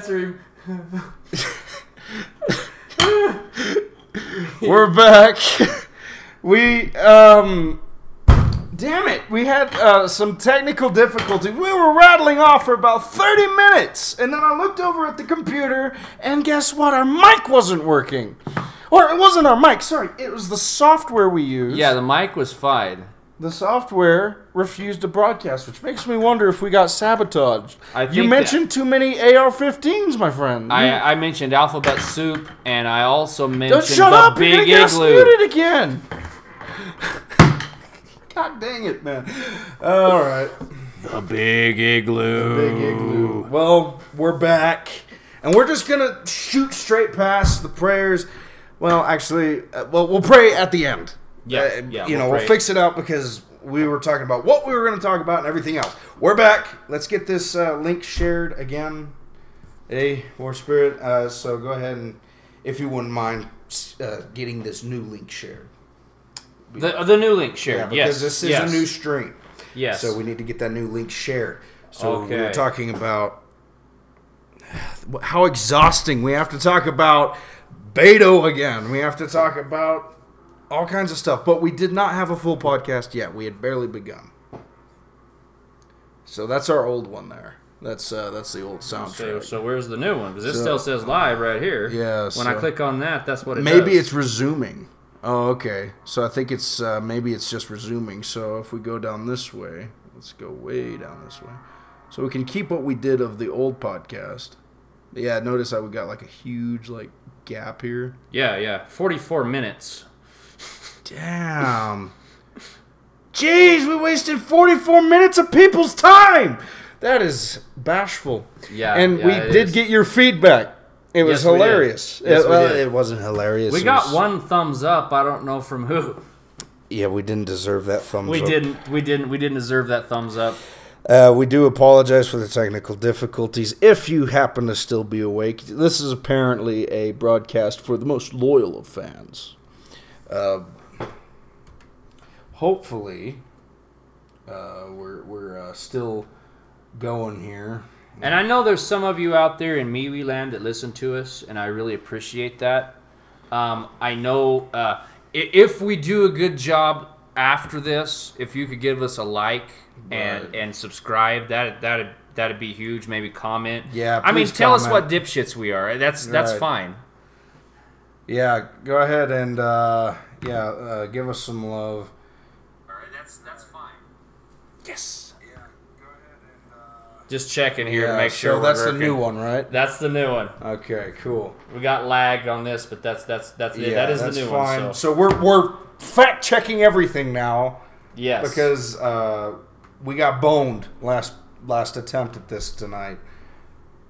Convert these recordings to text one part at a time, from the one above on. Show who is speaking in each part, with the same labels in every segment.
Speaker 1: answer him.
Speaker 2: We're back. Damn it. We had some technical difficulty. We were rattling off for about 30 minutes. And then I looked over at the computer, and guess what? Our mic wasn't working. Or it wasn't our mic, sorry. It was the software we used.
Speaker 1: Yeah, the mic was fine.
Speaker 2: The software refused to broadcast, which makes me wonder if we got sabotaged. You mentioned too many AR-15s, my friend.
Speaker 1: I mentioned Alphabet Soup, and I also mentioned
Speaker 2: shut
Speaker 1: the
Speaker 2: up,
Speaker 1: Big
Speaker 2: you're gonna get us
Speaker 1: Igloo.
Speaker 2: muted again. God dang it, man. All right.
Speaker 1: The Big Igloo.
Speaker 2: The Big Igloo. Well, we're back, and we're just going to shoot straight past the prayers. Well, actually, we'll pray at the end. We'll fix it out because we were talking about what we were going to talk about and everything else. We're back. Let's get this link shared again. Hey, War Spirit. So go ahead and, if you wouldn't mind, getting this new link shared.
Speaker 1: The new link shared,
Speaker 2: yeah, because this is a new stream.
Speaker 1: Yes.
Speaker 2: So we need to get that new link shared. So we were talking about how exhausting. We have to talk about Beto again. We have to talk about all kinds of stuff. But we did not have a full podcast yet. We had barely begun. So that's our old one there. That's the old soundtrack.
Speaker 1: So where's the new one? Because this still says live right here.
Speaker 2: Yeah.
Speaker 1: When I click on that, that's what it does.
Speaker 2: Maybe it's resuming. Oh, okay. So I think it's maybe it's just resuming. So if we go down this way, let's go way down this way. So we can keep what we did of the old podcast. Yeah, notice how we got like a huge gap here.
Speaker 1: Yeah. 44 minutes.
Speaker 2: Damn. Jeez, we wasted 44 minutes of people's time. That is bashful.
Speaker 1: Yeah.
Speaker 2: And we did get your feedback. It was hilarious. It wasn't hilarious.
Speaker 1: We got one thumbs up. I don't know from who.
Speaker 2: Yeah, we didn't deserve that thumbs up.
Speaker 1: We didn't deserve that thumbs up.
Speaker 2: We do apologize for the technical difficulties. If you happen to still be awake, this is apparently a broadcast for the most loyal of fans. Hopefully, we're still going here.
Speaker 1: And I know there's some of you out there in MeWe land that listen to us, and I really appreciate that. I know if we do a good job after this, if you could give us a like and subscribe, that'd be huge. Maybe comment.
Speaker 2: Yeah,
Speaker 1: I mean, tell us what dipshits we are. That's fine.
Speaker 2: Yeah, go ahead and give us some love.
Speaker 1: All right, that's fine.
Speaker 2: Yes.
Speaker 1: Just checking here to make sure.
Speaker 2: So that's the new one, right?
Speaker 1: That's the new one.
Speaker 2: Okay, cool.
Speaker 1: We got lag on this, but that's it. That is the new one.
Speaker 2: So we're fact checking everything now.
Speaker 1: Yes.
Speaker 2: Because we got boned last attempt at this tonight.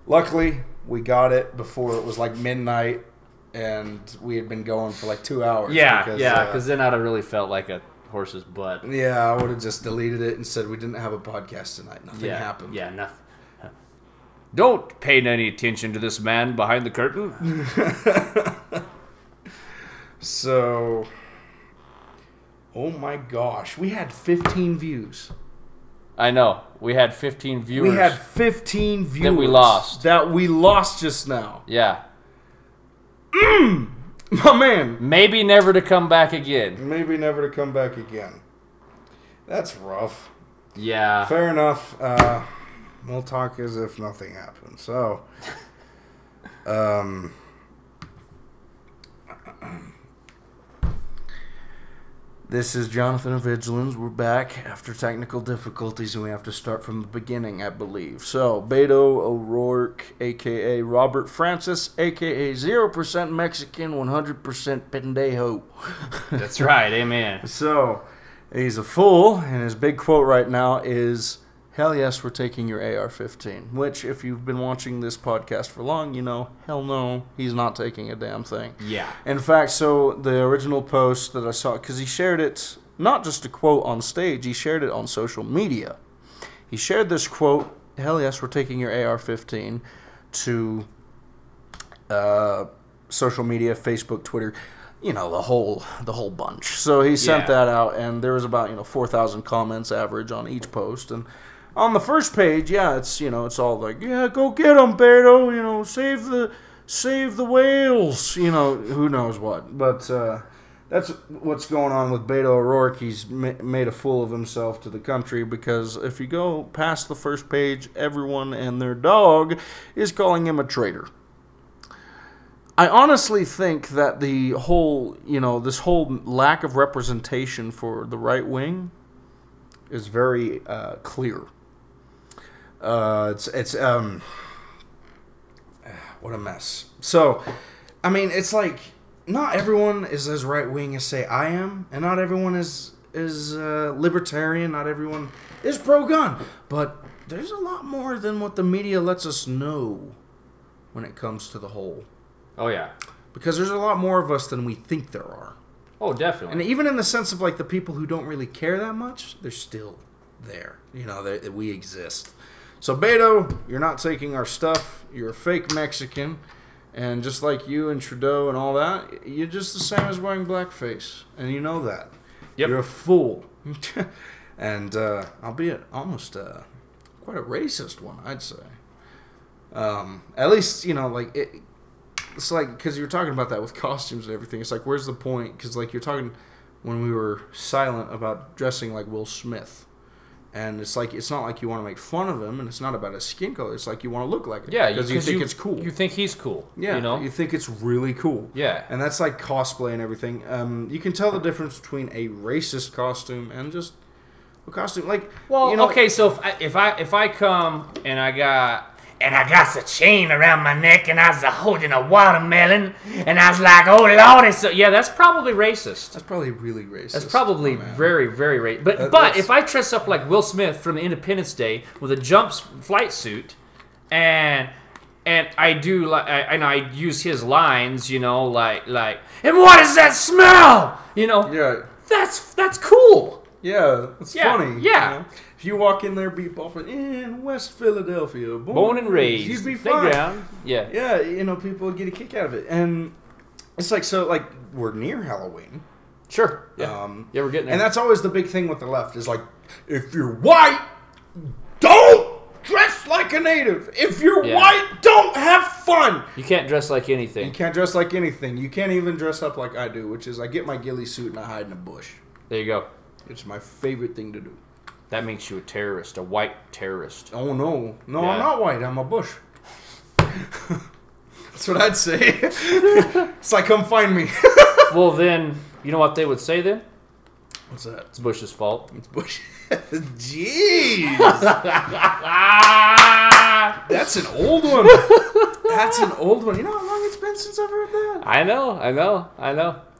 Speaker 2: Luckily, we got it before it was midnight, and we had been going for 2 hours.
Speaker 1: Yeah, because then I'd have really felt like a horse's butt.
Speaker 2: Yeah, I would have just deleted it and said we didn't have a podcast tonight. Nothing happened.
Speaker 1: Yeah, nothing. Don't pay any attention to this man behind the curtain.
Speaker 2: So, oh my gosh, we had 15 views.
Speaker 1: I know. We had 15 viewers.
Speaker 2: We had 15 viewers.
Speaker 1: That we lost
Speaker 2: just now.
Speaker 1: Yeah.
Speaker 2: My man.
Speaker 1: Maybe never to come back again.
Speaker 2: That's rough.
Speaker 1: Yeah.
Speaker 2: Fair enough. We'll talk as if nothing happened. So, this is Jonathan of Evigilans. We're back after technical difficulties, and we have to start from the beginning, I believe. So, Beto O'Rourke, a.k.a. Robert Francis, a.k.a. 0% Mexican, 100% pendejo.
Speaker 1: That's right, amen.
Speaker 2: So, he's a fool, and his big quote right now is, "Hell yes, we're taking your AR-15." Which, if you've been watching this podcast for long, you know, hell no, he's not taking a damn thing.
Speaker 1: Yeah.
Speaker 2: In fact, so the original post that I saw, because he shared it, not just a quote on stage, he shared it on social media. He shared this quote, "Hell yes, we're taking your AR-15," to social media, Facebook, Twitter, you know, the whole bunch. So he sent that out, and there was about 4,000 comments average on each post, and on the first page, yeah, it's it's all like, yeah, go get them, Beto. Save the whales. Who knows what. But that's what's going on with Beto O'Rourke. He's made a fool of himself to the country because if you go past the first page, everyone and their dog is calling him a traitor. I honestly think that the whole, this whole lack of representation for the right wing is very clear. What a mess. So, I mean, it's like not everyone is as right wing as say I am, and not everyone is libertarian. Not everyone is pro gun, but there's a lot more than what the media lets us know when it comes to the whole.
Speaker 1: Oh yeah,
Speaker 2: because there's a lot more of us than we think there are.
Speaker 1: Oh, definitely.
Speaker 2: And even in the sense of like the people who don't really care that much, they're still there. We exist. So Beto, you're not taking our stuff. You're a fake Mexican. And just like you and Trudeau and all that, you're just the same as wearing blackface. And you know that.
Speaker 1: Yep.
Speaker 2: You're a fool. And albeit almost quite a racist one, I'd say. At least, it's like, because you were talking about that with costumes and everything. It's like, where's the point? Because, like, you're talking when we were silent about dressing like Will Smith. And it's like, it's not like you want to make fun of him, and it's not about his skin color. It's like you want to look like him.
Speaker 1: Yeah,
Speaker 2: because you think it's cool.
Speaker 1: You think he's cool.
Speaker 2: Yeah, you think it's really cool.
Speaker 1: Yeah.
Speaker 2: And that's like cosplay and everything. You can tell the difference between a racist costume and just a costume. Like,
Speaker 1: okay, so if I come and I got a chain around my neck and I was holding a watermelon and I was like, oh Lord, that's probably racist.
Speaker 2: That's probably really racist.
Speaker 1: That's probably very, very racist. But if I dress up like Will Smith from Independence Day with a flight suit and I do and I use his lines, like, and what does that smell?
Speaker 2: Yeah.
Speaker 1: That's cool.
Speaker 2: Yeah, it's funny.
Speaker 1: Yeah.
Speaker 2: If you walk in there, be bopping in West Philadelphia,
Speaker 1: born and raised,
Speaker 2: you'd be fine.
Speaker 1: Yeah.
Speaker 2: Yeah, people would get a kick out of it. And it's like, we're near Halloween.
Speaker 1: Sure. Yeah. We're getting there.
Speaker 2: And that's always the big thing with the left is like, if you're white, don't dress like a native. If you're white, don't have fun.
Speaker 1: You can't dress like anything.
Speaker 2: You can't dress like anything. You can't even dress up like I do, which is I get my ghillie suit and I hide in a bush.
Speaker 1: There you go.
Speaker 2: It's my favorite thing to do.
Speaker 1: That makes you a terrorist, a white terrorist.
Speaker 2: Oh, no. No, yeah. I'm not white. I'm a bush. That's what I'd say. It's like, come find me. Well,
Speaker 1: then, you know what they would say then?
Speaker 2: What's that?
Speaker 1: It's Bush's fault.
Speaker 2: It's Bush. Jeez. That's an old one. That's an old one. You know how long it's been since I've heard that?
Speaker 1: I know.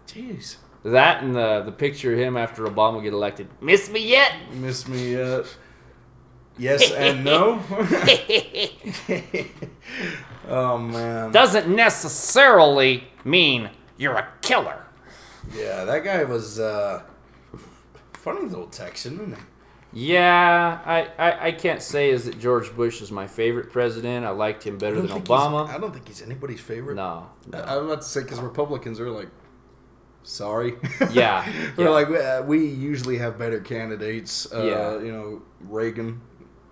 Speaker 2: Jeez.
Speaker 1: That and the picture of him after Obama get elected. Miss me yet?
Speaker 2: Miss me yet? Yes and no? Oh, man.
Speaker 1: Doesn't necessarily mean you're a killer.
Speaker 2: Yeah, that guy was funny little Texan, wasn't he?
Speaker 1: Yeah, I can't say is that George Bush is my favorite president. I liked him better than Obama.
Speaker 2: I don't think he's anybody's favorite.
Speaker 1: No.
Speaker 2: I was about to say, because Republicans are like, sorry.
Speaker 1: Yeah.
Speaker 2: We're like, we usually have better candidates. Reagan,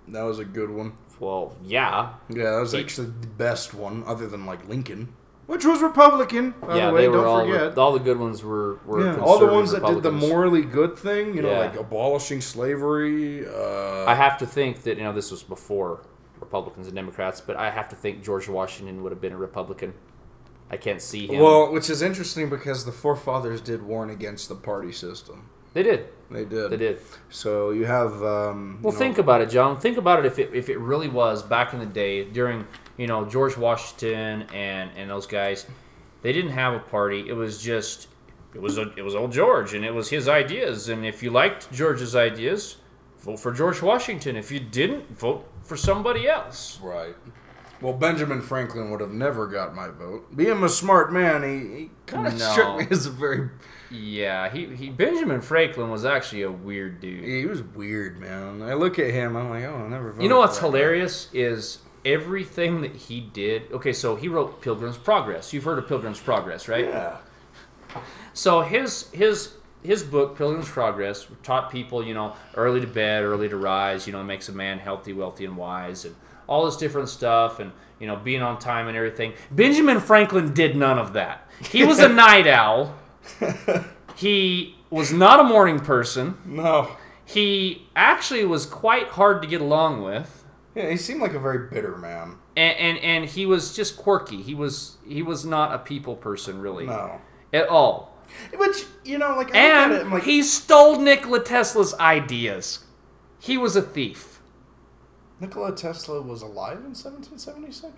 Speaker 2: that was a good one.
Speaker 1: Well, yeah.
Speaker 2: Yeah, that was actually the best one, other than like Lincoln, which was Republican. By the way, don't forget.
Speaker 1: All the good ones were
Speaker 2: all the ones that did the morally good thing, like abolishing slavery.
Speaker 1: I have to think that, this was before Republicans and Democrats, but I have to think George Washington would have been a Republican. I can't see him.
Speaker 2: Well, which is interesting because the forefathers did warn against the party system.
Speaker 1: They did.
Speaker 2: They did.
Speaker 1: They did.
Speaker 2: So you have.
Speaker 1: Think about it, John. Think about it. If it really was back in the day during George Washington and those guys, they didn't have a party. It was just it was old George, and it was his ideas. And if you liked George's ideas, vote for George Washington. If you didn't, vote for somebody else.
Speaker 2: Right. Well, Benjamin Franklin would have never got my vote. Being a smart man, he kind of struck me as a very...
Speaker 1: Yeah, Benjamin Franklin was actually a weird dude.
Speaker 2: He was weird, man. I look at him, I'm like, I'll never vote.
Speaker 1: You know what's hilarious is everything that he did... Okay, so he wrote Pilgrim's Progress. You've heard of Pilgrim's Progress, right?
Speaker 2: Yeah.
Speaker 1: So his his book, Pilgrim's Progress, taught people, early to bed, early to rise, makes a man healthy, wealthy, and wise, and all this different stuff, and, being on time and everything. Benjamin Franklin did none of that. He was a night owl. He was not a morning person.
Speaker 2: No.
Speaker 1: He actually was quite hard to get along with.
Speaker 2: Yeah, he seemed like a very bitter man.
Speaker 1: And he was just quirky. He was not a people person, really.
Speaker 2: No.
Speaker 1: At all.
Speaker 2: Which, I look at it, I'm like...
Speaker 1: he stole Nikola Tesla's ideas. He was a thief.
Speaker 2: Nikola Tesla was alive in 1776?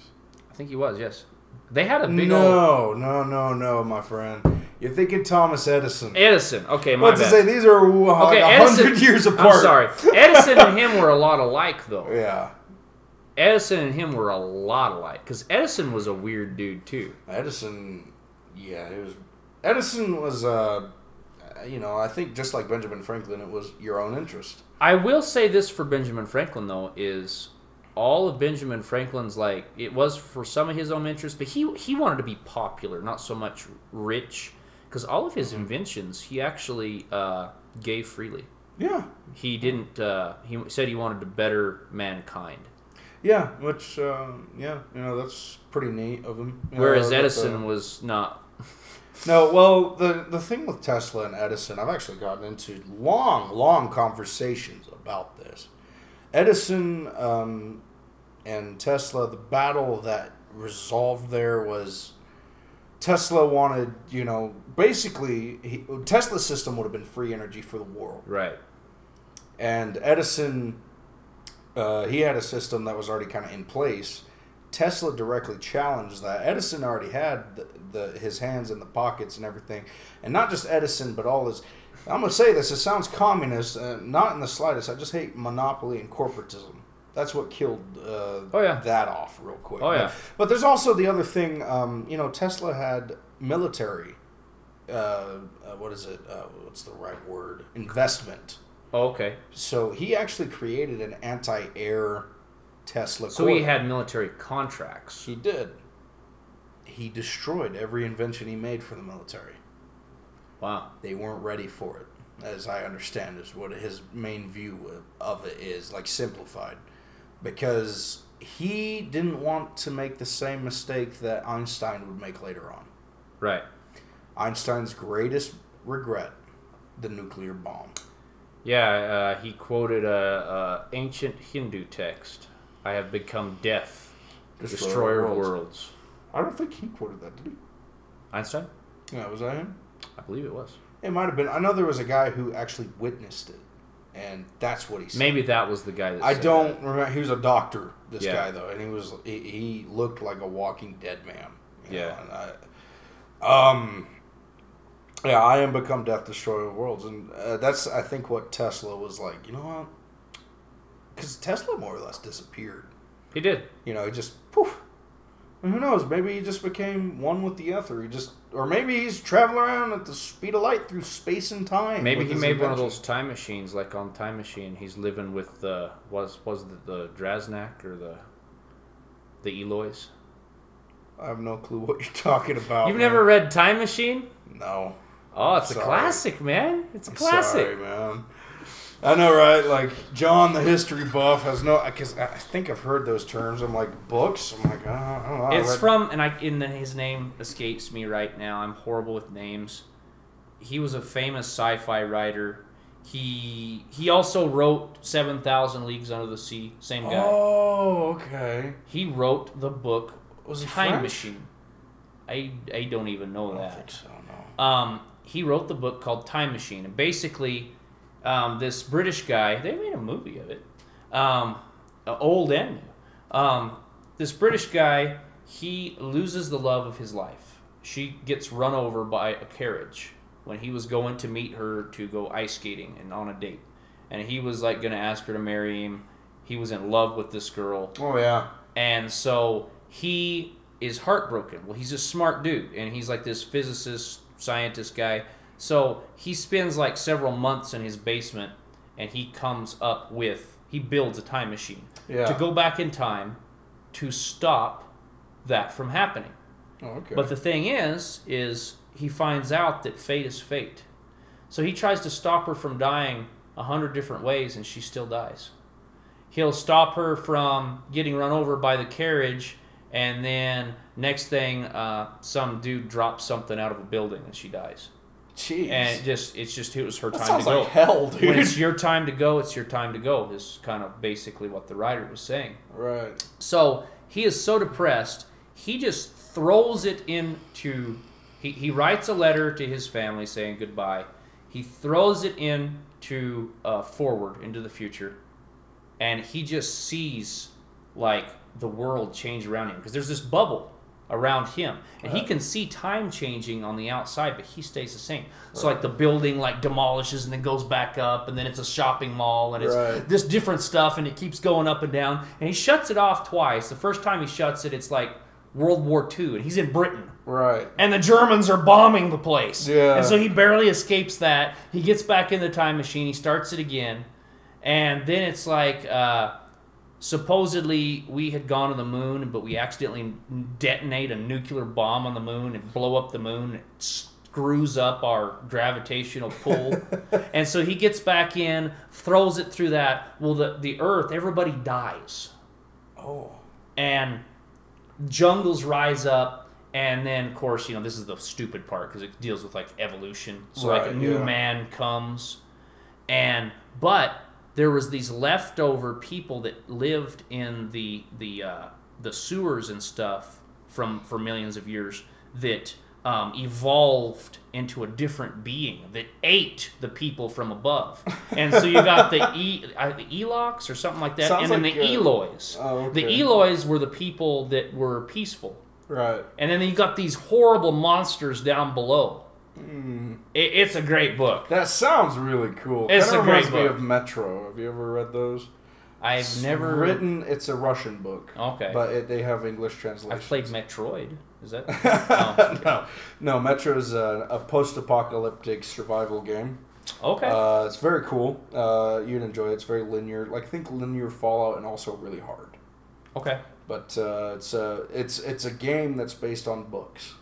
Speaker 1: I think he was, yes. They had a big
Speaker 2: old... No, my friend. You're thinking Thomas Edison.
Speaker 1: Edison. Okay, my bad.
Speaker 2: To say, these are like 100 years apart.
Speaker 1: I'm sorry. Edison and him were a lot alike, though.
Speaker 2: Yeah.
Speaker 1: Edison and him were a lot alike. Because Edison was a weird dude, too.
Speaker 2: Edison was, I think just like Benjamin Franklin, it was your own interest.
Speaker 1: I will say this for Benjamin Franklin, though, is all of Benjamin Franklin's, it was for some of his own interest, but he wanted to be popular, not so much rich, because all of his inventions, he actually gave freely.
Speaker 2: Yeah.
Speaker 1: He didn't, he said he wanted to better mankind.
Speaker 2: Yeah, which, that's pretty neat of him.
Speaker 1: Whereas Edison was not...
Speaker 2: No, well, the thing with Tesla and Edison, I've actually gotten into long conversations about this. Edison and Tesla, the battle that resolved there was Tesla wanted, basically, Tesla's system would have been free energy for the world. Right. And Edison, he had a system that was already kind of in place. Tesla directly challenged that. Edison already had his hands in the pockets and everything. And not just Edison, but all his... I'm going to say this, it sounds communist, not in the slightest. I just hate monopoly and corporatism. That's what killed that off real quick.
Speaker 1: Oh, yeah.
Speaker 2: But there's also the other thing, Tesla had military, what is it? What's the right word? Investment.
Speaker 1: Oh, okay.
Speaker 2: So he actually created an anti-air Tesla.
Speaker 1: So he had military contracts.
Speaker 2: He did. He destroyed every invention he made for the military.
Speaker 1: Wow.
Speaker 2: They weren't ready for it, as I understand is what his main view of it is, simplified. Because he didn't want to make the same mistake that Einstein would make later on.
Speaker 1: Right.
Speaker 2: Einstein's greatest regret, the nuclear bomb.
Speaker 1: Yeah, he quoted a ancient Hindu text. I have become death, destroyer of worlds.
Speaker 2: I don't think he quoted that, did he?
Speaker 1: Einstein?
Speaker 2: Yeah, was that him?
Speaker 1: I believe it was.
Speaker 2: It might have been. I know there was a guy who actually witnessed it, and that's what he said.
Speaker 1: Maybe that was the guy that
Speaker 2: I
Speaker 1: said
Speaker 2: don't
Speaker 1: that.
Speaker 2: remember. He was a doctor, this guy, though, and he looked like a walking dead man.
Speaker 1: Yeah.
Speaker 2: Yeah, I am become death, destroyer of worlds, and that's, I think, what Tesla was like. You know what? Because Tesla more or less disappeared.
Speaker 1: He did.
Speaker 2: He just poof. And who knows? Maybe he just became one with the ether. Or maybe he's traveling around at the speed of light through space and time.
Speaker 1: Maybe he made one of those time machines, like on Time Machine. He's living with the Drasnak or the Eloys.
Speaker 2: I have no clue what you're talking about.
Speaker 1: You've never read Time Machine?
Speaker 2: No.
Speaker 1: Oh, it's a classic, man. It's a classic.
Speaker 2: Sorry, man. I know, right? John, the history buff, has no... Because I think I've heard those terms. I'm like, books? I'm like, I don't know.
Speaker 1: It's from... And his name escapes me right now. I'm horrible with names. He was a famous sci-fi writer. He also wrote 7,000 Leagues Under the Sea. Same guy.
Speaker 2: Oh, okay.
Speaker 1: He wrote the book
Speaker 2: Was he
Speaker 1: Time
Speaker 2: French?
Speaker 1: Machine. I don't even know that.
Speaker 2: I don't think so, no.
Speaker 1: He wrote the book called Time Machine. And basically... this British guy, they made a movie of it, old and new. This British guy, he loses the love of his life. She gets run over by a carriage when he was going to meet her to go ice skating and on a date. And he was going to ask her to marry him. He was in love with this girl.
Speaker 2: Oh, yeah.
Speaker 1: And so he is heartbroken. Well, he's a smart dude, and he's this physicist, scientist guy. So he spends several months in his basement, and he builds a time machine to go back in time to stop that from happening.
Speaker 2: Oh, okay.
Speaker 1: But the thing is he finds out that fate is fate. So he tries to stop her from dying 100 different ways, and she still dies. He'll stop her from getting run over by the carriage, and then next thing, some dude drops something out of a building, and she dies.
Speaker 2: Jeez.
Speaker 1: And it was her time to go.
Speaker 2: That sounds like hell, dude.
Speaker 1: When it's your time to go, it's your time to go. Is kind of basically what the writer was saying.
Speaker 2: Right.
Speaker 1: So he is so depressed, he just throws it into... He writes a letter to his family saying goodbye. He throws it into forward, into the future. And he just sees, like, the world change around him. Because there's this bubble around him. And he can see time changing on the outside, but he stays the same. So, like, the building, like, demolishes and then goes back up. And then it's a shopping mall. And it's this different stuff. And it keeps going up and down. And he shuts it off twice. The first time he shuts it, it's like World War II. And he's in Britain.
Speaker 2: Right.
Speaker 1: And the Germans are bombing the place.
Speaker 2: Yeah.
Speaker 1: And so he barely escapes that. He gets back in the time machine. He starts it again. And then it's like, supposedly we had gone to the moon, but we accidentally detonate a nuclear bomb on the moon and blow up the moon. It screws up our gravitational pull. And so he gets back in, throws it through that. Well, the Earth, everybody dies.
Speaker 2: Oh.
Speaker 1: And jungles rise up. And then, of course, this is the stupid part because it deals with, like, evolution. So, like, a new man comes. But there was these leftover people that lived in the sewers and stuff for millions of years that evolved into a different being that ate the people from above. And so you got the Elox or something like that, and then the Eloys.
Speaker 2: Oh, okay.
Speaker 1: The Eloys were the people that were peaceful.
Speaker 2: Right.
Speaker 1: And then you got these horrible monsters down below. It's a great book.
Speaker 2: That sounds really cool.
Speaker 1: It's a great book.
Speaker 2: Reminds me of Metro. Have you ever read those?
Speaker 1: I've never
Speaker 2: written. It's a Russian book.
Speaker 1: Okay,
Speaker 2: but they have English translations.
Speaker 1: I've played Metroid. Is that?
Speaker 2: No. Metro is a post-apocalyptic survival game.
Speaker 1: Okay.
Speaker 2: It's very cool. You'd enjoy it. It's very linear. Like, think linear Fallout, and also really hard.
Speaker 1: Okay.
Speaker 2: But it's a game that's based on books.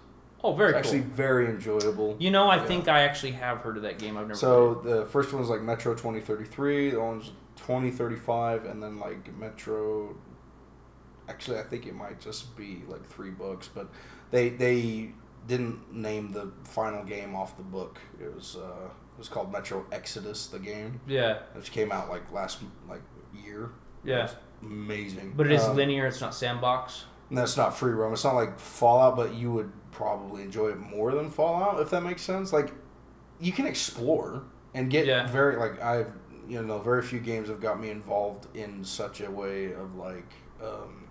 Speaker 1: Oh, very
Speaker 2: it's
Speaker 1: cool.
Speaker 2: Actually very enjoyable.
Speaker 1: I think I actually have heard of that game. I've never
Speaker 2: played it. The first one was like Metro 2033, the one's 2035, and then like Metro... Actually, I think it might just be like 3 books, but they didn't name the final game off the book. It was called Metro Exodus, the game.
Speaker 1: Yeah.
Speaker 2: Which came out like last year.
Speaker 1: Yeah.
Speaker 2: Amazing.
Speaker 1: But it is linear, it's not sandbox?
Speaker 2: No, it's not free roam. It's not like Fallout, but you would probably enjoy it more than Fallout, if that makes sense. Like, you can explore and get very, like, very few games have got me involved in such a way of, like,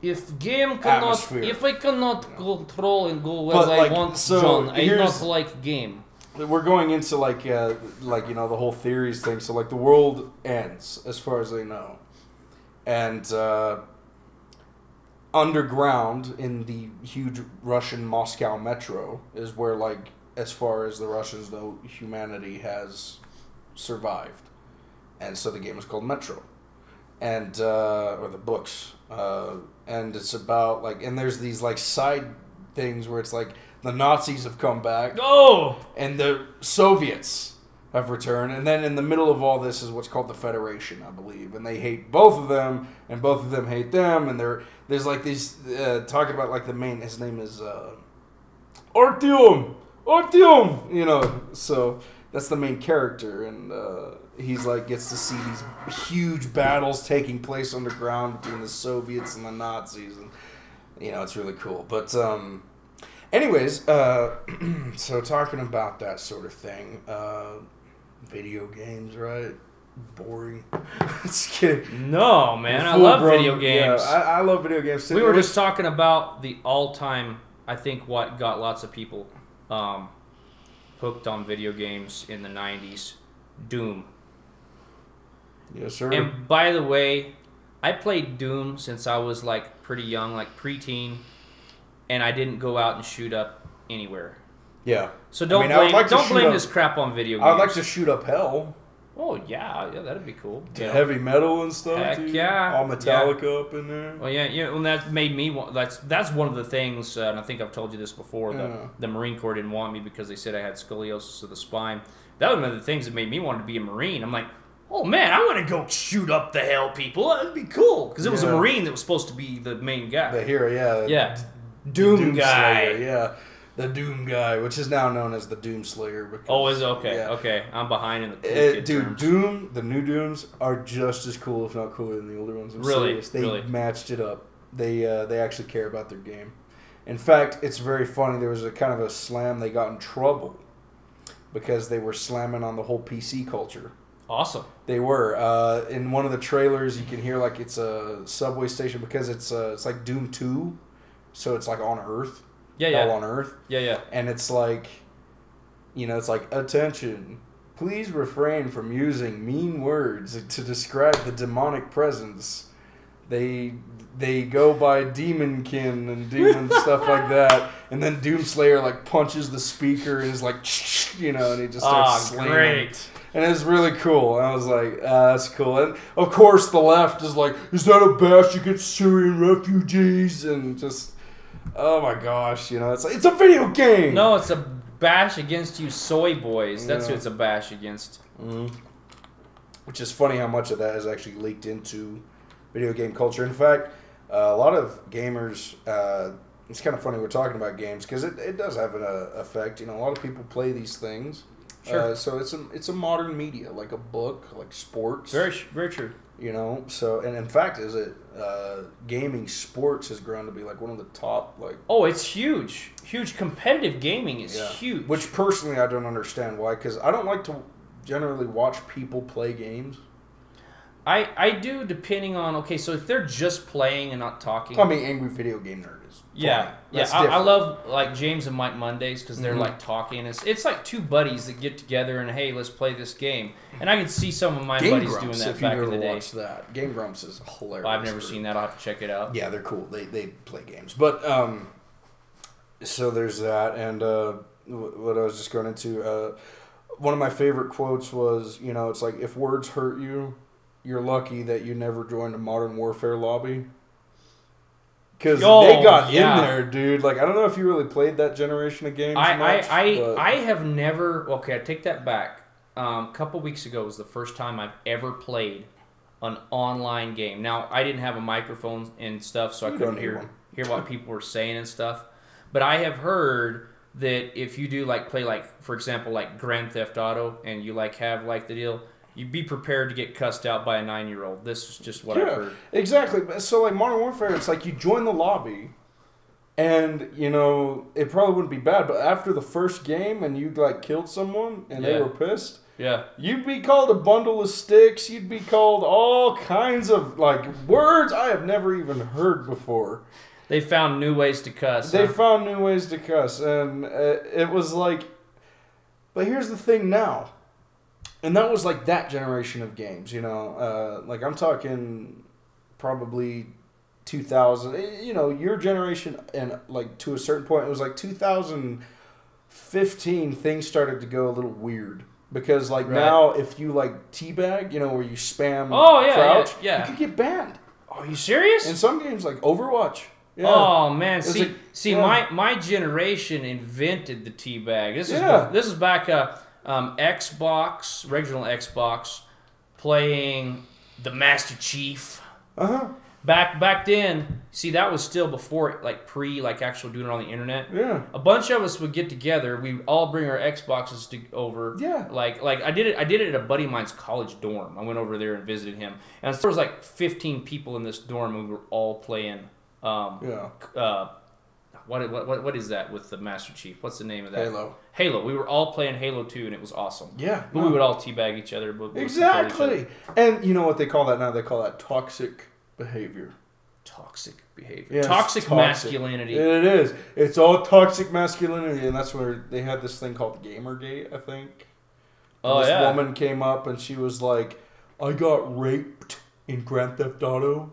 Speaker 1: if I cannot control and go where I want, John, I not like game.
Speaker 2: We're going into, the whole theories thing. So, like, the world ends, as far as they know. And, underground in the huge Russian Moscow metro is where, like, as far as the Russians know, humanity has survived. And so the game is called Metro. And, or the books. And it's about, like, and there's these, like, side things where it's like the Nazis have come back.
Speaker 1: Oh!
Speaker 2: And the Soviets have returned. And then in the middle of all this is what's called the Federation, I believe. And they hate both of them, and both of them hate them. And there's, like, these, talking about, like, the main, his name is, Artyom! So that's the main character. And, he's, like, gets to see these huge battles taking place underground between the Soviets and the Nazis. And, it's really cool. But, anyways, so talking about that sort of thing, video games, right? Boring. Just kidding.
Speaker 1: No, man, I love video games.
Speaker 2: Yeah, I love video games too.
Speaker 1: We were just talking about the all-time, I think, what got lots of people hooked on video games in the 90s, Doom.
Speaker 2: Yes, sir.
Speaker 1: And by the way, I played Doom since I was, like, pretty young, like preteen, and I didn't go out and shoot up anywhere.
Speaker 2: Yeah.
Speaker 1: So don't blame this crap on video games.
Speaker 2: I'd like to shoot up hell.
Speaker 1: Oh, yeah, that'd be cool.
Speaker 2: Heavy metal and stuff.
Speaker 1: Heck, yeah.
Speaker 2: All Metallica up in there.
Speaker 1: Well, yeah, and that made me want... That's one of the things, and I think I've told you this before, the Marine Corps didn't want me because they said I had scoliosis of the spine. that was one of the things that made me want to be a Marine. I'm like, oh man, I want to go shoot up the hell people. That'd be cool. Because it was a Marine that was supposed to be the main guy.
Speaker 2: The hero, yeah.
Speaker 1: Yeah. Doom guy.
Speaker 2: Slayer, yeah. The Doom guy, which is now known as the Doom Slayer. Because,
Speaker 1: oh, is it? Okay. Yeah. Okay. I'm behind in the cool kid terms.
Speaker 2: Doom, the new Dooms are just as cool, if not cooler than the older ones.
Speaker 1: Really?
Speaker 2: They matched it up. They actually care about their game. In fact, it's very funny. There was a kind of a slam. They got in trouble because they were slamming on the whole PC culture.
Speaker 1: Awesome.
Speaker 2: They were. In one of the trailers, you can hear like it's a subway station because it's like Doom 2, so it's like on Earth.
Speaker 1: Yeah.
Speaker 2: All on Earth.
Speaker 1: Yeah.
Speaker 2: And it's like, it's like, attention, please refrain from using mean words to describe the demonic presence. They go by demonkin and demon stuff like that, and then Doomslayer like punches the speaker and is like, and he just starts slaying.
Speaker 1: Great.
Speaker 2: And it's really cool. And I was like, that's cool. And of course the left is like, is that a bash against Syrian refugees? And just, oh my gosh, it's like, it's a video game.
Speaker 1: No, it's a bash against you soy boys. That's who it's a bash against.
Speaker 2: Mm-hmm. Which is funny how much of that has actually leaked into video game culture. In fact, a lot of gamers, it's kind of funny we're talking about games because it does have an effect. A lot of people play these things.
Speaker 1: Sure.
Speaker 2: So it's a modern media, like a book, like sports.
Speaker 1: Very, very true.
Speaker 2: So, and in fact, gaming sports has grown to be like one of the top, like...
Speaker 1: Oh, it's huge. Huge. Competitive gaming is huge.
Speaker 2: Which personally I don't understand why, because I don't like to generally watch people play games.
Speaker 1: I do, depending on, so if they're just playing and not talking.
Speaker 2: I mean, Angry Video Game Nerd is
Speaker 1: Yeah. I love like James and Mike Mondays because they're like talking. It's like two buddies that get together and, hey, let's play this game. And I can see some of my buddies doing that back in the day.
Speaker 2: Watched that. Game Grumps is hilarious.
Speaker 1: I've never seen that. I'll have to check it out.
Speaker 2: Yeah, they're cool. They play games. But, so there's that. And what I was just going into, one of my favorite quotes was, it's like, if words hurt you, you're lucky that you never joined a Modern Warfare lobby. Because they got in there, dude. Like, I don't know if you really played that generation of games
Speaker 1: I have never... Okay, I take that back. A couple weeks ago was the first time I've ever played an online game. Now, I didn't have a microphone and stuff, so I couldn't hear what people were saying and stuff. But I have heard that if you do, play, for example, Grand Theft Auto, and you, have, the deal... You'd be prepared to get cussed out by a 9-year-old. This is just what I've heard.
Speaker 2: Exactly. So, Modern Warfare, it's like you join the lobby, and, it probably wouldn't be bad, but after the first game and you, killed someone and they were pissed, you'd be called a bundle of sticks. You'd be called all kinds of, words I have never even heard before.
Speaker 1: They found new ways to cuss.
Speaker 2: They found new ways to cuss, and it was like... But here's the thing now. And that was that generation of games, I'm talking probably 2000, your generation, and to a certain point, it was 2015, things started to go a little weird. Because now, if you teabag, where you spam crouch, you could get banned.
Speaker 1: Are you serious?
Speaker 2: In some games, like Overwatch. Yeah.
Speaker 1: Oh man, my generation invented the teabag. This is back Xbox, original Xbox, playing the Master Chief. Back then, that was still before actual doing it on the internet.
Speaker 2: Yeah.
Speaker 1: A bunch of us would get together. We'd all bring our Xboxes over.
Speaker 2: Yeah.
Speaker 1: I did it at a buddy of mine's college dorm. I went over there and visited him, and there was 15 people in this dorm, and we were all playing. What is that with the Master Chief? What's the name of that? Halo. We were all playing Halo 2, and it was awesome.
Speaker 2: Yeah.
Speaker 1: But we would all teabag each other.
Speaker 2: Exactly. And you know what they call that now? They call that toxic behavior.
Speaker 1: Toxic behavior.
Speaker 2: Yes,
Speaker 1: toxic masculinity.
Speaker 2: It is. It's all toxic masculinity, and that's where they had this thing called Gamergate, I think. This woman came up, and she was like, I got raped in Grand Theft Auto.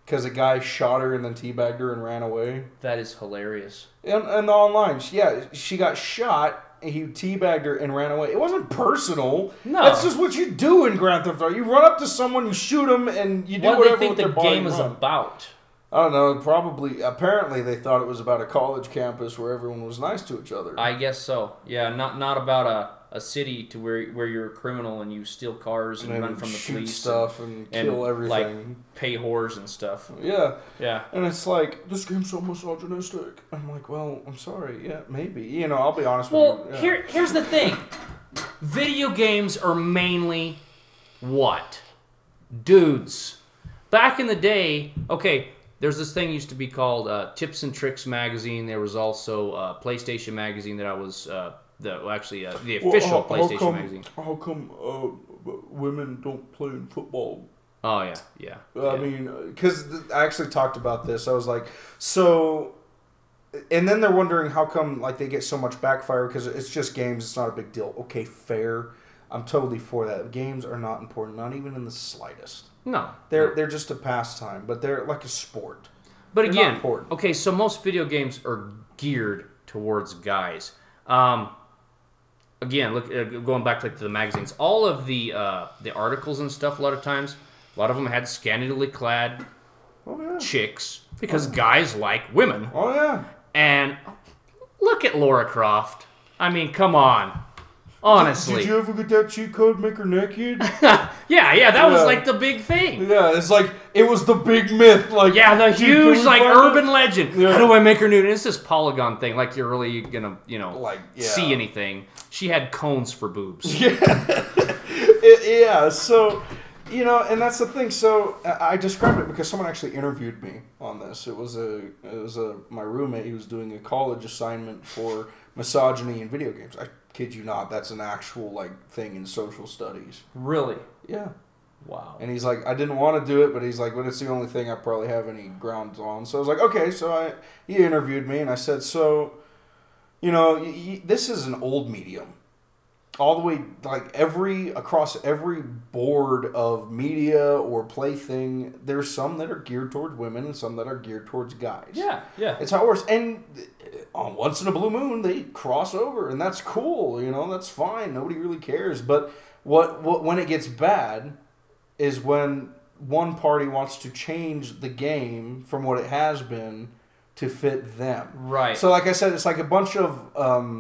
Speaker 2: Because a guy shot her and then teabagged her and ran away.
Speaker 1: That is hilarious.
Speaker 2: And online, she got shot, and he teabagged her and ran away. It wasn't personal.
Speaker 1: No.
Speaker 2: That's just what you do in Grand Theft Auto. You run up to someone, you shoot them, and you do whatever with their body.
Speaker 1: What do they think the game is about?
Speaker 2: I don't know. Apparently they thought it was about a college campus where everyone was nice to each other.
Speaker 1: I guess so. Yeah, not about a a city to where you're a criminal and you steal cars and run from the police
Speaker 2: stuff and kill everything,
Speaker 1: like pay whores and stuff.
Speaker 2: Yeah.
Speaker 1: Yeah.
Speaker 2: And it's like, this game's so misogynistic. I'm like, well, I'm sorry. Yeah, maybe. You know, I'll be honest with you.
Speaker 1: Well, here's the thing. Video games are mainly what? Dudes. Back in the day, okay, there's this thing used to be called Tips and Tricks magazine. There was also PlayStation magazine that I was the official PlayStation magazine.
Speaker 2: How come women don't play in football?
Speaker 1: Oh yeah.
Speaker 2: I mean, because I actually talked about this. I was like, so, and then they're wondering how come like they get so much backfire because it's just games. It's not a big deal. Okay, fair. I'm totally for that. Games are not important, not even in the slightest.
Speaker 1: No,
Speaker 2: they're just a pastime, but they're like a sport.
Speaker 1: But they're again, okay, so most video games are geared towards guys. Again, look, going back to the magazines, all of the articles and stuff. A lot of them had scantily clad chicks because guys like women.
Speaker 2: Oh yeah,
Speaker 1: and look at Lara Croft. I mean, come on. Honestly.
Speaker 2: Did you ever get that cheat code, make her naked?
Speaker 1: yeah, that was like the big thing.
Speaker 2: Yeah, it's like, it was the big myth. Like,
Speaker 1: yeah, the huge, like, urban legend. Yeah. How do I make her nude? And it's this polygon thing, like you're really gonna, see anything. She had cones for boobs.
Speaker 2: Yeah, so, and that's the thing. So, I described it because someone actually interviewed me on this. It was my roommate. He was doing a college assignment for misogyny in video games. I kid you not, that's an actual thing in social studies.
Speaker 1: Really?
Speaker 2: Yeah.
Speaker 1: Wow.
Speaker 2: And he's like, I didn't want to do it, but he's like, but it's the only thing I probably have any grounds on. So I was like, okay. So he interviewed me, and I said, so, this is an old medium. All the way, across every board of media or plaything, there's some that are geared towards women and some that are geared towards guys.
Speaker 1: Yeah.
Speaker 2: It's how it works. And once in a blue moon, they cross over, and that's cool. That's fine. Nobody really cares. But when it gets bad is when one party wants to change the game from what it has been to fit them.
Speaker 1: Right.
Speaker 2: So like I said, it's like a bunch of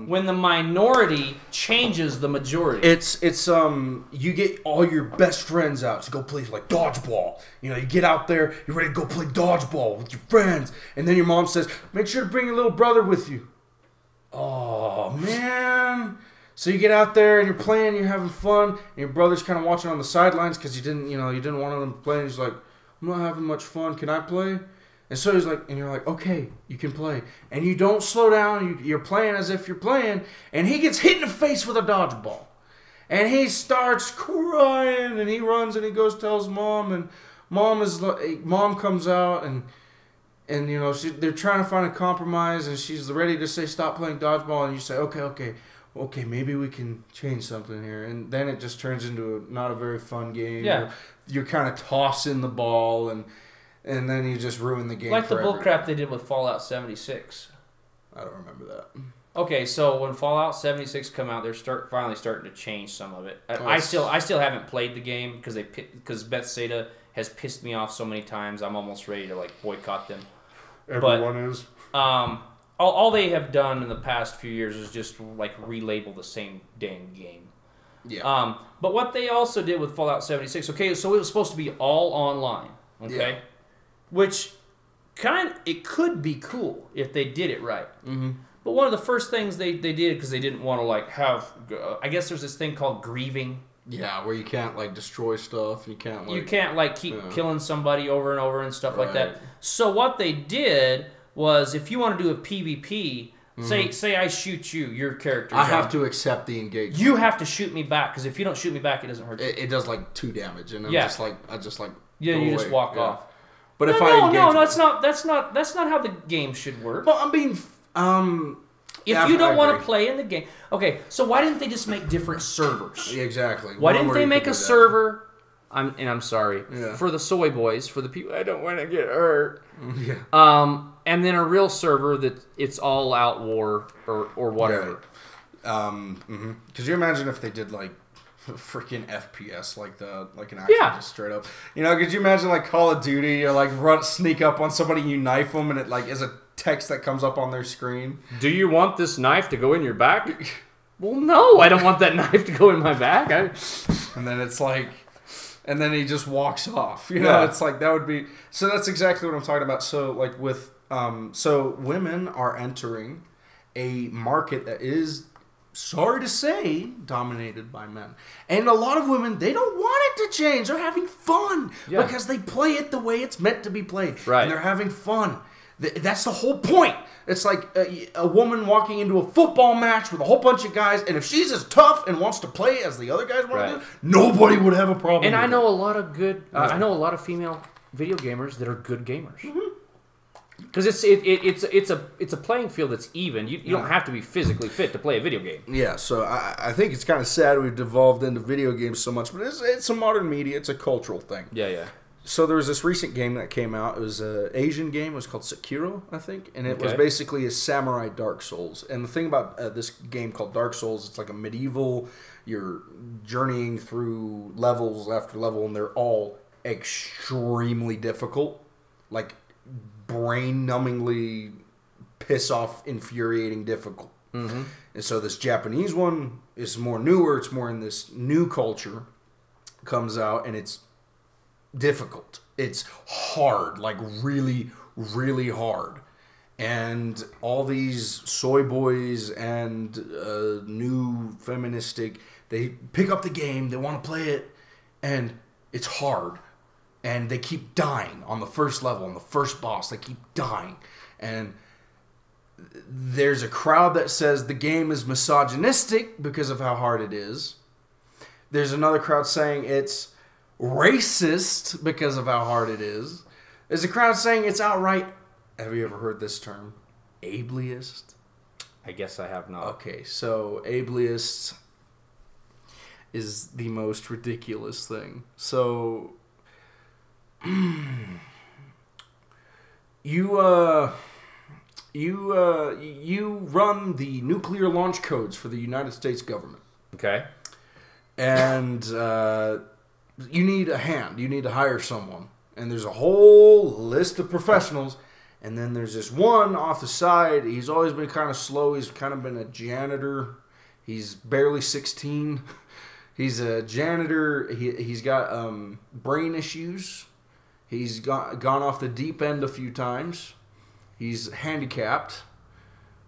Speaker 1: when the minority changes the majority.
Speaker 2: It's you get all your best friends out to go play like dodgeball. You get out there, you're ready to go play dodgeball with your friends, and then your mom says, "Make sure to bring your little brother with you." Oh man. So you get out there and you're playing, you're having fun, and your brother's kind of watching on the sidelines because you didn't want them to play. And he's like, "I'm not having much fun. Can I play?" And so he's like, and you're like, okay, you can play. And you don't slow down. You're playing as if you're playing. And he gets hit in the face with a dodgeball. And he starts crying. And he runs and he goes tells mom. And mom comes out and they're trying to find a compromise. And she's ready to say stop playing dodgeball. And you say, okay, maybe we can change something here. And then it just turns into not a very fun game.
Speaker 1: Yeah.
Speaker 2: You're kind of tossing the ball and then you just ruin the game.
Speaker 1: Like the bullcrap they did with Fallout 76.
Speaker 2: I don't remember that.
Speaker 1: Okay, so when Fallout 76 come out, they're finally starting to change some of it. I still haven't played the game because Bethesda has pissed me off so many times. I'm almost ready to boycott them.
Speaker 2: Everyone is.
Speaker 1: All they have done in the past few years is just relabel the same dang game.
Speaker 2: Yeah.
Speaker 1: But what they also did with Fallout 76, okay, so it was supposed to be all online. Okay. Yeah. Which it could be cool if they did it right.
Speaker 2: Mm-hmm.
Speaker 1: But one of the first things they did because they didn't want to have I guess there's this thing called grieving.
Speaker 2: Yeah, where you can't destroy stuff. You can't
Speaker 1: keep killing somebody over and over and stuff like that. So what they did was if you want to do a PvP, say I shoot you, your character.
Speaker 2: I have to accept the engagement.
Speaker 1: You have to shoot me back because if you don't shoot me back, it doesn't hurt you.
Speaker 2: It does 2 damage, and
Speaker 1: I just walk off. But that's not how the game should work.
Speaker 2: Well, I mean,
Speaker 1: if you don't want to play in the game, okay. So why didn't they just make different servers?
Speaker 2: Exactly.
Speaker 1: Why didn't they make a server? I'm sorry for the soy boys, for the people I don't want to get hurt.
Speaker 2: Yeah.
Speaker 1: And then a real server that it's all out war or whatever.
Speaker 2: Right. Could you imagine if they did freaking FPS like an actual just straight up. Could you imagine Call of Duty or sneak up on somebody, you knife them, and it is a text that comes up on their screen.
Speaker 1: Do you want this knife to go in your back? well, no, I don't want that knife to go in my back.
Speaker 2: And then it's like, and then he just walks off. You know, it's like that would be. So that's exactly what I'm talking about. So like with, so women are entering a market that is, sorry to say, dominated by men. And a lot of women, they don't want it to change. They're having fun because they play it the way it's meant to be played.
Speaker 1: Right.
Speaker 2: And they're having fun. That's the whole point. It's like a woman walking into a football match with a whole bunch of guys, and if she's as tough and wants to play as the other guys want to do, nobody would have a problem.
Speaker 1: And I know a lot of good. I know a lot of female video gamers that are good gamers. Because it's a playing field that's even. You don't have to be physically fit to play a video game.
Speaker 2: Yeah, so I think it's kind of sad we've devolved into video games so much, but it's a modern media. It's a cultural thing.
Speaker 1: Yeah.
Speaker 2: So there was this recent game that came out. It was an Asian game. It was called Sekiro, I think. And it was basically a samurai Dark Souls. And the thing about this game called Dark Souls, it's like a medieval, you're journeying through levels after level, and they're all extremely difficult. Like brain-numbingly piss-off, infuriating difficult. Mm-hmm. And so this Japanese one is more newer. It's more in this new culture. Comes out, and it's difficult. It's hard, like really, really hard. And all these soy boys and new feministic, they pick up the game, they want to play it, and it's hard. And they keep dying on the first level, on the first boss. They keep dying. And there's a crowd that says the game is misogynistic because of how hard it is. There's another crowd saying it's racist because of how hard it is. There's a crowd saying it's outright, have you ever heard this term? Ableist?
Speaker 1: I guess I have not.
Speaker 2: Okay, so ableist is the most ridiculous thing. So you run the nuclear launch codes for the United States government.
Speaker 1: Okay.
Speaker 2: And you need a hand. You need to hire someone. And there's a whole list of professionals. And then there's this one off the side. He's always been kind of slow. He's kind of been a janitor. He's barely 16. He's a janitor. He's got brain issues. He's gone off the deep end a few times. He's handicapped.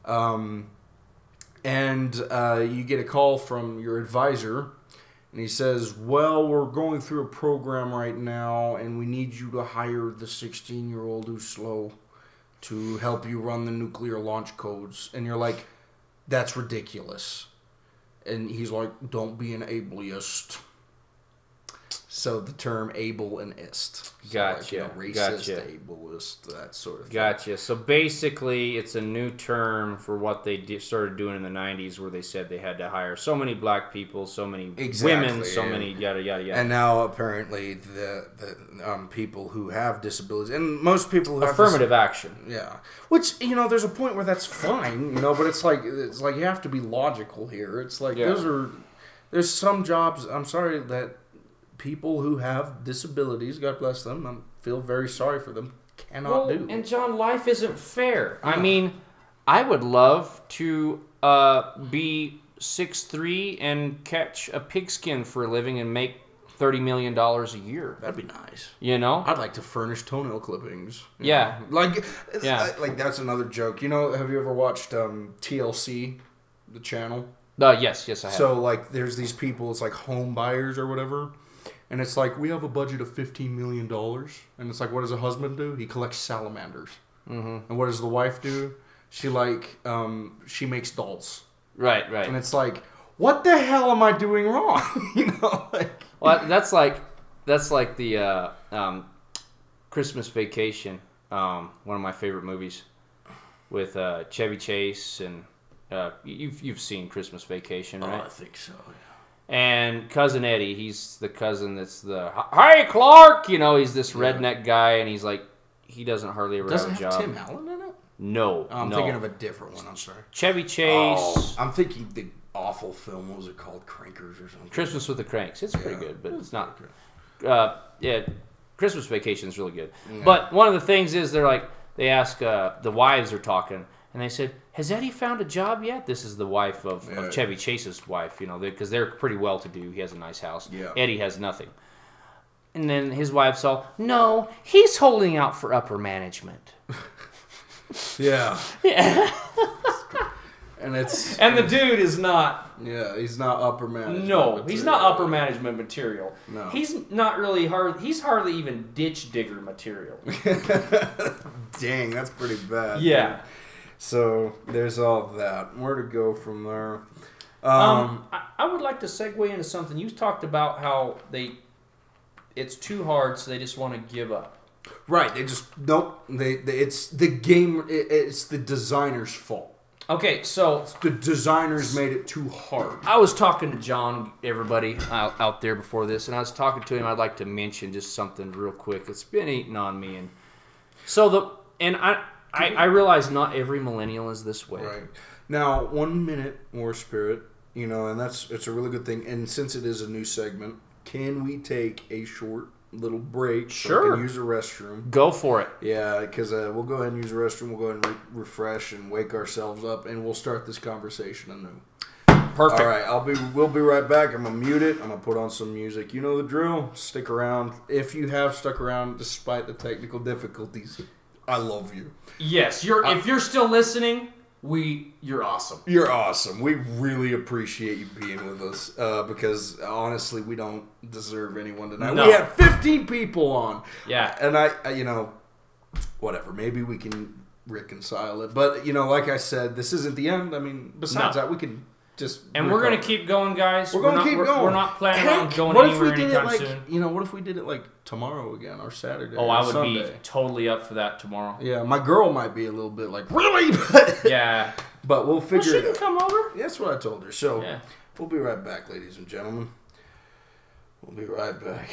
Speaker 2: And you get a call from your advisor. And he says, well, we're going through a program right now, and we need you to hire the 16-year-old who's slow to help you run the nuclear launch codes. And you're like, that's ridiculous. And he's like, don't be an ableist. So the term able and ist.
Speaker 1: Gotcha.
Speaker 2: Like, racist, ableist, that sort of thing.
Speaker 1: Gotcha. So basically, it's a new term for what they started doing in the 90s, where they said they had to hire so many black people, so many women, so many yada, yada, yada.
Speaker 2: And now, apparently, the people who have disabilities, and most people who have
Speaker 1: affirmative action.
Speaker 2: Yeah. Which, there's a point where that's fine, but it's like you have to be logical here. It's like, there's some jobs, I'm sorry, that people who have disabilities, God bless them, I feel very sorry for them, cannot do.
Speaker 1: And John, life isn't fair. Yeah. I mean, I would love to be 6'3" and catch a pigskin for a living and make $30 million a year.
Speaker 2: That'd be nice.
Speaker 1: I'd
Speaker 2: like to furnish toenail clippings.
Speaker 1: Yeah.
Speaker 2: Like that's another joke. Have you ever watched TLC, the channel?
Speaker 1: Yes, I have.
Speaker 2: So, there's these people, it's like home buyers or whatever. And it's like, we have a budget of $15 million. And it's like, what does a husband do? He collects salamanders. Mm-hmm. And what does the wife do? She makes dolls.
Speaker 1: Right.
Speaker 2: And it's like, what the hell am I doing wrong?
Speaker 1: Well, that's like the Christmas Vacation, one of my favorite movies, with Chevy Chase, and you've seen Christmas Vacation, right?
Speaker 2: Oh, I think so, yeah.
Speaker 1: And Cousin Eddie, he's the cousin that's hey, Clark! He's this redneck guy, and he's like, he doesn't hardly ever have a job.
Speaker 2: Doesn't have Tim Allen in it?
Speaker 1: No.
Speaker 2: I'm thinking of a different one, I'm sorry.
Speaker 1: Chevy Chase.
Speaker 2: Oh, I'm thinking the awful film, what was it called? Crankers or something?
Speaker 1: Christmas with the Cranks. It's pretty good, but it's not. Christmas Vacation is really good. Yeah. But one of the things is they ask, the wives are talking, and they said, has Eddie found a job yet? This is the wife of Chevy Chase's wife, because they're pretty well-to-do. He has a nice house.
Speaker 2: Yeah.
Speaker 1: Eddie has nothing. And then his wife's all, no, he's holding out for upper management.
Speaker 2: Yeah. And
Speaker 3: the dude is not.
Speaker 2: Yeah, he's not upper management.
Speaker 3: No, he's not upper management material.
Speaker 2: No.
Speaker 3: He's not really hard. He's hardly even ditch digger material.
Speaker 2: Dang, that's pretty bad.
Speaker 3: Yeah.
Speaker 2: Dude. So there's all that. Where to go from there?
Speaker 3: I would like to segue into something. You talked about how it's too hard, so they just want to give up.
Speaker 2: Right. They just nope. It's the game. It's the designer's fault.
Speaker 3: Okay, so
Speaker 2: the designers made it too hard.
Speaker 1: I was talking to John, everybody out there before this, and I was talking to him. I'd like to mention just something real quick. It's been eating on me, and so I realize not every millennial is this way.
Speaker 2: Right. Now, 1 minute more spirit, and it's a really good thing. And since it is a new segment, can we take a short little break?
Speaker 1: Sure.
Speaker 2: So I can use the restroom.
Speaker 1: Go for it.
Speaker 2: Yeah, because we'll go ahead and use the restroom. We'll go ahead and refresh and wake ourselves up, and we'll start this conversation anew.
Speaker 1: Perfect.
Speaker 2: All right, we'll be right back. I'm gonna mute it. I'm gonna put on some music. You know the drill. Stick around. If you have stuck around despite the technical difficulties, I love you.
Speaker 3: Yes, if you're still listening, you're awesome.
Speaker 2: You're awesome. We really appreciate you being with us because honestly, we don't deserve anyone tonight.
Speaker 3: No.
Speaker 2: We had 15 people on.
Speaker 3: Yeah,
Speaker 2: and I whatever. Maybe we can reconcile it. But like I said, this isn't the end. I mean, besides that, we can just.
Speaker 3: And we're gonna keep going, guys.
Speaker 2: We're gonna keep going.
Speaker 3: We're not planning on going anywhere anytime soon.
Speaker 2: What if we did it like tomorrow again or Saturday?
Speaker 3: Oh,
Speaker 2: or
Speaker 3: I would
Speaker 2: Sunday?
Speaker 3: be totally up for that tomorrow.
Speaker 2: Yeah, my girl might be a little bit like, really? But
Speaker 3: yeah.
Speaker 2: But we'll figure it out.
Speaker 3: She can come over.
Speaker 2: That's what I told her. So
Speaker 3: we'll
Speaker 2: be right back, ladies and gentlemen. We'll be right back.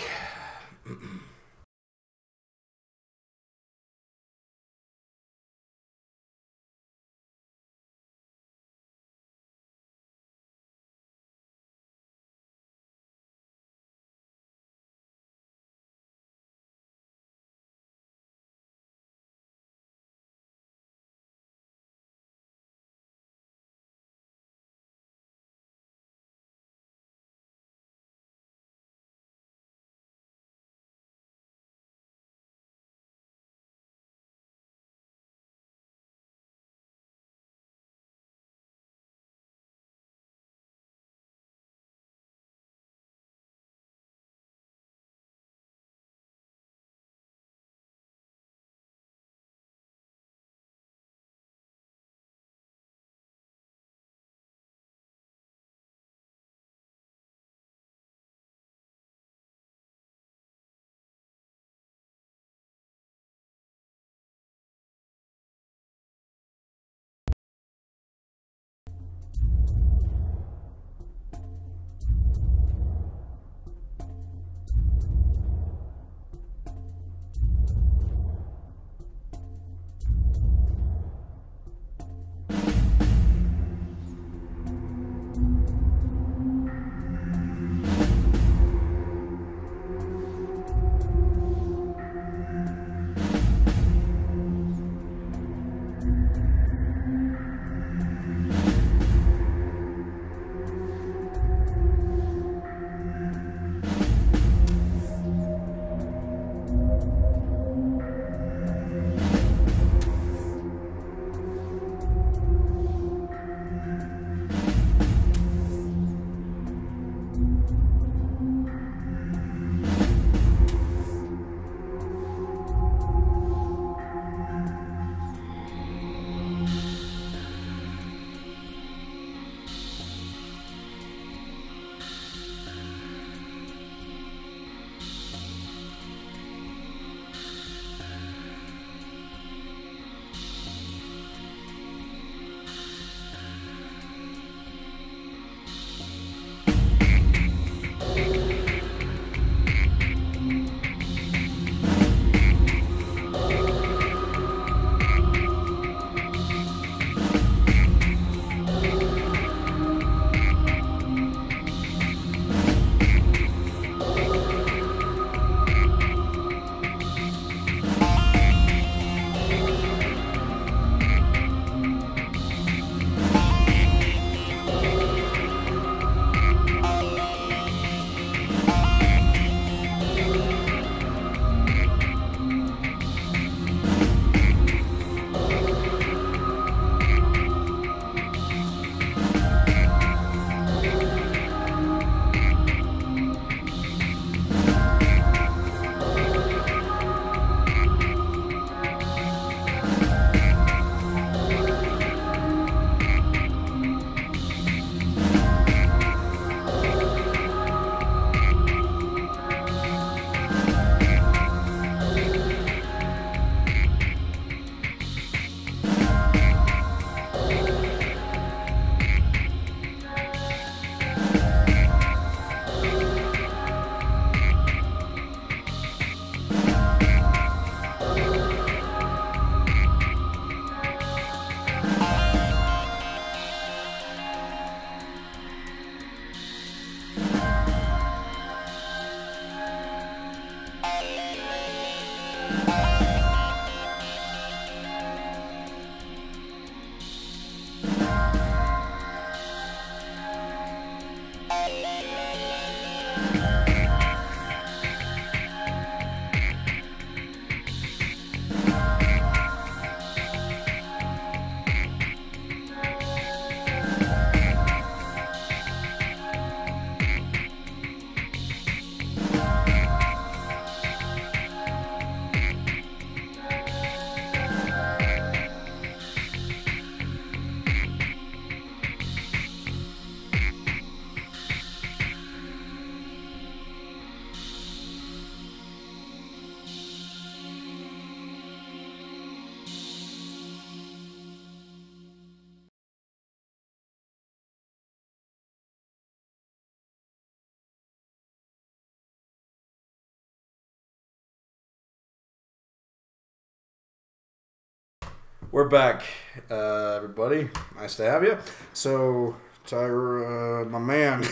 Speaker 2: We're back, everybody. Nice to have you. So, Tyra, my man,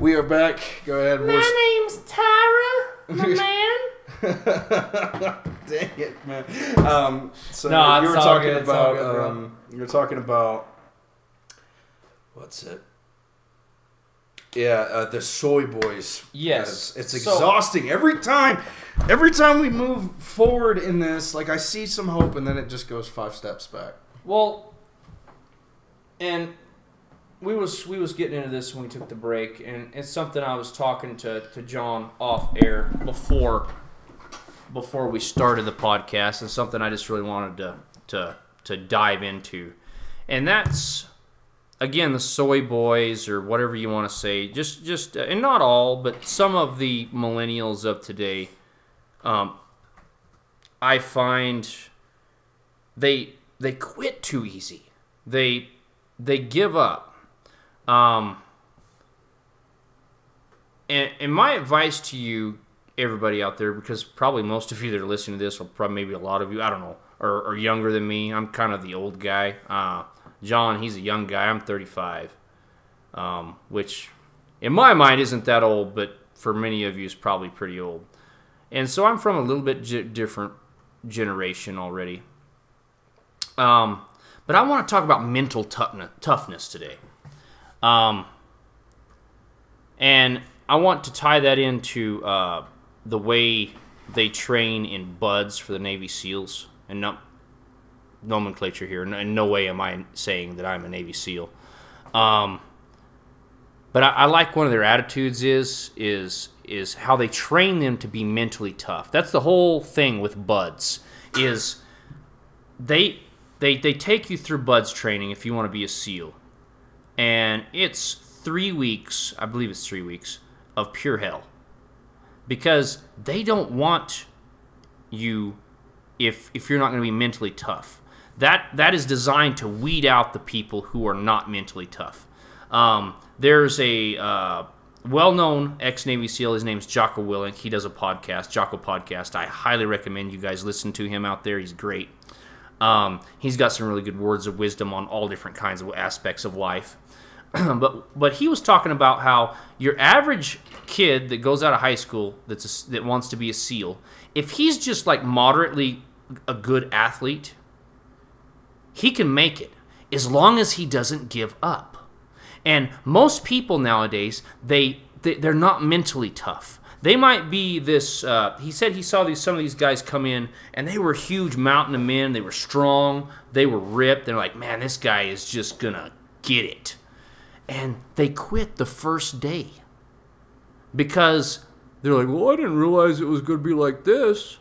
Speaker 2: we are back. Go ahead.
Speaker 3: My name's Tyra, my man.
Speaker 2: Dang it, man. So
Speaker 3: no,
Speaker 2: you were talking about. You were talking about. What's it? Yeah, the soy boys.
Speaker 3: Yes,
Speaker 2: it's exhausting every time. Every time we move forward in this, like I see some hope, and then it just goes 5 steps back.
Speaker 3: Well, and we was getting into this when we took the break, and it's something I was talking to John off air before we started the podcast, and something I just really wanted to dive into, and that's. Again, the soy boys, or whatever you want to say, just and not all, but some of the millennials of today, I find they quit too easy. They give up. And my advice to you, everybody out there, because probably most of you that are listening to this, or probably maybe a lot of you, I don't know, are younger than me. I'm kind of the old guy. John, he's a young guy. I'm 35, which in my mind isn't that old, but for many of you is probably pretty old. And so I'm from a little bit different generation already. But I want to talk about mental toughness today. And I want to tie that into the way they train in buds for the Navy SEALs. And nomenclature here. In no way am I saying that I'm a Navy SEAL. But I like one of their attitudes is how they train them to be mentally tough. That's the whole thing with buds, is they take you through buds training if you want to be a SEAL. And it's 3 weeks, I believe it's 3 weeks, of pure hell. Because they don't want you if you're not going to be mentally tough. That is designed to weed out the people who are not mentally tough. There's a well-known ex-Navy SEAL. His name's Jocko Willink. He does a podcast, Jocko Podcast. I highly recommend you guys listen to him out there. He's great. He's got some really good words of wisdom on all different kinds of aspects of life. But he was talking about how your average kid that goes out of high school that wants to be a SEAL, if he's just like moderately a good athlete, he can make it as long as he doesn't give up. And most people nowadays, they're not mentally tough. They might be this. He said he saw some of these guys come in, and they were huge mountain of men. They were strong. They were ripped. They're like, man, this guy is just gonna get it. And they quit the first day because they're like, well, I didn't realize it was gonna be like this.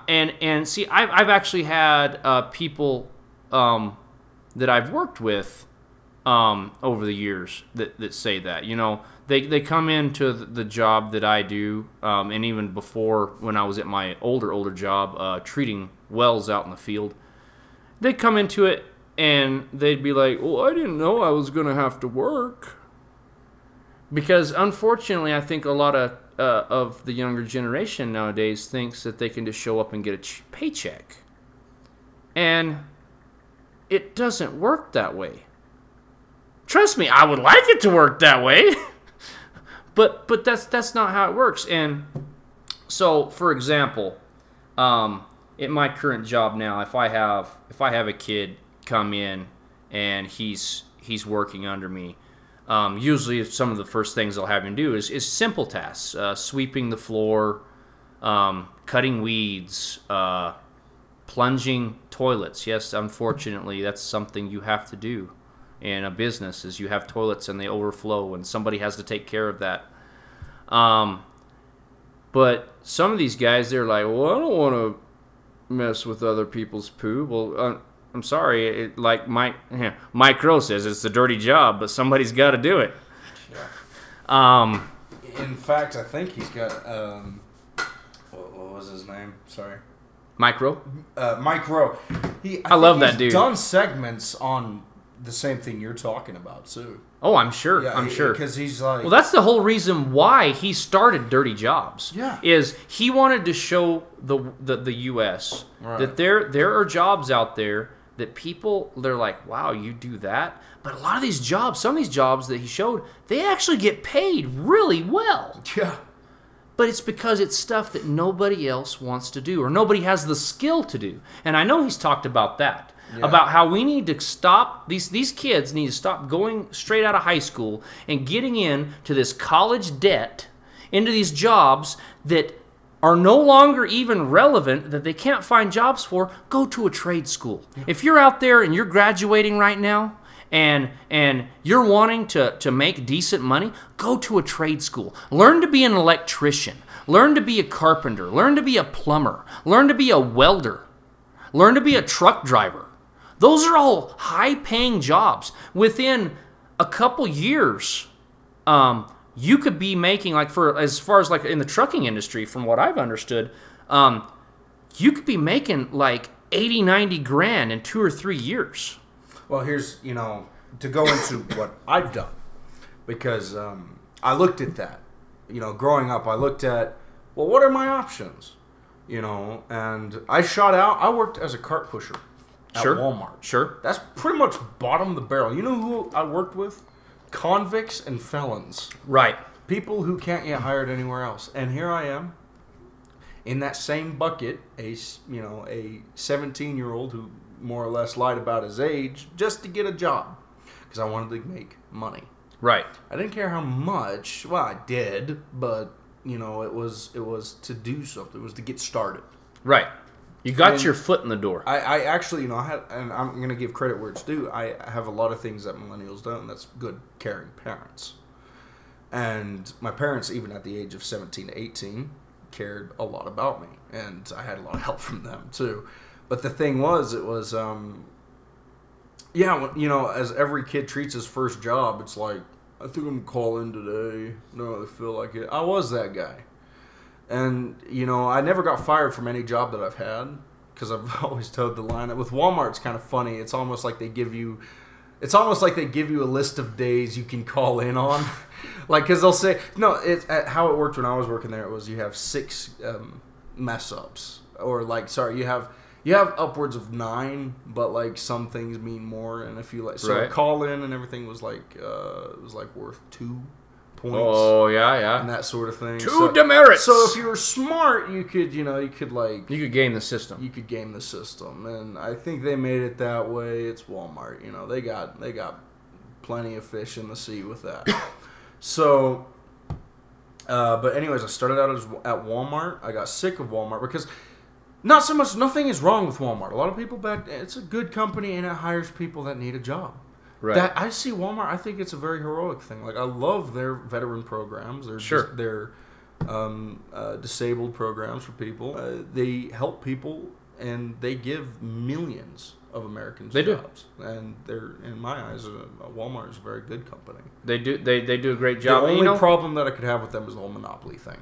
Speaker 3: And see, I've actually had people that I've worked with over the years that say that. You know, they come into the job that I do, and even before when I was at my older job treating wells out in the field, they'd come into it and they'd be like, well, I didn't know I was going to have to work. Because unfortunately, I think a lot of the younger generation nowadays thinks that they can just show up and get a paycheck. And it doesn't work that way. Trust me, I would like it to work that way. but that's not how it works. And so, for example, at my current job now, if I have a kid come in and he's working under me, usually some of the first things I'll have him do is simple tasks, sweeping the floor, cutting weeds, plunging toilets. Yes, unfortunately, that's something you have to do in a business, is you have toilets and they overflow and somebody has to take care of that. But some of these guys, they're like, well, I don't want to mess with other people's poo. Well, I'm sorry, like Mike Rowe says, it's a dirty job, but somebody's got to do it.
Speaker 2: Yeah. In fact, I think he's got, what was his name? Sorry.
Speaker 1: Mike Rowe?
Speaker 2: Mike Rowe.
Speaker 1: I love that dude.
Speaker 2: He's done segments on the same thing you're talking about too.
Speaker 3: Oh, I'm sure.
Speaker 2: Yeah,
Speaker 3: I'm sure.
Speaker 2: Because he's like...
Speaker 3: Well, that's the whole reason why he started Dirty Jobs.
Speaker 2: Yeah.
Speaker 3: Is he wanted to show the U.S. that there are jobs out there that people, they're like, wow, you do that? But a lot of these jobs, some of these jobs that he showed, they actually get paid really well.
Speaker 2: Yeah.
Speaker 3: But it's because it's stuff that nobody else wants to do or nobody has the skill to do. And I know he's talked about that. Yeah. About how we need to stop, these kids need to stop going straight out of high school and getting into this college debt, into these jobs that are no longer even relevant, that they can't find jobs for. Go to a trade school. Yeah. If you're out there and you're graduating right now and you're wanting to make decent money, go to a trade school. Learn to be an electrician. Learn to be a carpenter. Learn to be a plumber. Learn to be a welder. Learn to be a truck driver. Those are all high-paying jobs. Within a couple years, you could be making, like, for as far as like in the trucking industry, from what I've understood, you could be making like 80, 90 grand in 2 or 3 years.
Speaker 2: Well, here's, to go into what I've done, because I looked at that. Growing up, I looked at, well, what are my options? And I shot out. I worked as a cart pusher. At Walmart.
Speaker 3: Sure.
Speaker 2: That's pretty much bottom of the barrel. You know who I worked with? Convicts and felons.
Speaker 3: Right.
Speaker 2: People who can't get hired anywhere else. And here I am, in that same bucket, a 17-year-old who more or less lied about his age just to get a job. Because I wanted to make money.
Speaker 3: Right.
Speaker 2: I didn't care how much. Well, I did, but, it was to do something. It was to get started.
Speaker 3: Right. You got your foot in the door.
Speaker 2: I actually, I had, and I'm going to give credit where it's due. I have a lot of things that millennials don't. That's good, caring parents. And my parents, even at the age of 17 to 18, cared a lot about me. And I had a lot of help from them, too. But the thing was, it was, as every kid treats his first job, it's like, I think I'm going to call in today. No, I feel like it. I was that guy. And, I never got fired from any job that I've had because I've always toed the line. With Walmart, it's kind of funny. It's almost like they give you a list of days you can call in on. Because they'll say, no, how it worked when I was working there, it was you have 6 mess ups. Or, you have upwards of 9, but, some things mean more. And if you, so call in and everything was, it was, worth 2 points.
Speaker 3: Oh, yeah.
Speaker 2: And that sort of thing.
Speaker 3: 2 demerits.
Speaker 2: So if you were smart, you could game the system. You could game the system. And I think they made it that way. It's Walmart. They got plenty of fish in the sea with that. So, but anyways, I started out at Walmart. I got sick of Walmart because nothing is wrong with Walmart. A lot of people it's a good company and it hires people that need a job. Right. I see Walmart. I think it's a very heroic thing. I love their veteran programs. Their disabled programs for people. They help people, and they give millions of Americans jobs. And they're, in my eyes, Walmart is a very good company.
Speaker 3: They do a great job.
Speaker 2: The only problem that I could have with them is the whole monopoly thing.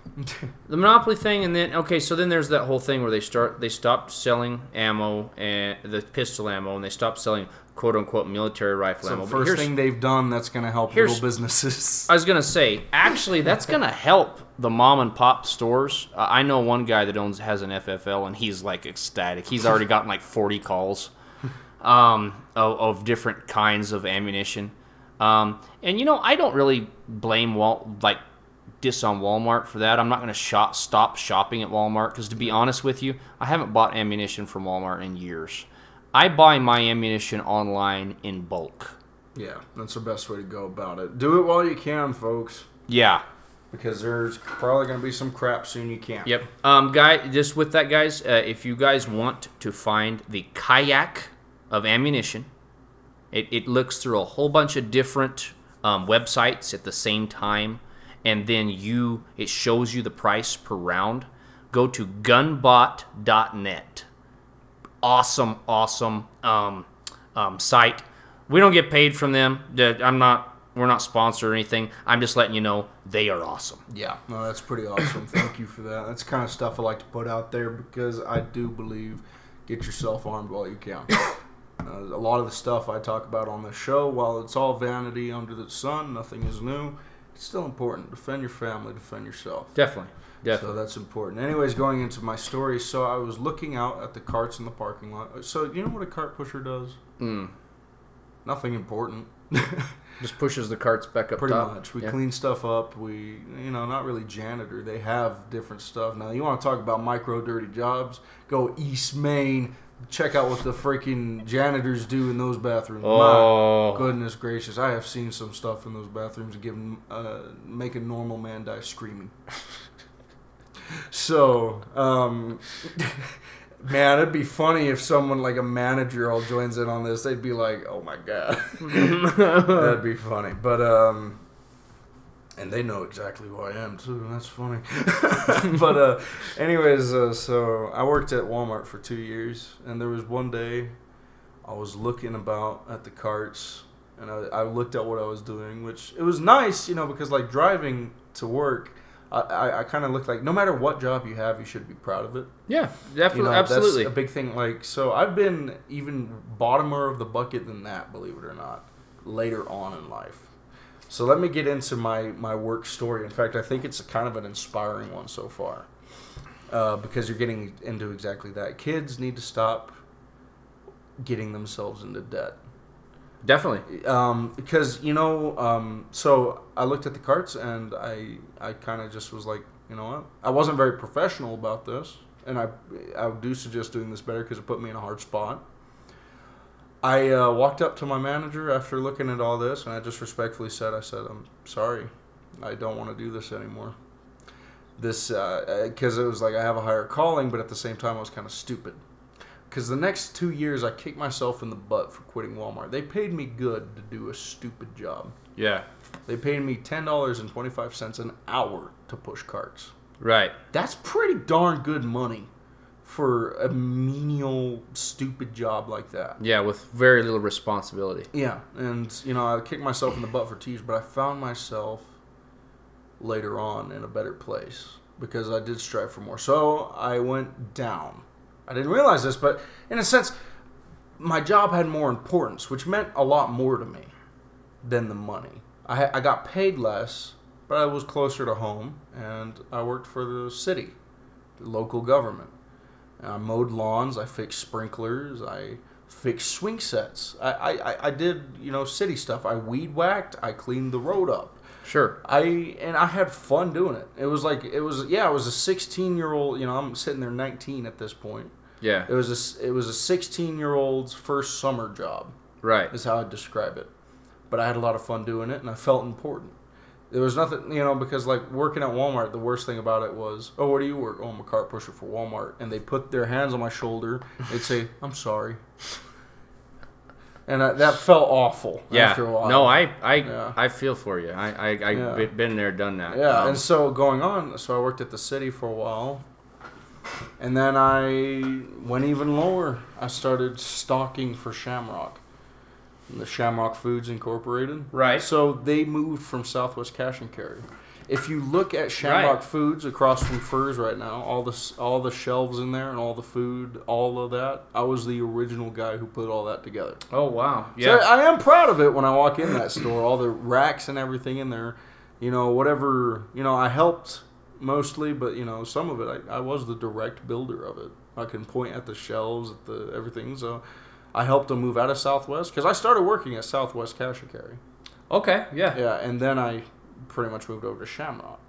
Speaker 3: The monopoly thing, and then so then there's that whole thing where they stopped selling ammo and the pistol ammo, and they stopped selling quote unquote military rifle ammo.
Speaker 2: The first thing they've done that's going to help little businesses.
Speaker 3: I was going to say, actually, that's going to help the mom and pop stores. I know one guy that has an FFL, and he's ecstatic. He's already gotten 40 calls. Of different kinds of ammunition. And I don't really blame diss on Walmart for that. I'm not going to stop shopping at Walmart because, to be honest with you, I haven't bought ammunition from Walmart in years. I buy my ammunition online in bulk.
Speaker 2: Yeah, that's the best way to go about it. Do it while you can, folks.
Speaker 3: Yeah.
Speaker 2: Because there's probably going to be some crap soon you can't.
Speaker 3: Yep. Just with that, guys, if you guys want to find the kayak of ammunition, it looks through a whole bunch of different websites at the same time, and then it shows you the price per round. Go to gunbot.net. Awesome site. We don't get paid from them. We're not sponsored or anything. I'm just letting you know they are awesome.
Speaker 2: Yeah, no, that's pretty awesome. Thank you for that. That's the kind of stuff I like to put out there because I do believe get yourself armed while you can. A lot of the stuff I talk about on the show, while it's all vanity under the sun, nothing is new, it's still important. Defend your family, defend yourself.
Speaker 3: Definitely.
Speaker 2: So that's important. Anyways, going into my story, so I was looking out at the carts in the parking lot. So you know what a cart pusher does? Nothing important.
Speaker 3: Just pushes the carts back up
Speaker 2: Pretty
Speaker 3: top.
Speaker 2: much. We clean stuff up. We, not really janitor. They have different stuff. Now, you want to talk about micro dirty jobs? Go East Main. Check out what the freaking janitors do in those bathrooms.
Speaker 3: Oh.
Speaker 2: My goodness gracious. I have seen some stuff in those bathrooms make a normal man die screaming. So, man, it'd be funny if someone like a manager all joins in on this. They'd be like, "Oh my god," that'd be funny. But and they know exactly who I am too. That's funny. But anyways, so I worked at Walmart for 2 years, and there was one day I was looking about at the carts, and I looked at what I was doing, which it was nice, because like driving to work. I kind of look like no matter what job you have, you should be proud of it.
Speaker 3: Yeah, definitely, absolutely.
Speaker 2: That's a big thing. Like, so I've been even bottomer of the bucket than that, believe it or not, later on in life. So let me get into my work story. In fact, I think it's kind of an inspiring one so far, because you're getting into exactly that. Kids need to stop getting themselves into debt.
Speaker 3: Definitely.
Speaker 2: Because, so I looked at the carts and I kind of just was like, you know what? I wasn't very professional about this, and I do suggest doing this better because it put me in a hard spot. I walked up to my manager after looking at all this, and I just respectfully said, I'm sorry. I don't want to do this anymore. This, because it was like I have a higher calling, but at the same time I was kind of stupid. Because the next 2 years, I kicked myself in the butt for quitting Walmart. They paid me good to do a stupid job.
Speaker 3: Yeah.
Speaker 2: They paid me $10.25 an hour to push carts.
Speaker 3: Right.
Speaker 2: That's pretty darn good money for a menial, stupid job like that.
Speaker 3: Yeah, with very little responsibility.
Speaker 2: Yeah, and, I kicked myself in the butt for 2 years, but I found myself later on in a better place because I did strive for more. So I went down. I didn't realize this, but in a sense, my job had more importance, which meant a lot more to me than the money. I got paid less, but I was closer to home, and I worked for the city, the local government. And I mowed lawns, I fixed sprinklers, I fixed swing sets. I did, city stuff. I weed whacked, I cleaned the road up.
Speaker 3: Sure.
Speaker 2: I had fun doing it. It was a 16-year-old, I'm sitting there 19 at this point.
Speaker 3: Yeah.
Speaker 2: It was a 16-year-old's first summer job.
Speaker 3: Right.
Speaker 2: Is how I'd describe it. But I had a lot of fun doing it, and I felt important. There was nothing, because like working at Walmart, the worst thing about it was, oh, where do you work? Oh, I'm a cart pusher for Walmart. And they put their hands on my shoulder. They'd say, I'm sorry. And that felt awful after a while.
Speaker 3: No, I feel for you. I've been there, done that.
Speaker 2: Yeah, and so going on, so I worked at the city for a while. And then I went even lower. I started stocking for Shamrock. The Shamrock Foods Incorporated.
Speaker 3: Right.
Speaker 2: So they moved from Southwest Cash and Carry. If you look at Shamrock Foods across from Furs right now, all the shelves in there and all the food, all of that, I was the original guy who put all that together.
Speaker 3: Oh, wow. Yeah.
Speaker 2: So I am proud of it when I walk in that store. All the racks and everything in there, whatever, I helped mostly, but, some of it, I was the direct builder of it. I can point at the shelves, at the everything, so I helped them move out of Southwest, because I started working at Southwest Cash and Carry.
Speaker 3: Okay, yeah.
Speaker 2: Yeah, and then I pretty much moved over to Shamrock,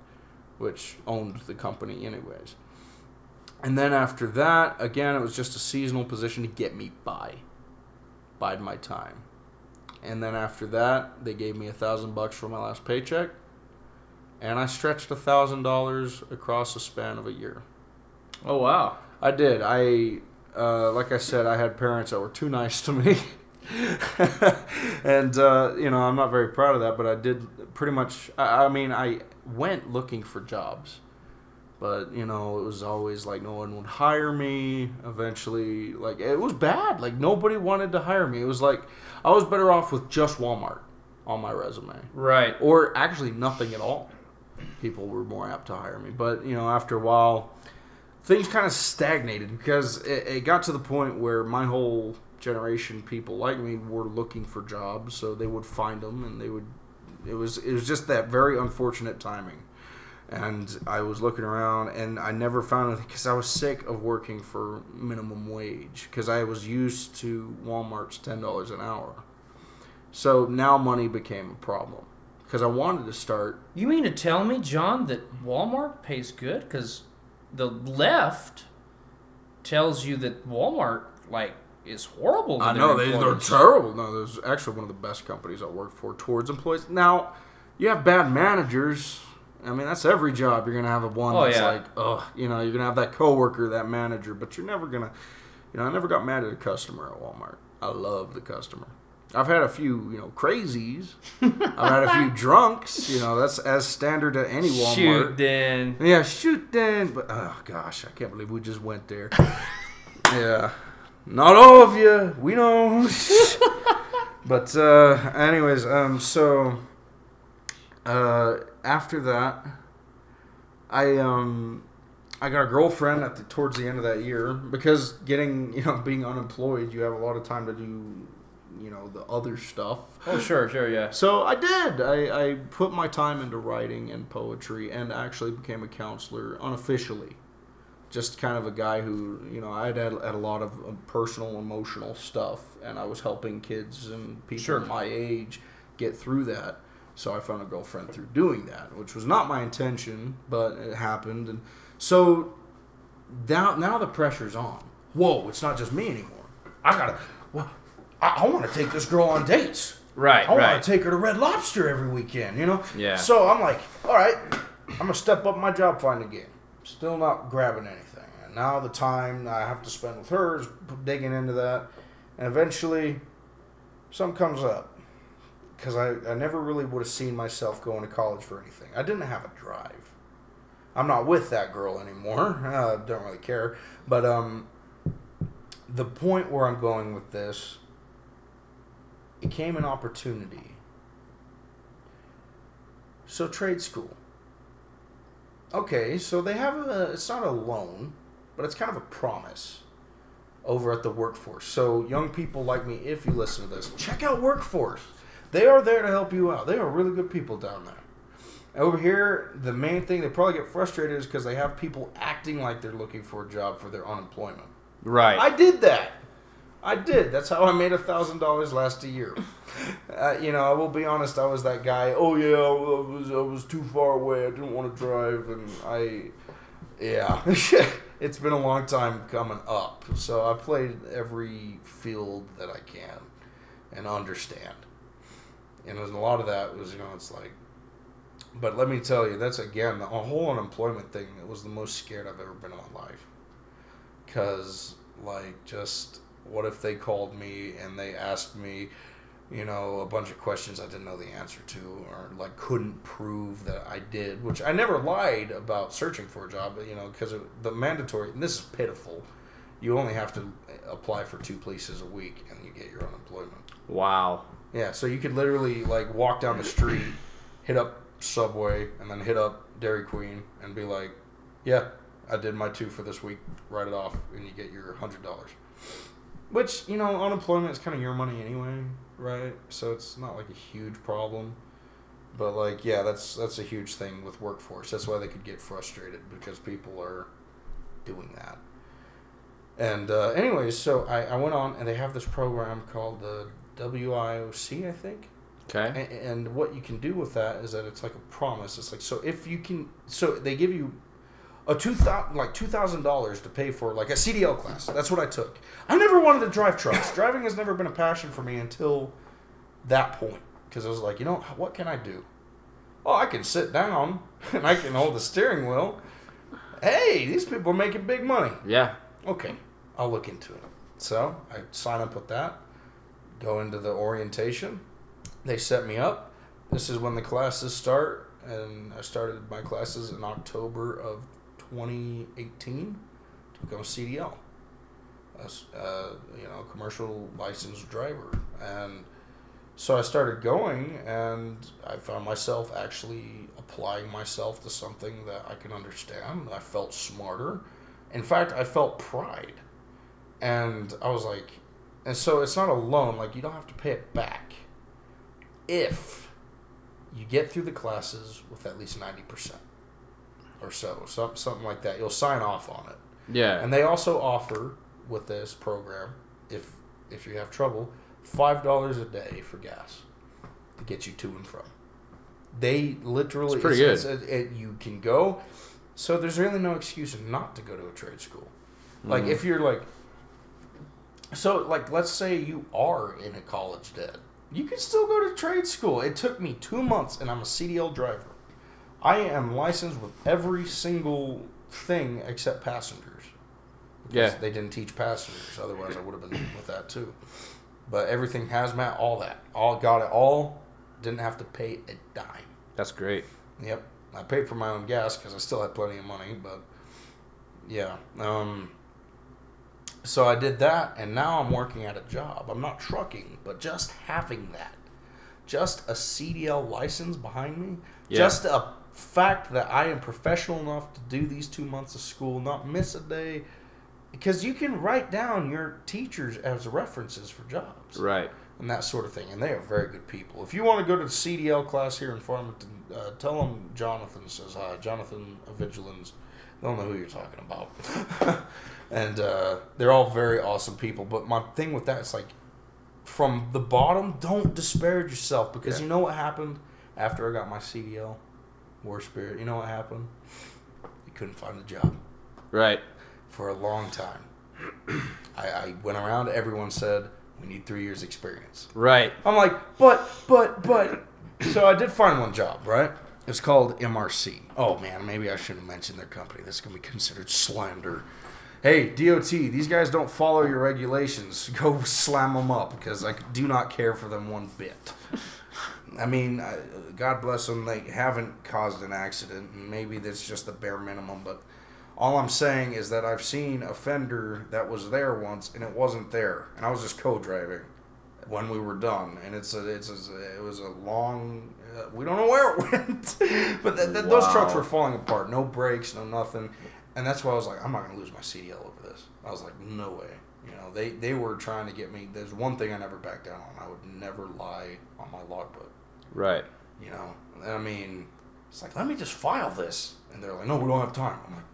Speaker 2: which owned the company anyways. And then after that, again, it was just a seasonal position to get me bide my time. And then after that, they gave me $1,000 for my last paycheck, and I stretched $1,000 across the span of a year.
Speaker 3: Oh, wow.
Speaker 2: I did. Like I said, I had parents that were too nice to me. And, I'm not very proud of that, but I did pretty much, I went looking for jobs, but, it was always like no one would hire me. Eventually, like, it was bad. Like, nobody wanted to hire me. It was like, I was better off with just Walmart on my resume.
Speaker 3: Right.
Speaker 2: Or actually nothing at all. People were more apt to hire me. But, after a while, things kind of stagnated because it got to the point where my whole generation people like me were looking for jobs, so they would find them, and it was just that very unfortunate timing. And I was looking around, and I never found it because I was sick of working for minimum wage because I was used to Walmart's $10 an hour. So now money became a problem because I wanted to start.
Speaker 3: You mean to tell me, John, that Walmart pays good? Because the left tells you that Walmart is horrible to
Speaker 2: I
Speaker 3: their
Speaker 2: know, they're
Speaker 3: employees.
Speaker 2: terrible. No, there's actually one of the best companies I work for towards employees. Now, you have bad managers. I mean, that's every job. You're going to have you're going to have that coworker, that manager, but you're never going to, I never got mad at a customer at Walmart. I love the customer. I've had a few, crazies. I've had a few drunks. That's as standard at any Walmart.
Speaker 3: Shoot, then.
Speaker 2: Yeah, shoot, then. But, oh, gosh, I can't believe we just went there. Yeah. Not all of you. We know. But, anyways, after that, I got a girlfriend towards the end of that year because being unemployed, you have a lot of time to do, the other stuff.
Speaker 3: Oh, sure, yeah.
Speaker 2: So I did. I put my time into writing and poetry and actually became a counselor unofficially. Just kind of a guy who, I had a lot of personal, emotional stuff, and I was helping kids and people my age get through that. So I found a girlfriend through doing that, which was not my intention, but it happened. And so now the pressure's on. Whoa, it's not just me anymore. I want to take this girl on dates.
Speaker 3: Right,
Speaker 2: I want to take her to Red Lobster every weekend,
Speaker 3: Yeah.
Speaker 2: So I'm like, all right, I'm going to step up my job finding game. Still not grabbing anything. And now the time I have to spend with her is digging into that. And eventually, something comes up. Because I never really would have seen myself going to college for anything. I didn't have a drive. I'm not with that girl anymore. Don't really care. But the point where I'm going with this, it came an opportunity. So trade school. Okay, so they have it's not a loan, but it's kind of a promise over at the Workforce. So young people like me, if you listen to this, check out Workforce. They are there to help you out. They are really good people down there. Over here, the main thing they probably get frustrated is because they have people acting like they're looking for a job for their unemployment.
Speaker 3: Right.
Speaker 2: I did that. I did. That's how I made $1,000 last year. I will be honest. I was that guy. Oh yeah, I was too far away. I didn't want to drive, and it's been a long time coming up. So I played every field that I can and understand. And a lot of that was, it's like, but let me tell you, that's again, the whole unemployment thing, it was the most scared I've ever been in my life. Because, just, what if they called me and they asked me, a bunch of questions I didn't know the answer to, or, couldn't prove that I did, which I never lied about searching for a job, because the mandatory, and this is pitiful, you only have to apply for 2 places a week and you get your unemployment.
Speaker 3: Wow.
Speaker 2: Yeah, so you could literally walk down the street, hit up Subway, and then hit up Dairy Queen, and be like, "Yeah, I did my 2 for this week. Write it off, and you get your $100." Which unemployment is kind of your money anyway, right? So it's not a huge problem. But that's a huge thing with Workforce. That's why they could get frustrated because people are doing that. And anyways, so I went on, and they have this program called the WIOC, I think.
Speaker 3: Okay.
Speaker 2: And what you can do with that is that it's like a promise. It's so if you can, so they give you a $2,000 to pay for a CDL class. That's what I took. I never wanted to drive trucks. Driving has never been a passion for me until that point. Because I was like, what can I do? Oh, I can sit down and I can hold the steering wheel. Hey, these people are making big money.
Speaker 3: Yeah.
Speaker 2: Okay, I'll look into it. So I sign up with that. Go into the orientation. They set me up. This is when the classes start, and I started my classes in October of 2018 to become a CDL, commercial licensed driver. And so I started going, and I found myself actually applying myself to something that I can understand. I felt smarter. In fact, I felt pride. And I was like, And so it's not a loan. Like, you don't have to pay it back if you get through the classes with at least 90% or so. Something like that. You'll sign off on it.
Speaker 3: Yeah.
Speaker 2: And they also offer, with this program, if you have trouble, $5 a day for gas to get you to and from. They literally...
Speaker 3: It's pretty good.
Speaker 2: You can go... So there's really no excuse not to go to a trade school. Like, if you're like... So, like, let's say you are in a college debt. You can still go to trade school. It took me 2 months, and I'm a CDL driver. I am licensed with every single thing except passengers. Because they didn't teach passengers. Otherwise, I would have been with that, too. But everything hazmat, all that. Got it all. Didn't have to pay a dime.
Speaker 3: That's great.
Speaker 2: Yep. I paid for my own gas because I still had plenty of money, but yeah. So I did that, and now I'm working at a job. I'm not trucking, but just having that. Just a CDL license behind me. Yeah. Just a fact that I am professional enough to do these 2 months of school, not miss a day. Because you can write down your teachers as references for jobs.
Speaker 3: Right.
Speaker 2: And that sort of thing. And they are very good people. If you want to go to the CDL class here in Farmington, tell them Jonathan says hi. Jonathan Evigilans. They'll know who you're talking about. And they're all very awesome people. But my thing with that is, like, from the bottom, don't disparage yourself. Because you know what happened after I got my CDL? War Spirit. You know what happened? You couldn't find a job.
Speaker 3: Right.
Speaker 2: For a long time. I went around, everyone said, we need 3 years experience.
Speaker 3: Right.
Speaker 2: I'm like, but. So I did find one job, right? It's called MRC. Oh, man, maybe I shouldn't mention their company. This is going to be considered slander. Hey, DOT, these guys don't follow your regulations. Go slam them up, because I do not care for them one bit. I mean, God bless them. They haven't caused an accident, and maybe that's just the bare minimum, but all I'm saying is that I've seen a fender that was there once, and it wasn't there, and I was just co-driving when we were done, and it was a long. We don't know where it went, but those trucks were falling apart. No brakes, no nothing, and that's why I was like, I'm not gonna lose my CDL over this. I was like, no way. You know, they were trying to get me. There's one thing I never backed down on. I would never lie on my logbook.
Speaker 3: Right.
Speaker 2: You know, I mean, it's like, let me just file this, and they're like, no, we don't have time. I'm like,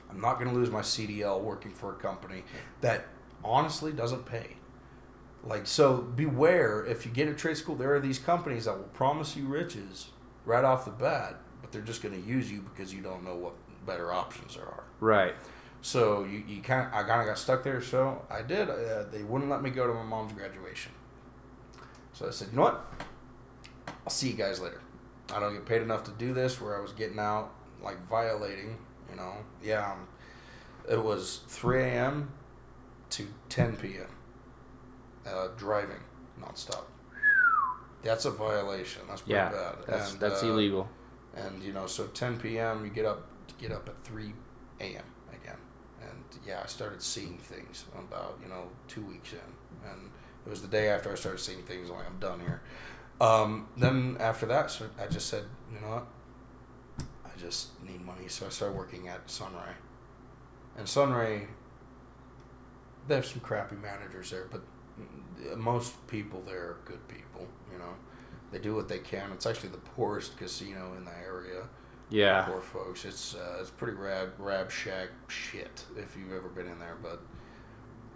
Speaker 2: I'm not going to lose my CDL working for a company that honestly doesn't pay. Like, so beware, if you get a trade school, there are these companies that will promise you riches right off the bat, but they're just going to use you because you don't know what better options there are.
Speaker 3: Right.
Speaker 2: So I kind of got stuck there. So I did. They wouldn't let me go to my mom's graduation. So I said, you know what? I'll see you guys later. I don't get paid enough to do this, where I was getting out, like, violating. You know, it was 3 a.m. to 10 p.m. Driving nonstop. That's a violation. That's pretty bad.
Speaker 3: That's illegal.
Speaker 2: And you know, so 10 p.m. you get up at 3 a.m. again, and I started seeing things about 2 weeks in, and it was the day after I started seeing things. I'm like, I'm done here. Then after that, so I just said, you know what? I just need money, so I started working at Sunray. And Sunray, they have some crappy managers there, but most people there are good people, you know. They do what they can. It's actually the poorest casino in the area.
Speaker 3: Yeah.
Speaker 2: Poor folks. It's pretty rab shack shit if you've ever been in there, but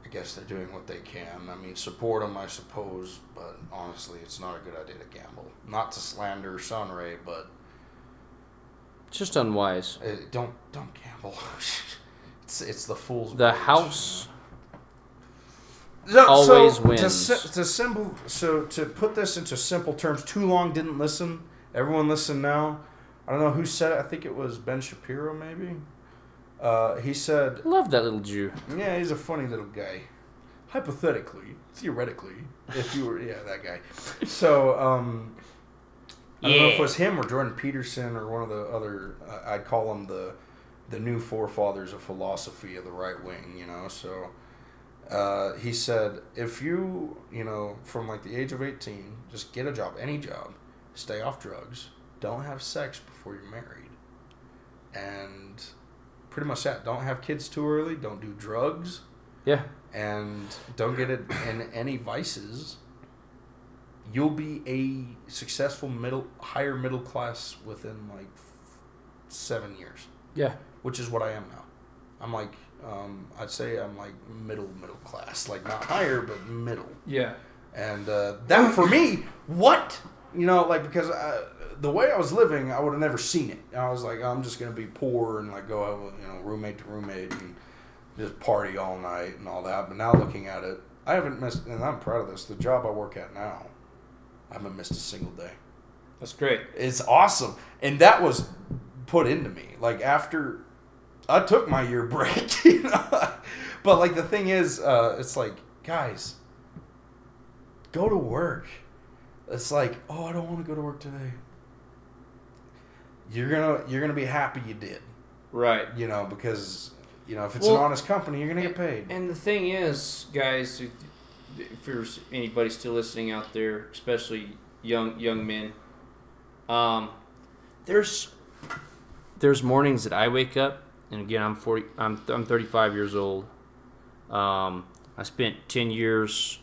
Speaker 2: I guess they're doing what they can. I mean, support them, I suppose, but honestly, it's not a good idea to gamble. Not to slander Sunray, but
Speaker 3: it's just unwise.
Speaker 2: Don't gamble. It's the fool's
Speaker 3: the
Speaker 2: words.
Speaker 3: House
Speaker 2: always
Speaker 3: wins.
Speaker 2: To put this into simple terms, too long didn't listen. Everyone listen now. I don't know who said it. I think it was Ben Shapiro, maybe. He said,
Speaker 3: love that little Jew.
Speaker 2: Yeah, he's a funny little guy. Hypothetically, theoretically, if you were, that guy. So, I don't know if it was him or Jordan Peterson or one of the other, I'd call them the new forefathers of philosophy of the right wing, So, he said, if you, from like the age of 18, just get a job, any job, stay off drugs, don't have sex before you're married, and pretty much that. Don't have kids too early, don't do drugs,
Speaker 1: Yeah.
Speaker 2: And don't get it in any vices. You'll be a successful higher middle class within like 7 years.
Speaker 1: Yeah.
Speaker 2: Which is what I am now. I'm like, I'd say I'm like middle class, like not higher but middle.
Speaker 1: Yeah.
Speaker 2: And that for me, what? You know, like because the way I was living, I would have never seen it. I was like, I'm just gonna be poor and like go out, roommate to roommate and just party all night and all that. But now looking at it, I haven't missed, and I'm proud of this. The job I work at now, I haven't missed a single day.
Speaker 1: That's great.
Speaker 2: It's awesome, and that was put into me like after I took my year break. You know, but like the thing is, it's like, guys, go to work. It's like, oh, I don't want to go to work today. You're gonna be happy you did,
Speaker 1: right?
Speaker 2: You know, because if it's an honest company, you're gonna get paid.
Speaker 1: And the thing is, guys, if there's anybody still listening out there, especially young men, there's mornings that I wake up, and again, I'm 35 years old. I spent 10 years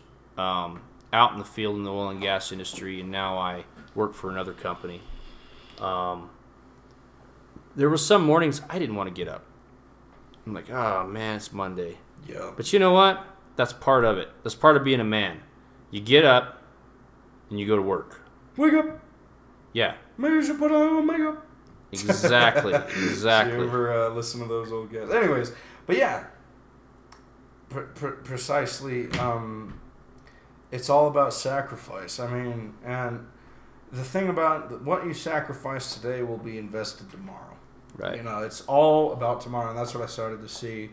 Speaker 1: out in the field in the oil and gas industry, and now I work for another company. There were some mornings I didn't want to get up. I'm like, oh man, it's Monday.
Speaker 2: Yeah.
Speaker 1: But you know what? That's part of it. That's part of being a man. You get up and you go to work.
Speaker 2: Wake up.
Speaker 1: Yeah.
Speaker 2: Maybe you should put on makeup.
Speaker 1: Exactly.
Speaker 2: Exactly. You ever listen to those old guys? Anyways, but yeah, precisely. It's all about sacrifice. I mean, and the thing about what you sacrifice today will be invested tomorrow.
Speaker 1: Right.
Speaker 2: It's all about tomorrow, and that's what I started to see.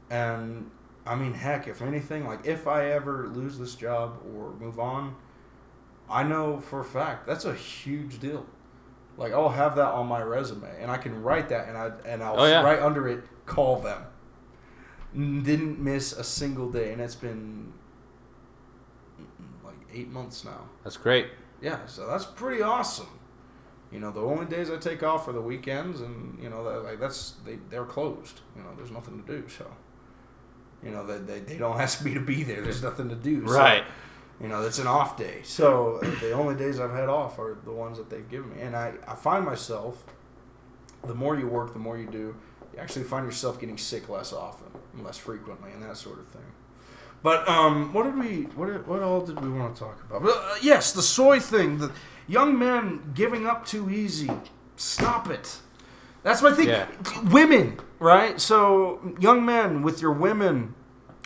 Speaker 2: And I mean, heck, if anything, like if I ever lose this job or move on, I know for a fact that's a huge deal. Like I'll have that on my resume, and I can write that, and I'll write under it, call them. Didn't miss a single day, and it's been like 8 months now.
Speaker 1: That's great.
Speaker 2: Yeah, so that's pretty awesome. The only days I take off are the weekends, and they're closed. There's nothing to do. So, they don't ask me to be there. There's nothing to do.
Speaker 1: Right.
Speaker 2: So, it's an off day. So the only days I've had off are the ones that they've given me, and I find myself, the more you work, the more you do, you actually find yourself getting sick less often, and less frequently, and that sort of thing. But what all did we want to talk about? Yes, the soy thing. The young men giving up too easy. Stop it. That's my thing. Yeah. Women, right? So young men with your women,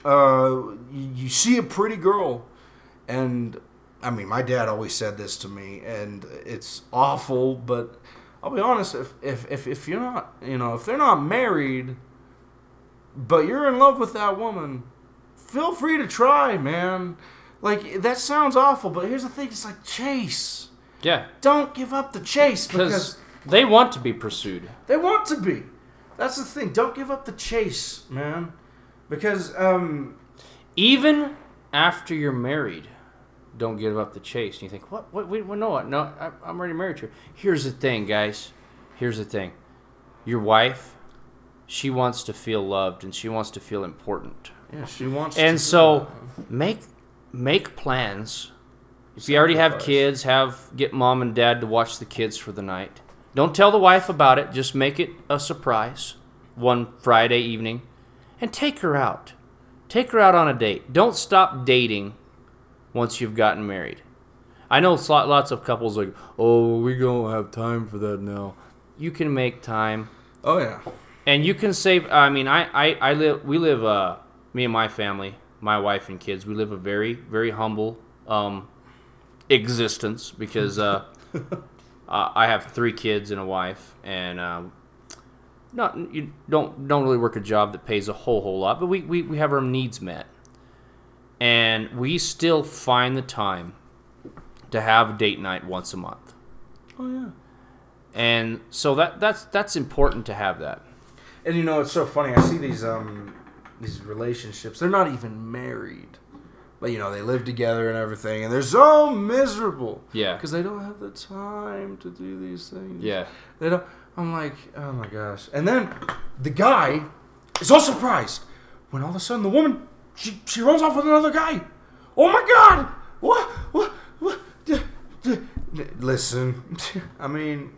Speaker 2: you see a pretty girl, and I mean, my dad always said this to me, and it's awful. But I'll be honest, if you're not, if they're not married, but you're in love with that woman, feel free to try, man. Like, that sounds awful, but here's the thing. It's like, chase.
Speaker 1: Yeah.
Speaker 2: Don't give up the chase because
Speaker 1: they want to be pursued.
Speaker 2: They want to be. That's the thing. Don't give up the chase, man. Because,
Speaker 1: even after you're married, don't give up the chase. And you think, what? No, I'm already married to her. Here's the thing, guys. Here's the thing. Your wife, she wants to feel loved and she wants to feel important.
Speaker 2: Yeah, she wants
Speaker 1: and
Speaker 2: to.
Speaker 1: So make plans. If you already have kids, get mom and dad to watch the kids for the night. Don't tell the wife about it. Just make it a surprise one Friday evening and take her out. Take her out on a date. Don't stop dating once you've gotten married. I know lots of couples like, oh, we don't have time for that now. You can make time.
Speaker 2: Oh, yeah.
Speaker 1: And you can save. I mean, we live, me and my family, my wife and kids, we live a very, very humble existence because I have 3 kids and a wife, and you don't really work a job that pays a whole lot, but we have our needs met, and we still find the time to have date night once a month.
Speaker 2: Oh yeah.
Speaker 1: And so that's important to have that.
Speaker 2: And it's so funny. I see these relationships. They're not even married, but they live together and everything, and they're so miserable.
Speaker 1: Yeah.
Speaker 2: Because they don't have the time to do these things.
Speaker 1: Yeah.
Speaker 2: They don't. I'm like, oh my gosh. And then the guy is all surprised when all of a sudden the woman she runs off with another guy. Oh my God! What? Listen, I mean,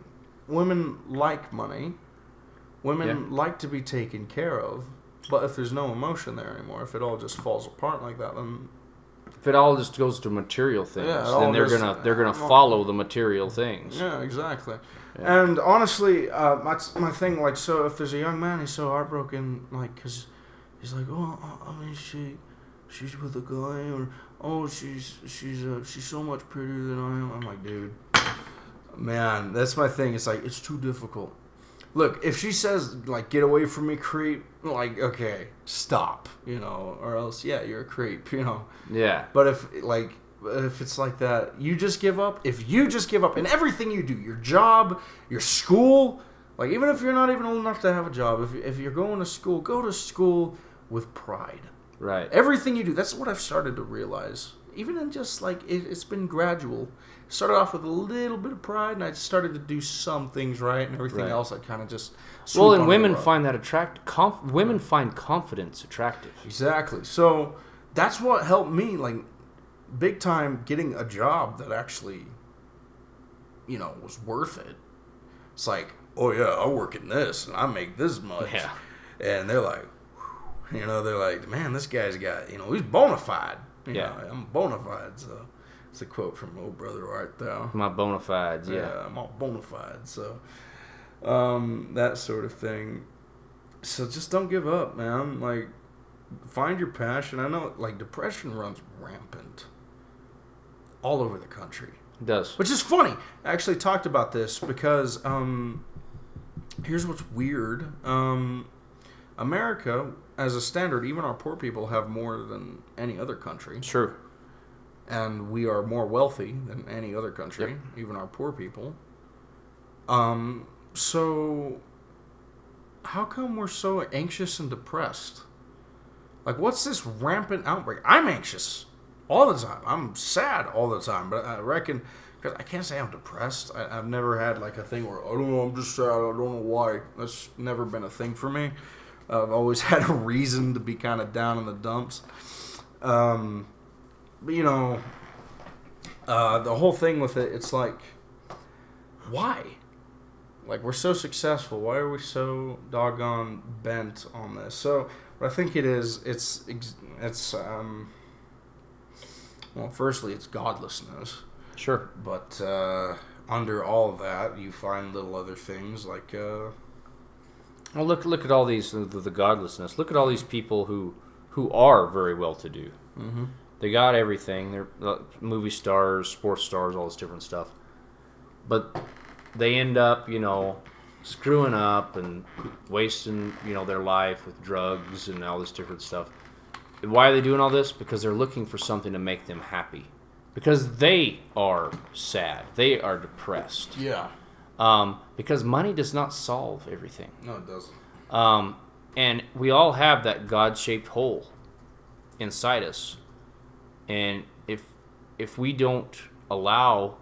Speaker 2: women like money. Women like to be taken care of. But if there's no emotion there anymore, if it all just falls apart like that, then
Speaker 3: if it all just goes to material things, then they're gonna follow the material things.
Speaker 2: Yeah, exactly. Yeah. And honestly, my thing, like, so if there's a young man, he's so heartbroken, like, because he's like, oh, I mean, she's with a guy, or oh, she's so much prettier than I am. I'm like, dude, man, that's my thing. It's like, it's too difficult. Look, if she says, like, get away from me, creep, like, okay, stop, you know, or else, yeah, you're a creep, you know.
Speaker 3: Yeah.
Speaker 2: But if it's like that, you just give up. If you just give up in everything you do, your job, your school, like, even if you're not even old enough to have a job, if you're going to school, go to school with pride.
Speaker 3: Right.
Speaker 2: Everything you do, that's what I've started to realize. Even in just, like, it's been gradual. Started off with a little bit of pride, and I started to do some things right, and everything else I kind of just sweep.
Speaker 3: Well, and women find that attractive. Women find confidence attractive.
Speaker 2: Exactly. So that's what helped me, like, big time, getting a job that actually, you know, was worth it. It's like, oh yeah, I work in this, and I make this much.
Speaker 3: Yeah.
Speaker 2: And they're like, you know, they're like, man, this guy's got, you know, he's bona fide. You know, I'm bona fide, so. It's a quote from old brother Art, though.
Speaker 3: My bona fides,
Speaker 2: yeah. I'm all bona fide, so that sort of thing. So just don't give up, man. Like, find your passion. I know, like, depression runs rampant all over the country.
Speaker 3: It does.
Speaker 2: Which is funny. I actually talked about this because here's what's weird. America, as a standard, even our poor people have more than any other country.
Speaker 3: True.
Speaker 2: And we are more wealthy than any other country, even our poor people. So how come we're so anxious and depressed? Like, what's this rampant outbreak? I'm anxious all the time. I'm sad all the time. But I reckon, because I can't say I'm depressed. I've never had, like, a thing where, I don't know, I'm just sad. I don't know why. That's never been a thing for me. I've always had a reason to be kind of down in the dumps. But, you know, the whole thing with it, it's like, why? Like, we're so successful. Why are we so doggone bent on this? So, what I think it is, well, firstly, it's godlessness.
Speaker 3: Sure.
Speaker 2: But under all of that, you find little other things like...
Speaker 3: well, look at all these, the godlessness. Look at all these people who are very well-to-do.
Speaker 2: Mm-hmm.
Speaker 3: They got everything. They're movie stars, sports stars, all this different stuff. But they end up, you know, screwing up and wasting, you know, their life with drugs and all this different stuff. And why are they doing all this? Because they're looking for something to make them happy. Because they are sad. They are depressed.
Speaker 2: Yeah.
Speaker 3: Because money does not solve everything.
Speaker 2: No, it doesn't.
Speaker 3: And we all have that God-shaped hole inside us. And if we don't allow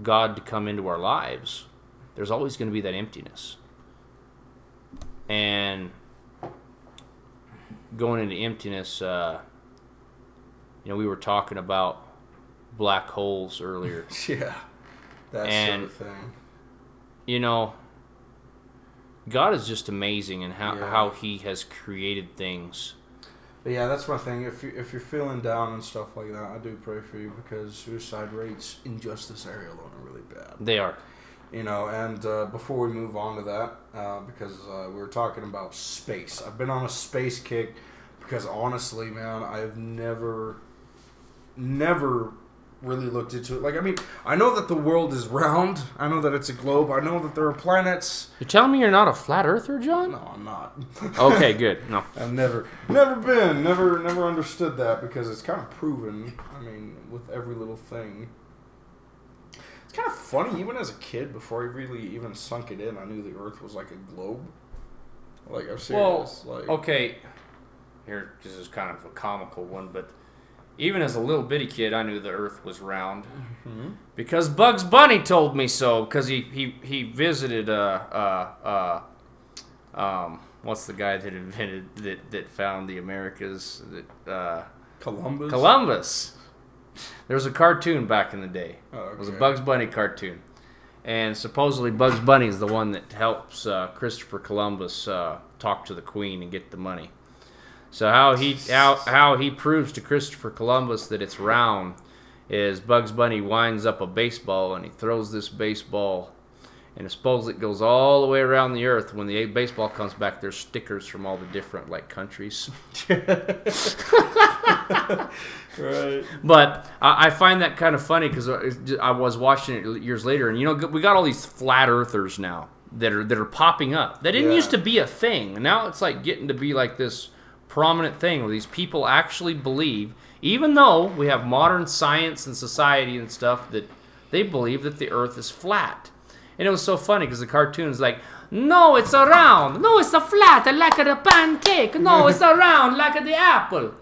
Speaker 3: God to come into our lives, there's always going to be that emptiness. And going into emptiness, you know, we were talking about black holes earlier.
Speaker 2: Yeah, that sort of thing.
Speaker 3: You know, God is just amazing in how He has created things.
Speaker 2: But yeah, that's my thing. If you're feeling down and stuff like that, I do pray for you, because suicide rates in just this area alone are really bad.
Speaker 3: They are.
Speaker 2: You know, and before we move on to that, because we were talking about space. I've been on a space kick because honestly, man, I've never really looked into it. Like, I mean, I know that the world is round. I know that it's a globe. I know that there are planets.
Speaker 3: You're telling me you're not a flat earther, John?
Speaker 2: No, I'm not.
Speaker 3: Okay, good. No.
Speaker 2: I've never understood that, because it's kind of proven, I mean, with every little thing. It's kind of funny, even as a kid, before I really even sunk it in, I knew the Earth was like a globe. Like, I'm serious.
Speaker 3: Well, okay. Here, this is kind of a comical one, but even as a little bitty kid, I knew the Earth was round, because Bugs Bunny told me so. Because he visited
Speaker 1: what's the guy that invented that found the Americas?
Speaker 2: Columbus.
Speaker 1: Columbus. There was a cartoon back in the day.
Speaker 2: Oh, okay.
Speaker 1: It was a Bugs Bunny cartoon, and supposedly Bugs Bunny is the one that helps Christopher Columbus talk to the Queen and get the money. So how he proves to Christopher Columbus that it's round is Bugs Bunny winds up a baseball and he throws this baseball, and supposedly it goes all the way around the earth. When the baseball comes back, there's stickers from all the different countries.
Speaker 2: Right.
Speaker 1: But I find that kind of funny because I was watching it years later, and we got all these flat earthers now that are popping up. That didn't used to be a thing. Now it's getting to be this prominent thing where these people actually believe, even though we have modern science and society and stuff, that they believe that the earth is flat. And it was so funny because the cartoon is no, it's a round. No, it's a flat, like a pancake. No, it's a round, like the apple.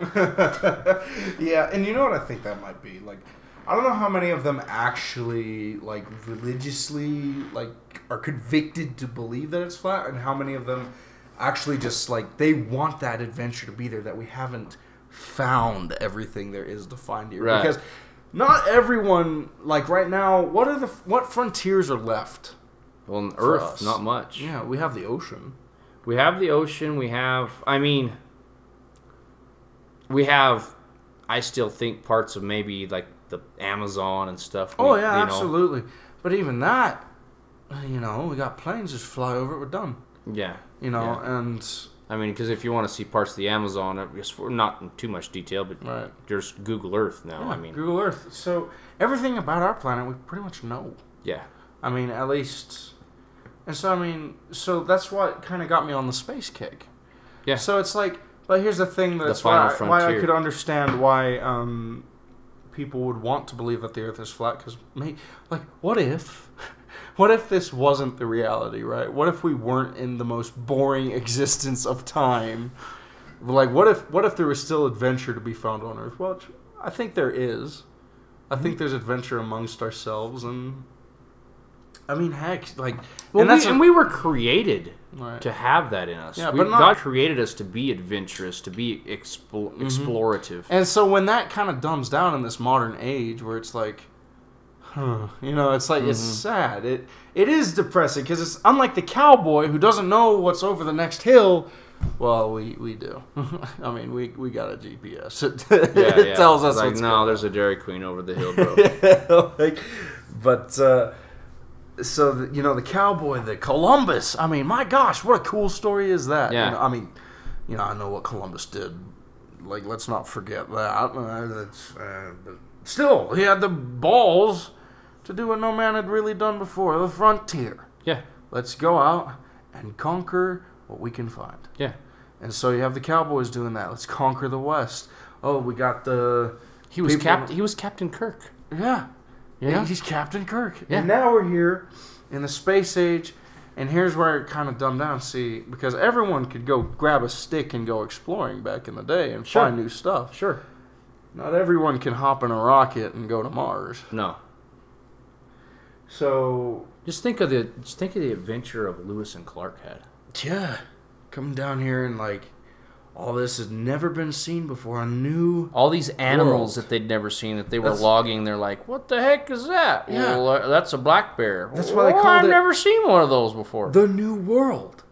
Speaker 2: Yeah, and you know what I think that might be? I don't know how many of them actually, religiously, are convicted to believe that it's flat, and how many of them actually just, they want that adventure to be there, that we haven't found everything there is to find here.
Speaker 1: Right.
Speaker 2: Because not everyone, right now, what frontiers are left?
Speaker 1: Well, on Earth, not much.
Speaker 2: Yeah, we have the ocean.
Speaker 1: We have the ocean. We have, I still think parts of maybe the Amazon and stuff.
Speaker 2: Absolutely. But even that, we got planes just fly over it, we're done.
Speaker 1: Yeah.
Speaker 2: And...
Speaker 1: because if you want to see parts of the Amazon, I guess not in too much detail, but there's Google Earth now.
Speaker 2: Yeah, Google Earth. So everything about our planet we pretty much know.
Speaker 1: Yeah.
Speaker 2: At least... And so, so that's what kind of got me on the space kick.
Speaker 1: Yeah.
Speaker 2: So it's but here's the thing, that's why I could understand why people would want to believe that the Earth is flat, because, what if this wasn't the reality, right? What if we weren't in the most boring existence of time? What if there was still adventure to be found on Earth? Well, I think there is. I think there's adventure amongst ourselves, and... heck,
Speaker 1: and we were created to have that in us.
Speaker 2: Yeah,
Speaker 1: God created us to be adventurous, to be explorative.
Speaker 2: And so when that kind of dumbs down in this modern age, where it's it's sad. It is depressing, because it's unlike the cowboy who doesn't know what's over the next hill. Well, we do. We got a GPS. It tells us what's going on.
Speaker 1: There's a Dairy Queen over the hill, bro.
Speaker 2: So, the cowboy, the Columbus, my gosh, what a cool story is that?
Speaker 1: Yeah.
Speaker 2: I know what Columbus did. Let's not forget that. But still, he had the balls to do what no man had really done before, the frontier.
Speaker 1: Yeah.
Speaker 2: Let's go out and conquer what we can find.
Speaker 1: Yeah.
Speaker 2: And so you have the cowboys doing that. Let's conquer the West. Oh, we got the...
Speaker 1: He was Captain Kirk.
Speaker 2: Yeah.
Speaker 1: Yeah,
Speaker 2: he's Captain Kirk.
Speaker 1: Yeah.
Speaker 2: And now we're here in the space age, and here's where it kind of dumbed down. See, because everyone could go grab a stick and go exploring back in the day and find new stuff.
Speaker 1: Sure.
Speaker 2: Not everyone can hop in a rocket and go to Mars.
Speaker 1: No.
Speaker 2: So
Speaker 1: just think of the adventure of Lewis and Clark had.
Speaker 2: Yeah, coming down here and all this has never been seen before.
Speaker 1: All these animals that they'd never seen, that they were logging. They're like, "What the heck is that?"
Speaker 2: Yeah,
Speaker 1: well, that's a black bear.
Speaker 2: That's why they called it.
Speaker 1: I've never seen one of those before.
Speaker 2: The New World.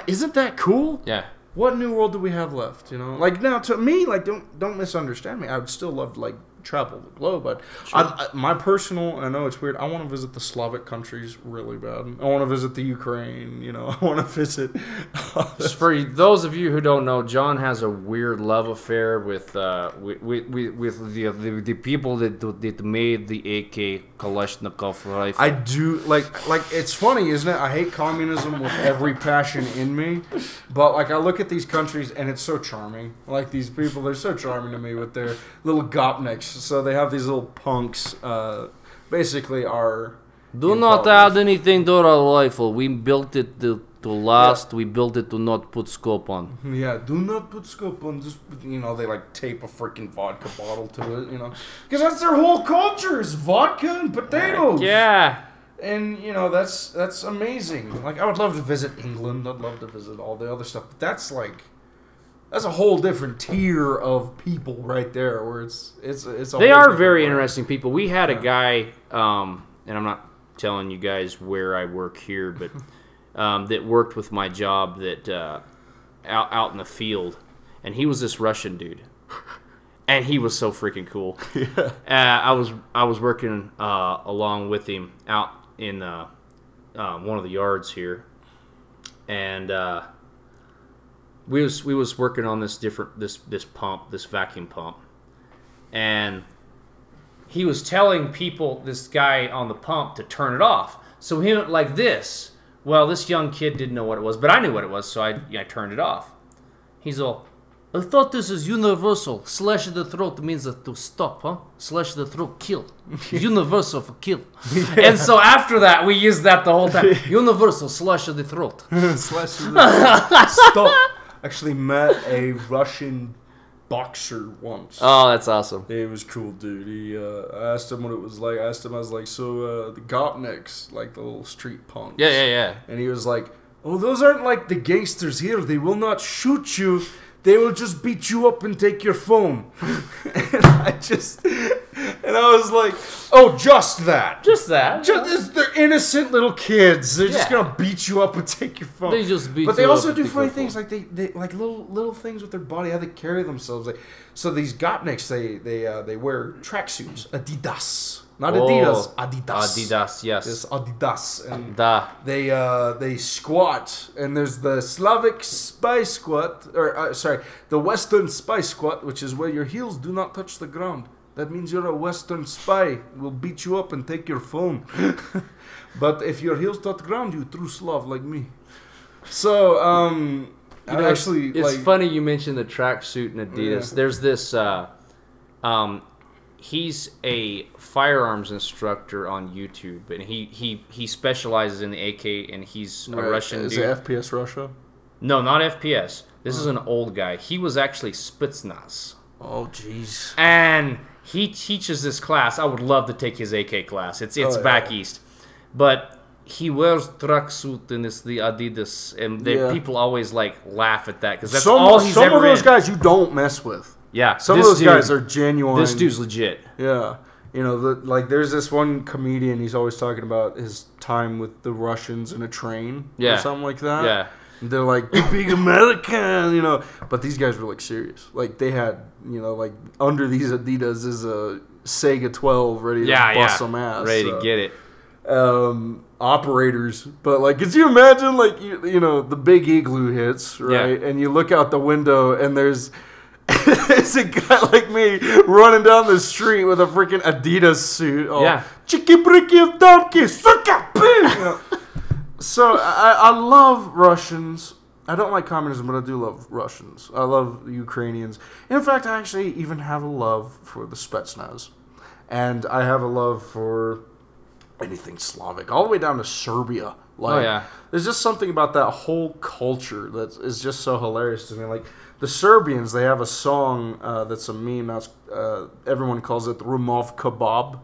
Speaker 2: Isn't that cool?
Speaker 1: Yeah.
Speaker 2: What new world do we have left? Now to me, don't misunderstand me. I would still love to travel the globe, but my personal, I know it's weird, I want to visit the Slavic countries really bad. I want to visit the Ukraine, I want to visit...
Speaker 1: For those of you who don't know, John has a weird love affair with the people that made the AK Kalashnikov rifle.
Speaker 2: I do, it's funny, isn't it? I hate communism with every passion in me, but I look at these countries and it's so charming. These people, they're so charming to me with their little gopniks. So they have these little punks, basically are...
Speaker 1: Do not add anything to our rifle. We built it to last. Yeah. We built it to not put scope on.
Speaker 2: Yeah, do not put scope on. Just, they tape a freaking vodka bottle to it, Because that's their whole culture is vodka and potatoes.
Speaker 1: Yeah.
Speaker 2: And, you know, that's amazing. Like, I would love to visit England. I'd love to visit all the other stuff. But that's a whole different tier of people right there where it's a
Speaker 3: They are very interesting people. We had a guy, and I'm not telling you guys where I work here, but that worked with my job that out in the field. And he was this Russian dude. And he was so freaking cool. Yeah. I was working along with him out in one of the yards here, and we was working on this vacuum pump, and he was telling people, this guy on the pump, to turn it off. So he went like this. Well, this young kid didn't know what it was, but I knew what it was, so I turned it off. He's all, I thought this is universal. Slash the throat means to stop, huh? Slash the throat, kill. Universal for kill. Yeah. And so after that, we used that the whole time. Universal, slash the throat.
Speaker 2: Slash the throat. Stop. Actually met a Russian boxer once.
Speaker 3: Oh, that's awesome.
Speaker 2: He was cool, dude. I asked him what it was like. I was like, so the Gopniks, like the little street punks.
Speaker 3: Yeah.
Speaker 2: And he was like, oh, those aren't like the gangsters here. They will not shoot you. They will just beat you up and take your phone. And I was like, oh, just that. They're innocent little kids. They're just going to beat you up and take your phone.
Speaker 3: They just beat you up.
Speaker 2: But they also do funny things. Like they like little things with their body, how they carry themselves. Like, so these Gopniks, they wear tracksuits. Adidas. Not Adidas, Adidas.
Speaker 3: Adidas, yes.
Speaker 2: It's Adidas. And they squat. And there's the Slavic spy squat. The Western spy squat, which is where your heels do not touch the ground. That means you're a Western spy. We'll beat you up and take your phone. But if your heels touch the ground, you're true Slav like me. So,
Speaker 3: it's funny you mentioned the tracksuit and Adidas. Yeah. There's this... he's a firearms instructor on YouTube, and he specializes in the AK, and he's a Russian dude.
Speaker 2: Is it FPS Russia?
Speaker 3: No, not FPS. This is an old guy. He was actually Spetsnaz.
Speaker 2: Oh, jeez.
Speaker 3: And he teaches this class. I would love to take his AK class. It's back east. But he wears tracksuit, and it's the Adidas, and people always laugh at that, because that's all he's ever in.
Speaker 2: Some of those guys you don't mess with.
Speaker 3: Yeah,
Speaker 2: some of those guys are genuine.
Speaker 3: This dude's legit.
Speaker 2: Yeah, you know, there's this one comedian. He's always talking about his time with the Russians in a train or something like that.
Speaker 3: Yeah,
Speaker 2: and they're like big American, you know. But these guys were serious. Like they had, you know, under these Adidas is a Sega 12 ready to bust some ass,
Speaker 3: ready to get it.
Speaker 2: Operators, but could you imagine you know the big igloo hits, right? And you look out the window and there's a guy like me running down the street with a freaking Adidas suit. Chicky bricky of donkey, sucker pig. So I love Russians. I don't like communism, but I do love Russians. I love the Ukrainians. In fact, I actually even have a love for the Spetsnaz, and I have a love for anything Slavic, all the way down to Serbia. There's just something about that whole culture that is just so hilarious to me. The Serbians, they have a song that's a meme. Everyone calls it the Rumov Kebab,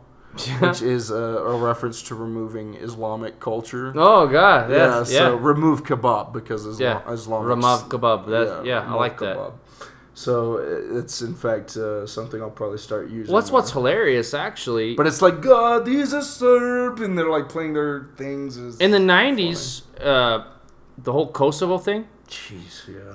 Speaker 2: which is a reference to removing Islamic culture.
Speaker 3: Oh, God.
Speaker 2: So remove kebab because Islamic.
Speaker 3: Rumov Kebab. I like that. Kebab.
Speaker 2: So it's, in fact, something I'll probably start using.
Speaker 3: Well, that's what's hilarious, actually.
Speaker 2: But it's God, he's a Serb, and they're playing their things.
Speaker 3: In the 90s, the whole Kosovo thing.
Speaker 2: Jeez, yeah.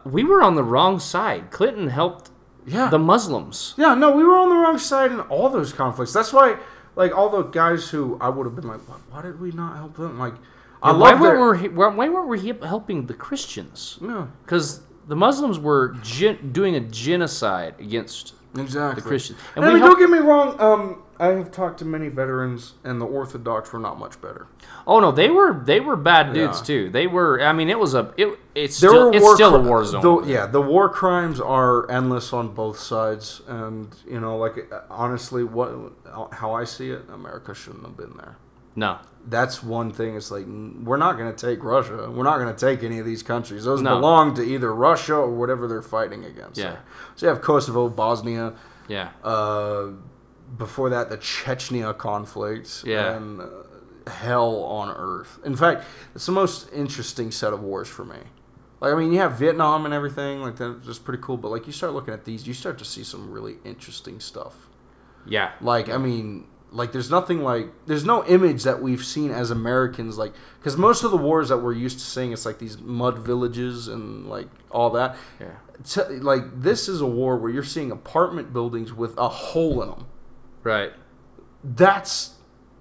Speaker 3: We were on the wrong side. Clinton helped the Muslims.
Speaker 2: Yeah, no, we were on the wrong side in all those conflicts. That's why, all the guys who I would have been why did we not help them?
Speaker 3: Why weren't we helping the Christians?
Speaker 2: No.
Speaker 3: Because the Muslims were doing a genocide against the Christians.
Speaker 2: And don't get me wrong, I have talked to many veterans, and the Orthodox were not much better.
Speaker 3: Oh no, they were bad dudes too. They were. I mean, it's still a war zone.
Speaker 2: The war crimes are endless on both sides, and honestly, how I see it, America shouldn't have been there.
Speaker 3: No,
Speaker 2: that's one thing. It's we're not going to take Russia. We're not going to take any of these countries. Those belong to either Russia or whatever they're fighting against.
Speaker 3: Yeah.
Speaker 2: So you have Kosovo, Bosnia.
Speaker 3: Yeah.
Speaker 2: before that, the Chechnya conflict.
Speaker 1: Yeah.
Speaker 2: And hell on earth. In fact, it's the most interesting set of wars for me. Like, I mean, you have Vietnam and everything, like that's just pretty cool. But like, you start looking at these, you start to see some really interesting stuff.
Speaker 1: Yeah.
Speaker 2: Like, I mean, like there's no image that we've seen as Americans, like, because most of the wars that we're used to seeing, it's like these mud villages and like all that.
Speaker 1: Yeah.
Speaker 2: Like, this is a war where you're seeing apartment buildings with a hole in them.
Speaker 1: Right.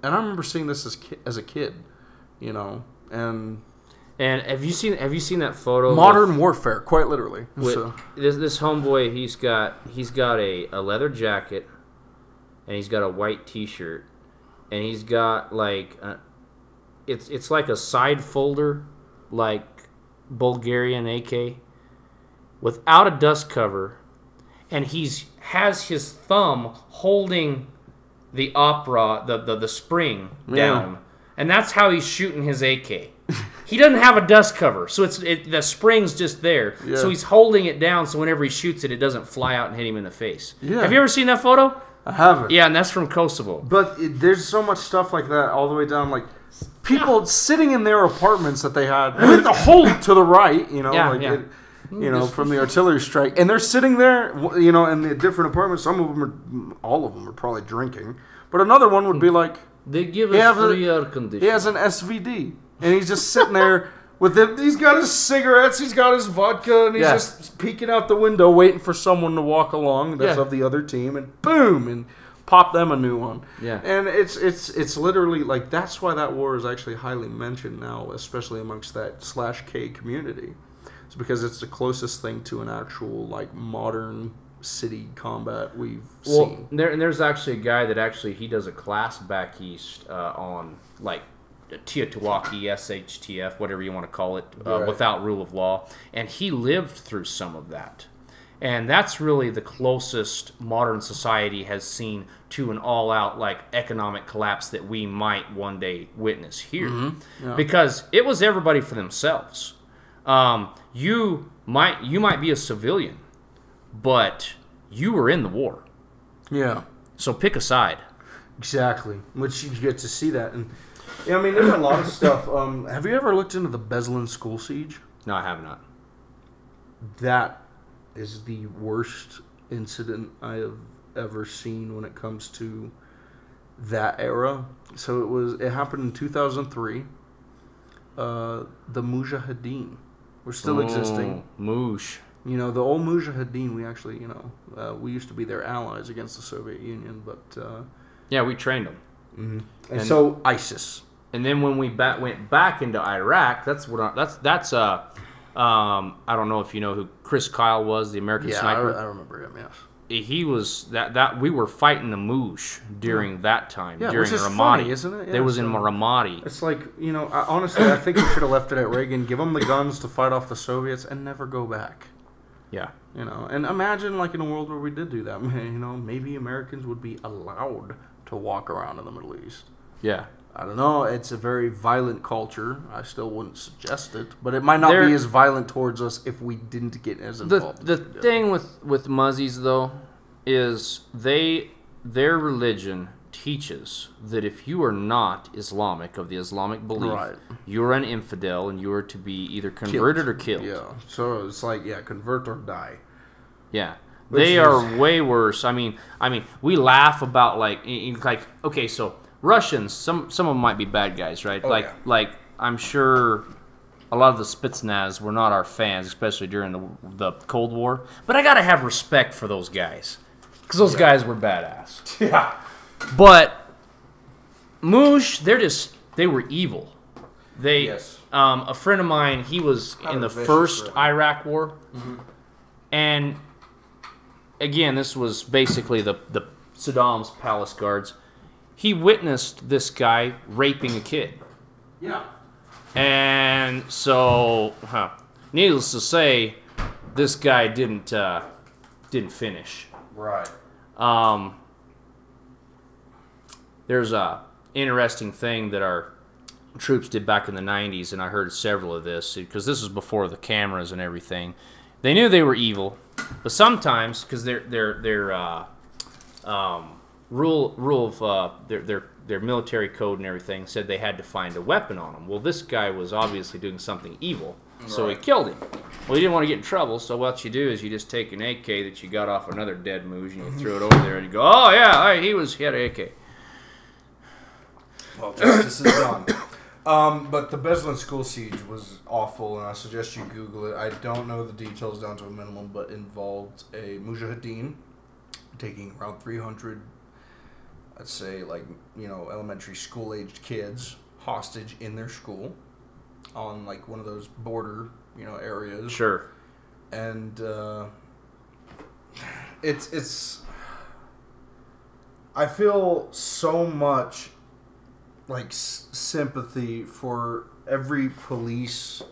Speaker 2: And I remember seeing this as a kid, you know, and
Speaker 3: have you seen that photo?
Speaker 2: Modern warfare, quite literally.
Speaker 3: So. This homeboy, he's got a leather jacket, and he's got a white T-shirt, and he's got like it's like a side folder, like Bulgarian AK, without a dust cover, and has his thumb holding the the spring down, and that's how he's shooting his AK. He doesn't have a dust cover, so the spring's just there. Yeah. So he's holding it down, so whenever he shoots it, it doesn't fly out and hit him in the face. Yeah. Have you ever seen that photo?
Speaker 2: I haven't.
Speaker 3: Yeah, and that's from Kosovo.
Speaker 2: But there's so much stuff like that all the way down, like people sitting in their apartments that they had with a hole to the right, you know, from the artillery strike, and they're sitting there, you know, in the different apartments. All of them are probably drinking, but another one would be like
Speaker 3: they give us free air conditioning.
Speaker 2: He has an SVD, and he's just sitting there with it. He's got his cigarettes, he's got his vodka, and he's just peeking out the window, waiting for someone to walk along that's of the other team, and boom, and pop them a new one.
Speaker 3: Yeah,
Speaker 2: and it's literally like that's why that war is actually highly mentioned now, especially amongst that /K community. It's because it's the closest thing to an actual like modern city combat we've seen.
Speaker 3: There's actually a guy that he does a class back east on like Teotihuacan, SHTF, whatever you want to call it, without rule of law, and he lived through some of that. And that's really the closest modern society has seen to an all-out like economic collapse that we might one day witness here, because it was everybody for themselves. You might be a civilian, but you were in the war.
Speaker 2: Yeah.
Speaker 3: So pick a side.
Speaker 2: Exactly. Which you get to see that. And yeah, I mean, there's a lot of stuff. Have you ever looked into the Beslan school siege?
Speaker 3: No, I have not.
Speaker 2: That is the worst incident I have ever seen when it comes to that era. So it happened in 2003. The Mujahideen were still existing.
Speaker 3: Moosh.
Speaker 2: You know, the old Mujahideen, we actually, you know, we used to be their allies against the Soviet Union, but...
Speaker 3: yeah, we trained them.
Speaker 2: Mm-hmm. And so, ISIS.
Speaker 3: And then when we went back into Iraq, that's I don't know if you know who Chris Kyle was, the American sniper.
Speaker 2: I remember him, yes.
Speaker 3: He was that we were fighting the Moosh during that time, during
Speaker 2: which is
Speaker 3: Ramadi,
Speaker 2: funny, isn't it? Yeah,
Speaker 3: it was in Ramadi.
Speaker 2: It's like, you know, honestly, I think we should have left it at Reagan, give them the guns to fight off the Soviets, and never go back.
Speaker 3: Yeah,
Speaker 2: you know, and imagine like in a world where we did do that, you know, maybe Americans would be allowed to walk around in the Middle East.
Speaker 3: Yeah.
Speaker 2: I don't know. It's a very violent culture. I still wouldn't suggest it, but it might not be as violent towards us if we didn't get as involved.
Speaker 3: The thing with Muzzies though is their religion teaches that if you are not Islamic, of the Islamic belief, you are an infidel and you are to be either converted or killed.
Speaker 2: Yeah. So it's like convert or die.
Speaker 3: Yeah. They are way worse. I mean, we laugh about like okay, so Russians, some of them might be bad guys, right? Like I'm sure a lot of the Spetsnaz were not our fans, especially during the Cold War. But I gotta have respect for those guys, because those guys were badass.
Speaker 2: Yeah.
Speaker 3: But Moosh, they were evil. A friend of mine, he was in the first Iraq War, and again, this was basically the Saddam's palace guards. He witnessed this guy raping a kid.
Speaker 2: Yeah.
Speaker 3: And so, needless to say, this guy didn't finish.
Speaker 2: Right.
Speaker 3: There's a interesting thing that our troops did back in the 90s, and I heard several of this, because this was before the cameras and everything. They knew they were evil, but sometimes, because rule of their military code and everything said they had to find a weapon on him. Well, this guy was obviously doing something evil, so he killed him. Well, he didn't want to get in trouble, so what you do is you just take an AK that you got off another dead moose and you throw it over there and you go, oh yeah, he had an AK.
Speaker 2: Well, justice is done. But the Beslan school siege was awful, and I suggest you Google it. I don't know the details down to a minimum, but involved a mujahideen taking around 300, I'd say, like, elementary school-aged kids hostage in their school on, like, one of those border, areas.
Speaker 3: Sure.
Speaker 2: And it's I feel so much like sympathy for every police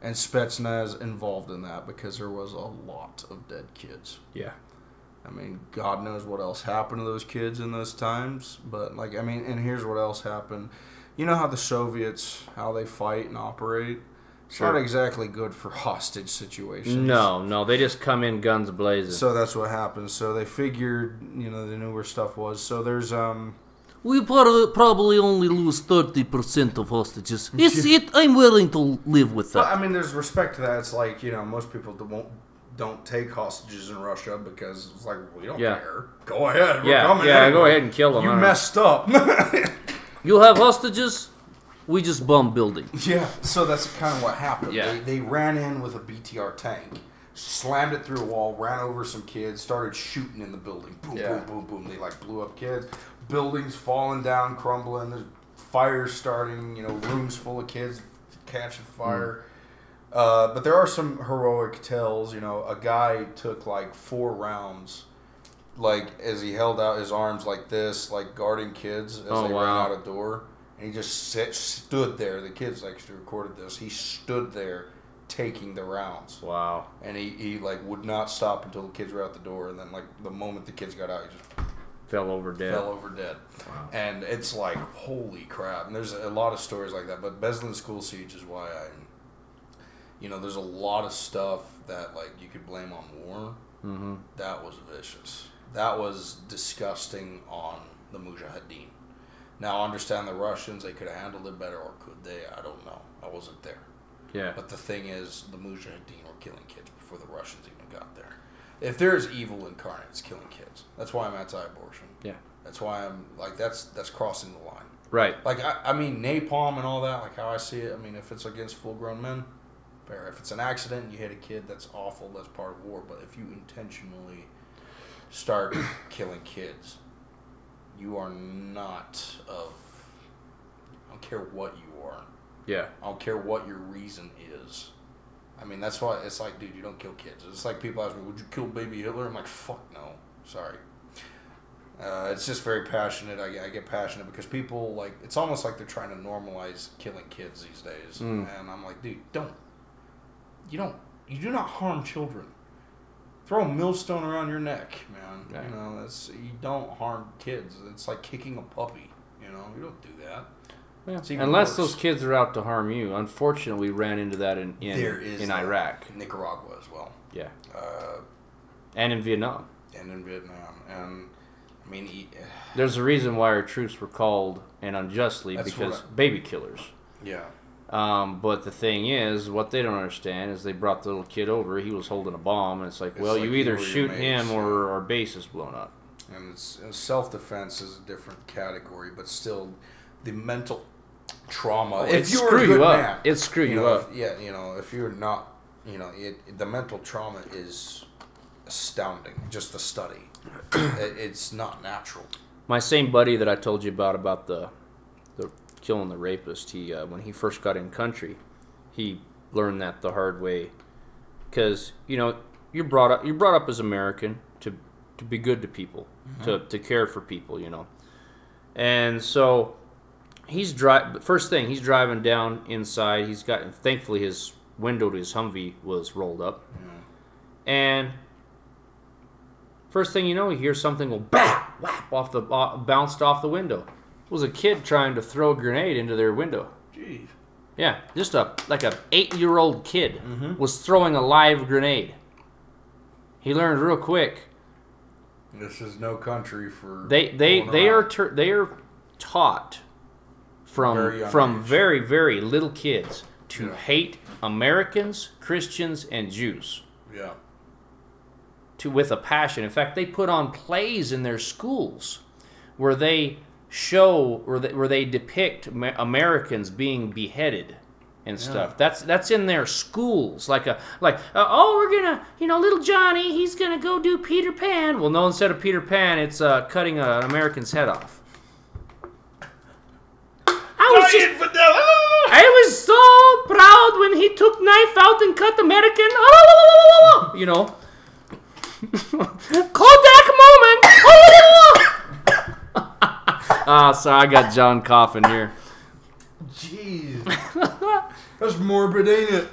Speaker 2: and Spetsnaz involved in that, because there was a lot of dead kids.
Speaker 3: Yeah.
Speaker 2: I mean, God knows what else happened to those kids in those times, but and here's what else happened. You know how the Soviets, how they fight and operate? It's not exactly good for hostage situations.
Speaker 3: No, they just come in guns blazing.
Speaker 2: So that's what happened. So they figured, they knew where stuff was. So there's
Speaker 4: We probably only lose 30% of hostages. I'm willing to live with that.
Speaker 2: Well, I mean, there's respect to that. It's like, most people don't take hostages in Russia because it's like, we don't care. Go ahead. We're coming anyway.
Speaker 3: Go ahead and kill them.
Speaker 2: You messed up.
Speaker 4: You have hostages? We just bomb buildings.
Speaker 2: Yeah, so that's kind of what happened.
Speaker 3: Yeah.
Speaker 2: They ran in with a BTR tank, slammed it through a wall, ran over some kids, started shooting in the building. Boom, boom, boom, boom. They blew up kids. Buildings falling down, crumbling. There's fires starting. Rooms full of kids catching fire. But there are some heroic tales. A guy took like 4 rounds, like as he held out his arms like this, like guarding kids as they ran out a door. And he just stood there. The kids actually recorded this. He stood there taking the rounds.
Speaker 3: Wow.
Speaker 2: And he would not stop until the kids were out the door. And then the moment the kids got out, he just
Speaker 3: fell over dead.
Speaker 2: Wow. And it's like, holy crap. And there's a lot of stories like that. But Beslan school siege is why there's a lot of stuff that you could blame on war.
Speaker 3: Mm-hmm.
Speaker 2: That was vicious. That was disgusting on the Mujahideen. Now, I understand the Russians, they could have handled it better, or could they? I don't know. I wasn't there.
Speaker 3: Yeah.
Speaker 2: But the thing is, the Mujahideen were killing kids before the Russians even got there. If there's evil incarnate, it's killing kids. That's why I'm anti-abortion.
Speaker 3: Yeah.
Speaker 2: That's why I'm, that's crossing the line.
Speaker 3: Right.
Speaker 2: I mean, napalm and all that, how I see it, if it's against full-grown men, fair. If it's an accident and you hit a kid, that's awful. That's part of war. But if you intentionally start killing kids, you are not of... I don't care what you are.
Speaker 3: Yeah.
Speaker 2: I don't care what your reason is. That's why it's like, dude, you don't kill kids. It's like people ask me, would you kill baby Hitler? I'm like, fuck no. Sorry. It's just very passionate. I get passionate because people, it's almost like they're trying to normalize killing kids these days. And I'm like, dude, you do not harm children. Throw a millstone around your neck, man. Yeah. You don't harm kids. It's like kicking a puppy. You don't do that.
Speaker 3: Yeah. Unless those kids are out to harm you. Unfortunately, we ran into that in Iraq.
Speaker 2: Nicaragua as well.
Speaker 3: Yeah. And in Vietnam.
Speaker 2: And,
Speaker 3: there's a reason why our troops were called, and unjustly, because baby killers.
Speaker 2: Yeah.
Speaker 3: But the thing is, what they don't understand is they brought the little kid over. He was holding a bomb, and it's like, you either shoot him or our base is blown up.
Speaker 2: And self-defense is a different category, but still, the mental trauma.
Speaker 3: If you were a good man, it screw you up.
Speaker 2: If you're not, the mental trauma is astounding. Just the study, it's not natural.
Speaker 3: My same buddy that I told you about the killing the rapist, he when he first got in country, he learned that the hard way, because you're brought up as American to be good to people, to care for people, and so he's driving down inside. Thankfully his window to his Humvee was rolled up, and first thing you know, he hears something go bap, whap bounced off the window. It was a kid trying to throw a grenade into their window.
Speaker 2: Jeez.
Speaker 3: Yeah, just a 8-year-old kid was throwing a live grenade. He learned real quick,
Speaker 2: This is no country for.
Speaker 3: They are taught from very, very little kids to hate Americans, Christians, and Jews.
Speaker 2: Yeah.
Speaker 3: With a passion. In fact, they put on plays in their schools where they show where they depict Americans being beheaded and stuff. That's in their schools. We're gonna, little Johnny, he's gonna go do Peter Pan. Well, no, instead of Peter Pan, it's cutting an American's head off. I was so proud when he took knife out and cut American. Kodak moment. Sorry, I got John coughing here.
Speaker 2: Jeez, that's morbid, ain't it?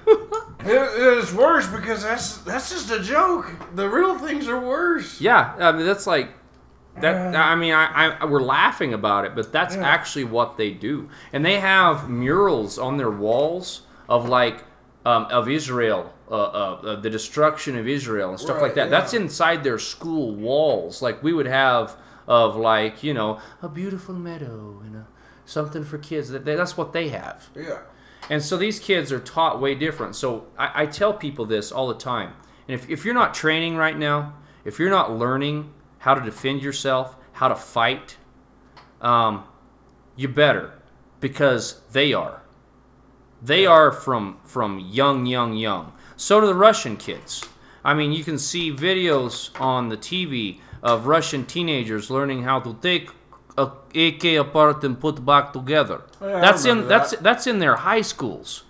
Speaker 2: It's worse because that's just a joke. The real things are worse.
Speaker 3: Yeah, I mean that's like that. I mean, we're laughing about it, but that's actually what they do, and they have murals on their walls of of Israel. The destruction of Israel and stuff like that. Yeah. That's inside their school walls. Like we would have of a beautiful meadow and something for kids. That's what they have.
Speaker 2: Yeah.
Speaker 3: And so these kids are taught way different. So I tell people this all the time. And if you're not training right now, if you're not learning how to defend yourself, how to fight, you better, because they are. They are from young. So do the Russian kids. I mean, you can see videos on the TV of Russian teenagers learning how to take a AK apart and put back together. That's in their high schools.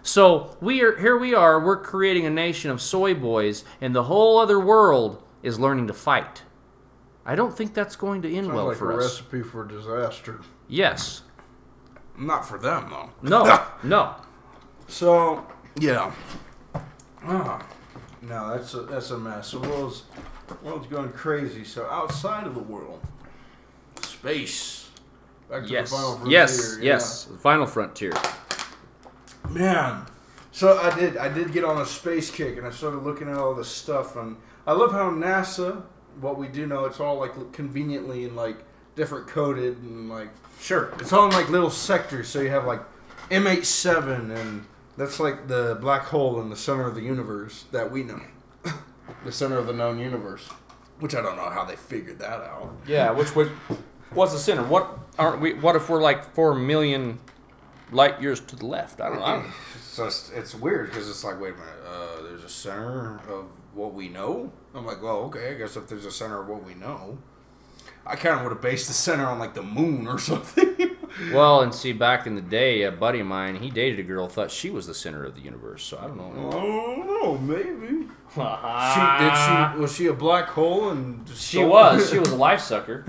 Speaker 3: So we're creating a nation of soy boys, and the whole other world is learning to fight. I don't think that's going to end well for us.
Speaker 2: Sounds like a recipe for disaster.
Speaker 3: Yes.
Speaker 2: Not for them though.
Speaker 3: No.
Speaker 2: So yeah. No, that's a mess. The world's going crazy. So outside of the world, space. Back to the final frontier.
Speaker 3: Yes, the final frontier.
Speaker 2: Man, so I did get on a space kick, and I started looking at all this stuff, and I love how NASA. What we do know, it's all conveniently in different coded and
Speaker 3: sure,
Speaker 2: it's all in little sectors. So you have M87 and. That's like the black hole in the center of the universe that we know. The center of the known universe. Which I don't know how they figured that out.
Speaker 3: Yeah, what's the center? What if we're 4 million light years to the left? I don't know.
Speaker 2: It's weird because it's wait a minute, there's a center of what we know? I'm well, okay, I guess if there's a center of what we know. I kind of would have based the center on the moon or something.
Speaker 3: Well, and see, back in the day, a buddy of mine, he dated a girl, thought she was the center of the universe. So I don't know.
Speaker 2: I don't know, maybe. Was she a black hole? And
Speaker 3: she was a life sucker.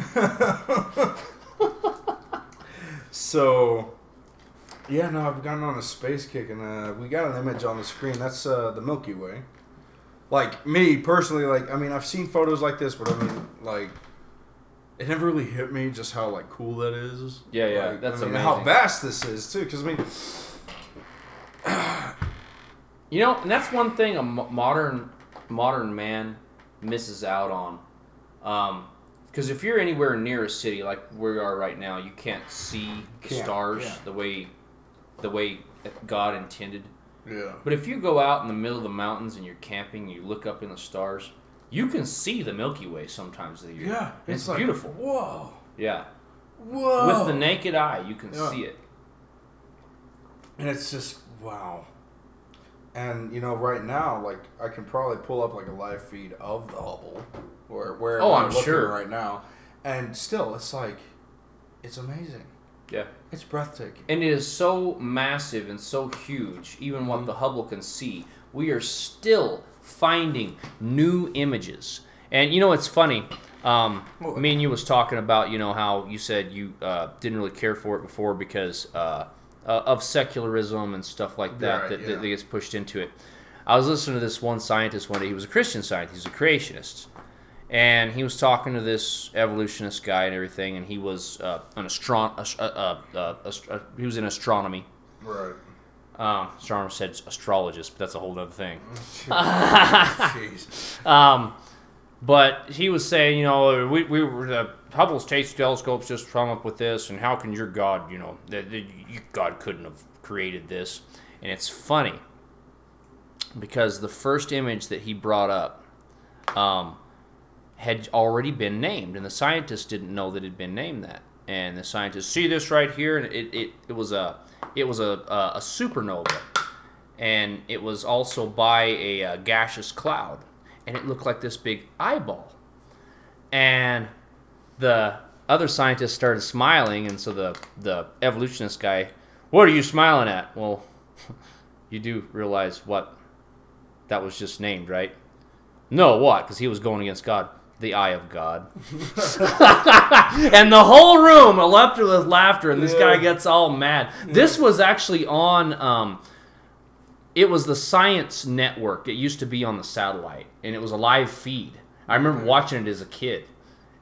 Speaker 2: So, yeah, no, I've gotten on a space kick, and we got an image on the screen. That's the Milky Way. Me personally, I've seen photos like this, but it never really hit me just how cool that is.
Speaker 3: Yeah, that's amazing.
Speaker 2: How vast this is too, because
Speaker 3: and that's one thing a modern man misses out on. Because if you're anywhere near a city like we are right now, you can't see the stars the way God intended.
Speaker 2: Yeah.
Speaker 3: But if you go out in the middle of the mountains and you're camping, you look up in the stars. You can see the Milky Way sometimes of the year.
Speaker 2: Yeah.
Speaker 3: It's beautiful.
Speaker 2: Whoa.
Speaker 3: Yeah.
Speaker 2: Whoa.
Speaker 3: With the naked eye, you can see it.
Speaker 2: And it's just, wow. And, right now, I can probably pull up a live feed of the Hubble. Where I'm looking right now. And still, it's it's amazing.
Speaker 3: Yeah.
Speaker 2: It's breathtaking.
Speaker 3: And it is so massive and so huge, even what the Hubble can see. We are still finding new images. And it's funny, me and you was talking about how you said you didn't really care for it before because of secularism and stuff like that that gets pushed into it. I was listening to this one scientist one day. He was a Christian scientist. He's a creationist, and he was talking to this evolutionist guy and everything, and he was he was in astronomy.
Speaker 2: Right.
Speaker 3: Astronomer said astrologist, but that's a whole other thing.
Speaker 2: Jeez.
Speaker 3: But he was saying, we were the Hubble's Space Telescope's just come up with this, and how can your God, God couldn't have created this? And it's funny because the first image that he brought up had already been named, and the scientists didn't know that it had been named that. And the scientists see this right here, and it was a supernova, and it was also by a gaseous cloud, and it looked like this big eyeball. And the other scientists started smiling, and so the evolutionist guy, what are you smiling at? Well, you do realize what that was just named, right? No, what? Because he was going against God. The eye of God. And the whole room erupted with laughter, and this guy gets all mad. This was actually on, it was the Science Network. It used to be on the satellite, and it was a live feed. I remember watching it as a kid,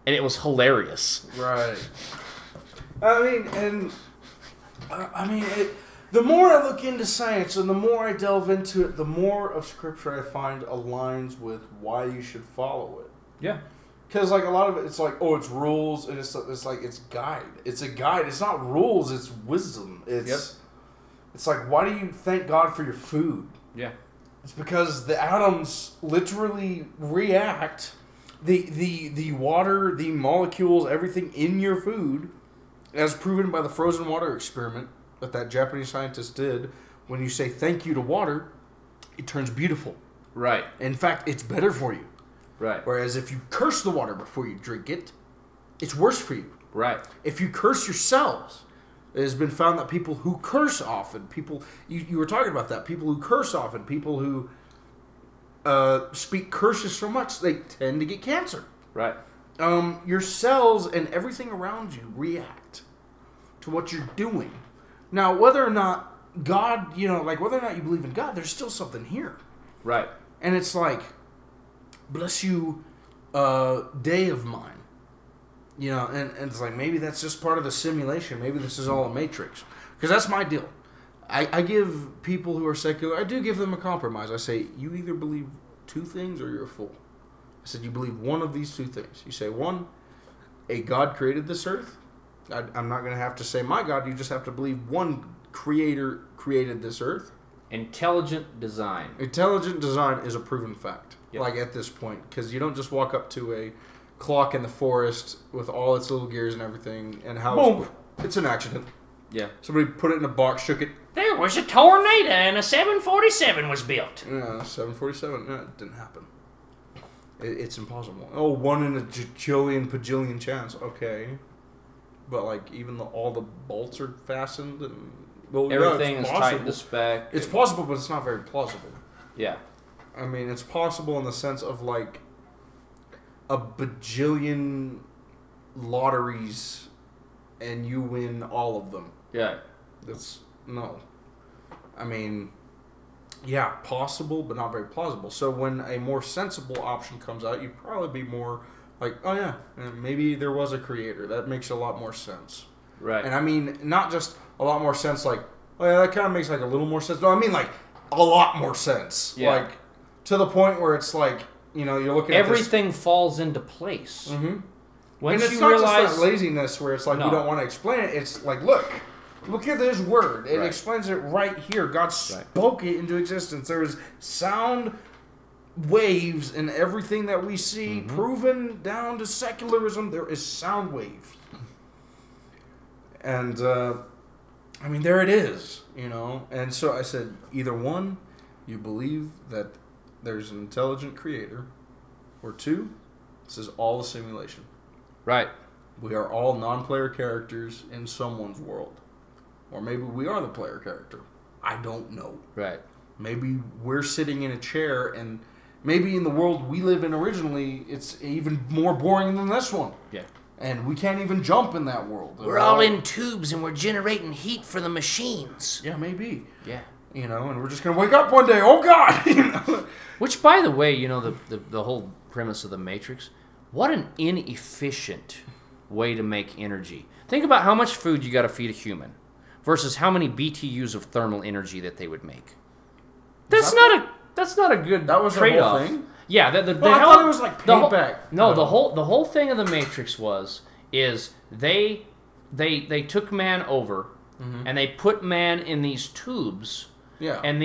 Speaker 3: and it was hilarious.
Speaker 2: Right. The more I look into science and the more I delve into it, the more of Scripture I find aligns with why you should follow it.
Speaker 1: Yeah.
Speaker 2: Because, like, a lot of it, it's like, it's rules, and it's like, it's guide. It's a guide. It's not rules, it's wisdom. It's like, why do you thank God for your food?
Speaker 1: Yeah.
Speaker 2: It's because the atoms literally react. The water, the molecules, everything in your food, as proven by the frozen water experiment that Japanese scientist did, when you say thank you to water, it turns beautiful.
Speaker 1: Right.
Speaker 2: In fact, it's better for you.
Speaker 1: Right.
Speaker 2: Whereas if you curse the water before you drink it, it's worse for you.
Speaker 1: Right.
Speaker 2: If you curse yourselves, it has been found that people who curse often, you were talking about that, people who curse often, people who speak curses so much, they tend to get cancer.
Speaker 1: Right.
Speaker 2: Your cells and everything around you react to what you're doing. Now, whether or not God, whether or not you believe in God, there's still something here.
Speaker 1: Right.
Speaker 2: And it's like, bless you, day of mine. And it's like, maybe that's just part of the simulation. Maybe this is all a matrix. Because that's my deal. I give people who are secular, I do give them a compromise. I say, you either believe two things or you're a fool. I said, you believe one of these two things. You say, one, a God created this earth. I'm not going to have to say my God. You just have to believe one creator created this earth.
Speaker 1: Intelligent design.
Speaker 2: Intelligent design is a proven fact.
Speaker 1: Yep.
Speaker 2: Like at this point. Because you don't just walk up to a clock in the forest with all its little gears and everything and how it's an accident.
Speaker 1: Yeah.
Speaker 2: Somebody put it in a box, shook it.
Speaker 3: There was a tornado and a 747 was built.
Speaker 2: Yeah, 747. No, it didn't happen. It's impossible. Oh, 1 in a bajillion chance. Okay. But, like, even all the bolts are fastened and... Well,
Speaker 1: everything is tight to spec.
Speaker 2: It's possible, but it's not very plausible.
Speaker 1: Yeah.
Speaker 2: I mean, it's possible in the sense of, like, a bajillion lotteries and you win all of them.
Speaker 1: Yeah.
Speaker 2: No. I mean, yeah, possible, but not very plausible. So when a more sensible option comes out, you'd probably be more like, oh yeah, maybe there was a creator. That makes a lot more sense.
Speaker 1: Right.
Speaker 2: And I mean, not just a lot more sense like, oh yeah, that kind of makes like a little more sense. No, I mean like a lot more sense.
Speaker 1: Yeah.
Speaker 2: Like to the point where it's like, you're looking at
Speaker 1: everything falls into place.
Speaker 2: Mm-hmm.
Speaker 1: Once
Speaker 2: and it's
Speaker 1: you
Speaker 2: not
Speaker 1: realize
Speaker 2: just that laziness where it's like we don't want to explain it. It's like, look at this word. It explains it right here. God spoke it into existence. There is sound waves in everything that we see, proven down to secularism. There is sound waves. And, I mean, there it is, And so I said, either one, you believe that there's an intelligent creator, or two, this is all a simulation.
Speaker 1: Right.
Speaker 2: We are all non-player characters in someone's world. Or maybe we are the player character. I don't know.
Speaker 1: Right.
Speaker 2: Maybe we're sitting in a chair and maybe in the world we live in originally, it's even more boring than this one.
Speaker 1: Yeah.
Speaker 2: And we can't even jump in that world.
Speaker 3: We're all in tubes and we're generating heat for the machines.
Speaker 2: Yeah, maybe.
Speaker 1: Yeah.
Speaker 2: And we're just going to wake up one day, oh God!
Speaker 1: Which, by the way, the whole premise of the Matrix, what an inefficient way to make energy. Think about how much food you got to feed a human versus how many BTUs of thermal energy that they would make. That's not a good
Speaker 2: that was
Speaker 1: trade-off.
Speaker 2: The whole thing?
Speaker 1: Yeah,
Speaker 2: I thought it was like payback.
Speaker 1: The whole thing of the Matrix is they took man over, and they put man in these tubes.
Speaker 2: Yeah.
Speaker 1: And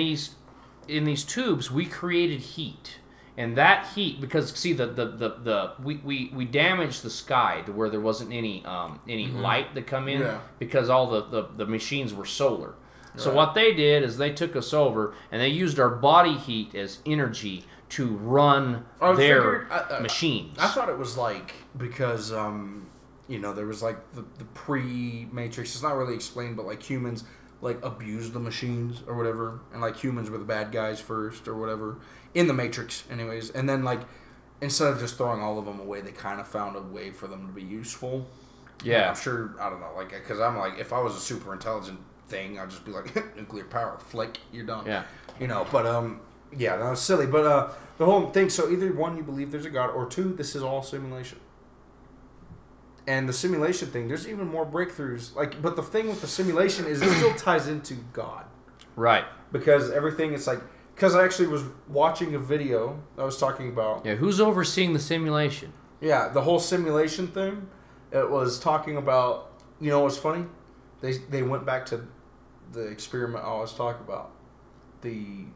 Speaker 1: in these tubes we created heat. And that heat, because see we damaged the sky to where there wasn't any light that come in because all the machines were solar. So what they did is they took us over and they used our body heat as energy to run their machines.
Speaker 2: I thought it was like because there was like the pre-Matrix. It's not really explained, but like humans like abused the machines or whatever, and like humans were the bad guys first or whatever in the Matrix, anyways. And then like instead of just throwing all of them away, they kind of found a way for them to be useful.
Speaker 1: Yeah,
Speaker 2: like, I'm sure. I don't know, like because I'm like if I was a super intelligent thing, I'd just be like nuclear power, flick, you're done.
Speaker 1: Yeah,
Speaker 2: But yeah, that was silly. But the whole thing. So either one, you believe there's a God, or two, this is all simulation. And the simulation thing, there's even more breakthroughs. But the thing with the simulation is it still ties into God.
Speaker 1: Right.
Speaker 2: Because everything is like... Because I actually was watching a video I was talking about...
Speaker 1: Yeah, who's overseeing the simulation?
Speaker 2: Yeah, the whole simulation thing. It was talking about... You know what's funny? They went back to the experiment I was talking about. The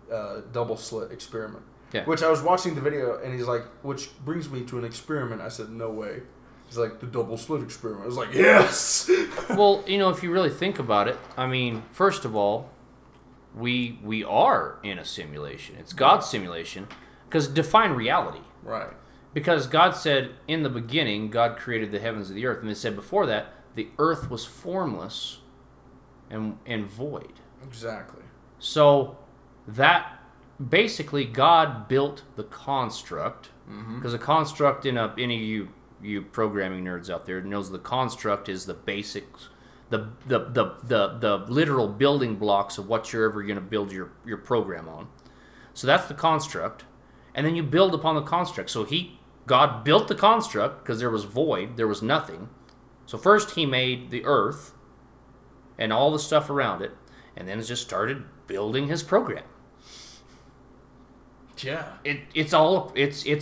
Speaker 2: double slit experiment.
Speaker 1: Yeah.
Speaker 2: Which I was watching the video, and he's like, which brings me to an experiment. I said, no way. He's like, the double slit experiment. I was like, yes!
Speaker 1: Well, if you really think about it, I mean, first of all, we are in a simulation. It's God's simulation. Because define reality.
Speaker 2: Right.
Speaker 1: Because God said, in the beginning, God created the heavens and the earth. And they said before that, the earth was formless and void.
Speaker 2: Exactly.
Speaker 1: So, that, basically, God built the construct. Because a construct any of you programming nerds out there knows the construct is the basics, the literal building blocks of what you're ever going to build your program on. So that's the construct, and then you build upon the construct. So God built the construct because there was void, there was nothing. So first he made the earth and all the stuff around it, and then just started building his program.
Speaker 2: Yeah,
Speaker 1: it's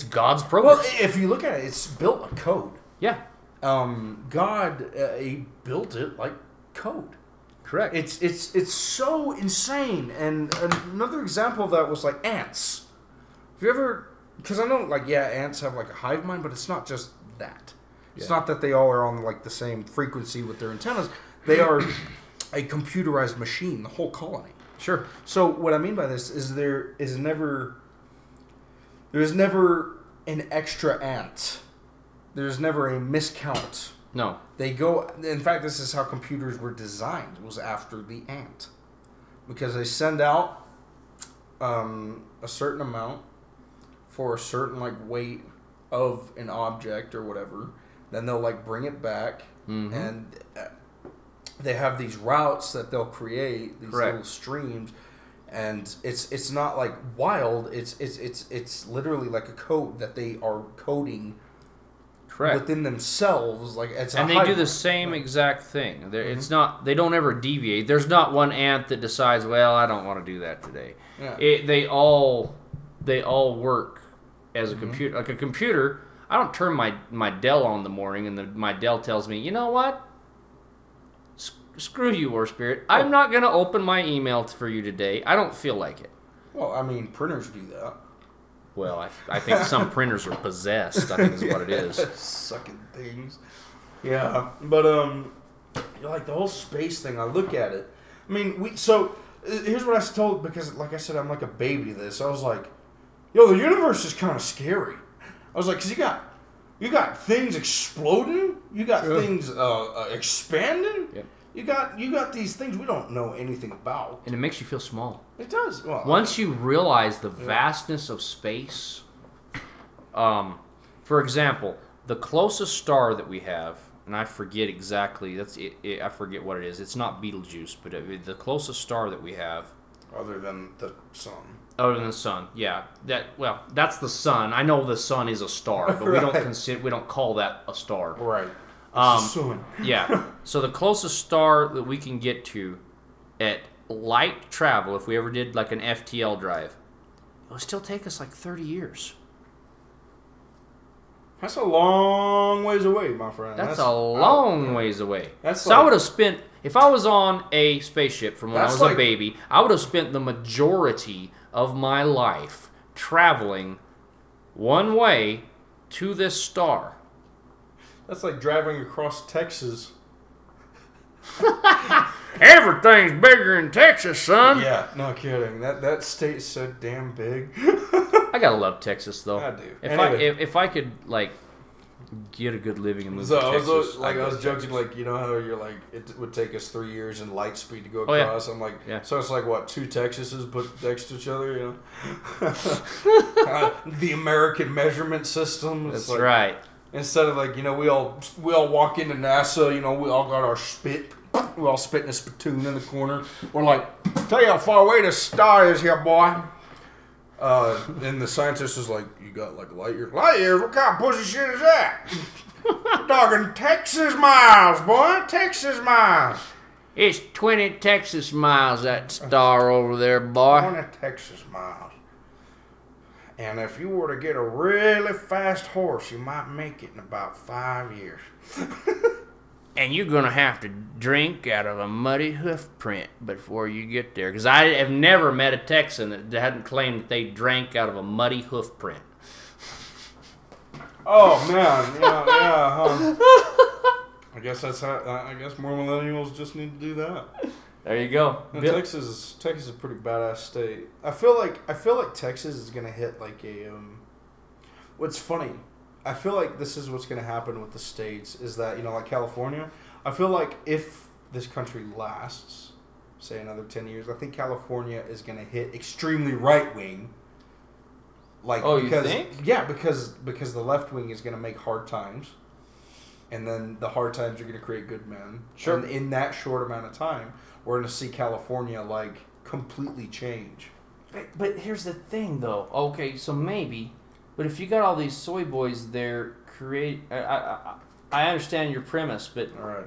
Speaker 1: God's program.
Speaker 2: Well, if you look at it, it's built like code.
Speaker 1: Yeah,
Speaker 2: God he built it like code.
Speaker 1: Correct.
Speaker 2: It's so insane. And another example of that was like ants. Have you ever? Because I know ants have like a hive mind, but it's not just that. It's not that they all are on like the same frequency with their antennas. They are a computerized machine. The whole colony.
Speaker 1: Sure.
Speaker 2: So what I mean by this is there's never an extra ant. There's never a miscount.
Speaker 1: No.
Speaker 2: They go... In fact, this is how computers were designed, was after the ant. Because they send out a certain amount for a certain weight of an object or whatever. Then they'll bring it back. Mm-hmm. And they have these routes that they'll create, these little streams. And it's not wild. It's literally like a code that they are coding within themselves.
Speaker 1: And they do the same exact thing. It's not. They don't ever deviate. There's not one ant that decides, well, I don't want to do that today. Yeah. They all work as a computer. Like a computer, I don't turn my Dell on in the morning and my Dell tells me, you know what? Screw you, War Spirit. I'm not going to open my email for you today. I don't feel like it.
Speaker 2: Well, I mean, printers do that.
Speaker 1: Well, I think some printers are possessed, I think is what it is.
Speaker 2: Sucking things. Yeah, but, the whole space thing, I look at it. I mean, so, here's what I was told, because, like I said, I'm like a baby to this. I was like, yo, the universe is kind of scary. I was like, because you got things exploding, you got things expanding. Yep. You got these things we don't know anything about.
Speaker 1: And it makes you feel small.
Speaker 2: It does. Well,
Speaker 1: once you realize the vastness of space, for example, the closest star that we have, and I forget exactly, I forget what it is. It's not Betelgeuse, but the closest star that we have.
Speaker 2: Other than the sun.
Speaker 1: Other than the sun, yeah. That's the sun. I know the sun is a star, but we don't call that a star.
Speaker 2: Right.
Speaker 1: Yeah. So the closest star that we can get to at light travel, if we ever did an FTL drive, it would still take us 30 years.
Speaker 2: That's a long ways away, my friend.
Speaker 3: That's a long ways away. I would have spent, if I was on a spaceship from when I was a baby, I would have spent the majority of my life traveling one way to this star.
Speaker 2: That's like driving across Texas.
Speaker 3: Everything's bigger in Texas, son.
Speaker 2: Yeah, no kidding. That state's so damn big.
Speaker 3: I gotta love Texas, though.
Speaker 2: I do.
Speaker 3: If I could like get a good living and move to Texas,
Speaker 2: I was joking, like, you know how you're like, it would take us 3 years in light speed to go across. I'm like, so it's like what, 2 Texases put next to each other, you know? The American measurement system.
Speaker 3: That's like, right.
Speaker 2: Instead of like, you know, we all walk into NASA, you know, we all got our spit. We all spit in a spittoon in the corner. We're like, tell you how far away the star is here, boy. And the scientist is like, you got like light years? Light years? What kind of pussy shit is that? We're talking Texas miles, boy. Texas miles.
Speaker 3: It's 20 Texas miles, that star over there, boy.
Speaker 2: 20 Texas miles. And if you were to get a really fast horse, you might make it in about 5 years.
Speaker 3: And you're going to have to drink out of a muddy hoof print before you get there. Because I have never met a Texan that hadn't claimed that they drank out of a muddy hoof print.
Speaker 2: Oh, man. Yeah, huh? I guess that's how. I guess more millennials just need to do that.
Speaker 3: There you go.
Speaker 2: Texas is a pretty badass state. I feel like Texas is going to hit like a... What's funny... I feel like this is what's going to happen with the states is that, you know, like California, I feel like if this country lasts, say another 10 years, I think California is going to hit extremely right-wing. Like,
Speaker 3: you think?
Speaker 2: Yeah, because the left wing is going to make hard times, and then the hard times are going to create good men.
Speaker 3: Sure.
Speaker 2: And in that short amount of time, we're going to see California, like, completely change.
Speaker 3: But here's the thing, though. Okay, so maybe... But if you got all these soy boys there, I understand your premise, but
Speaker 2: right.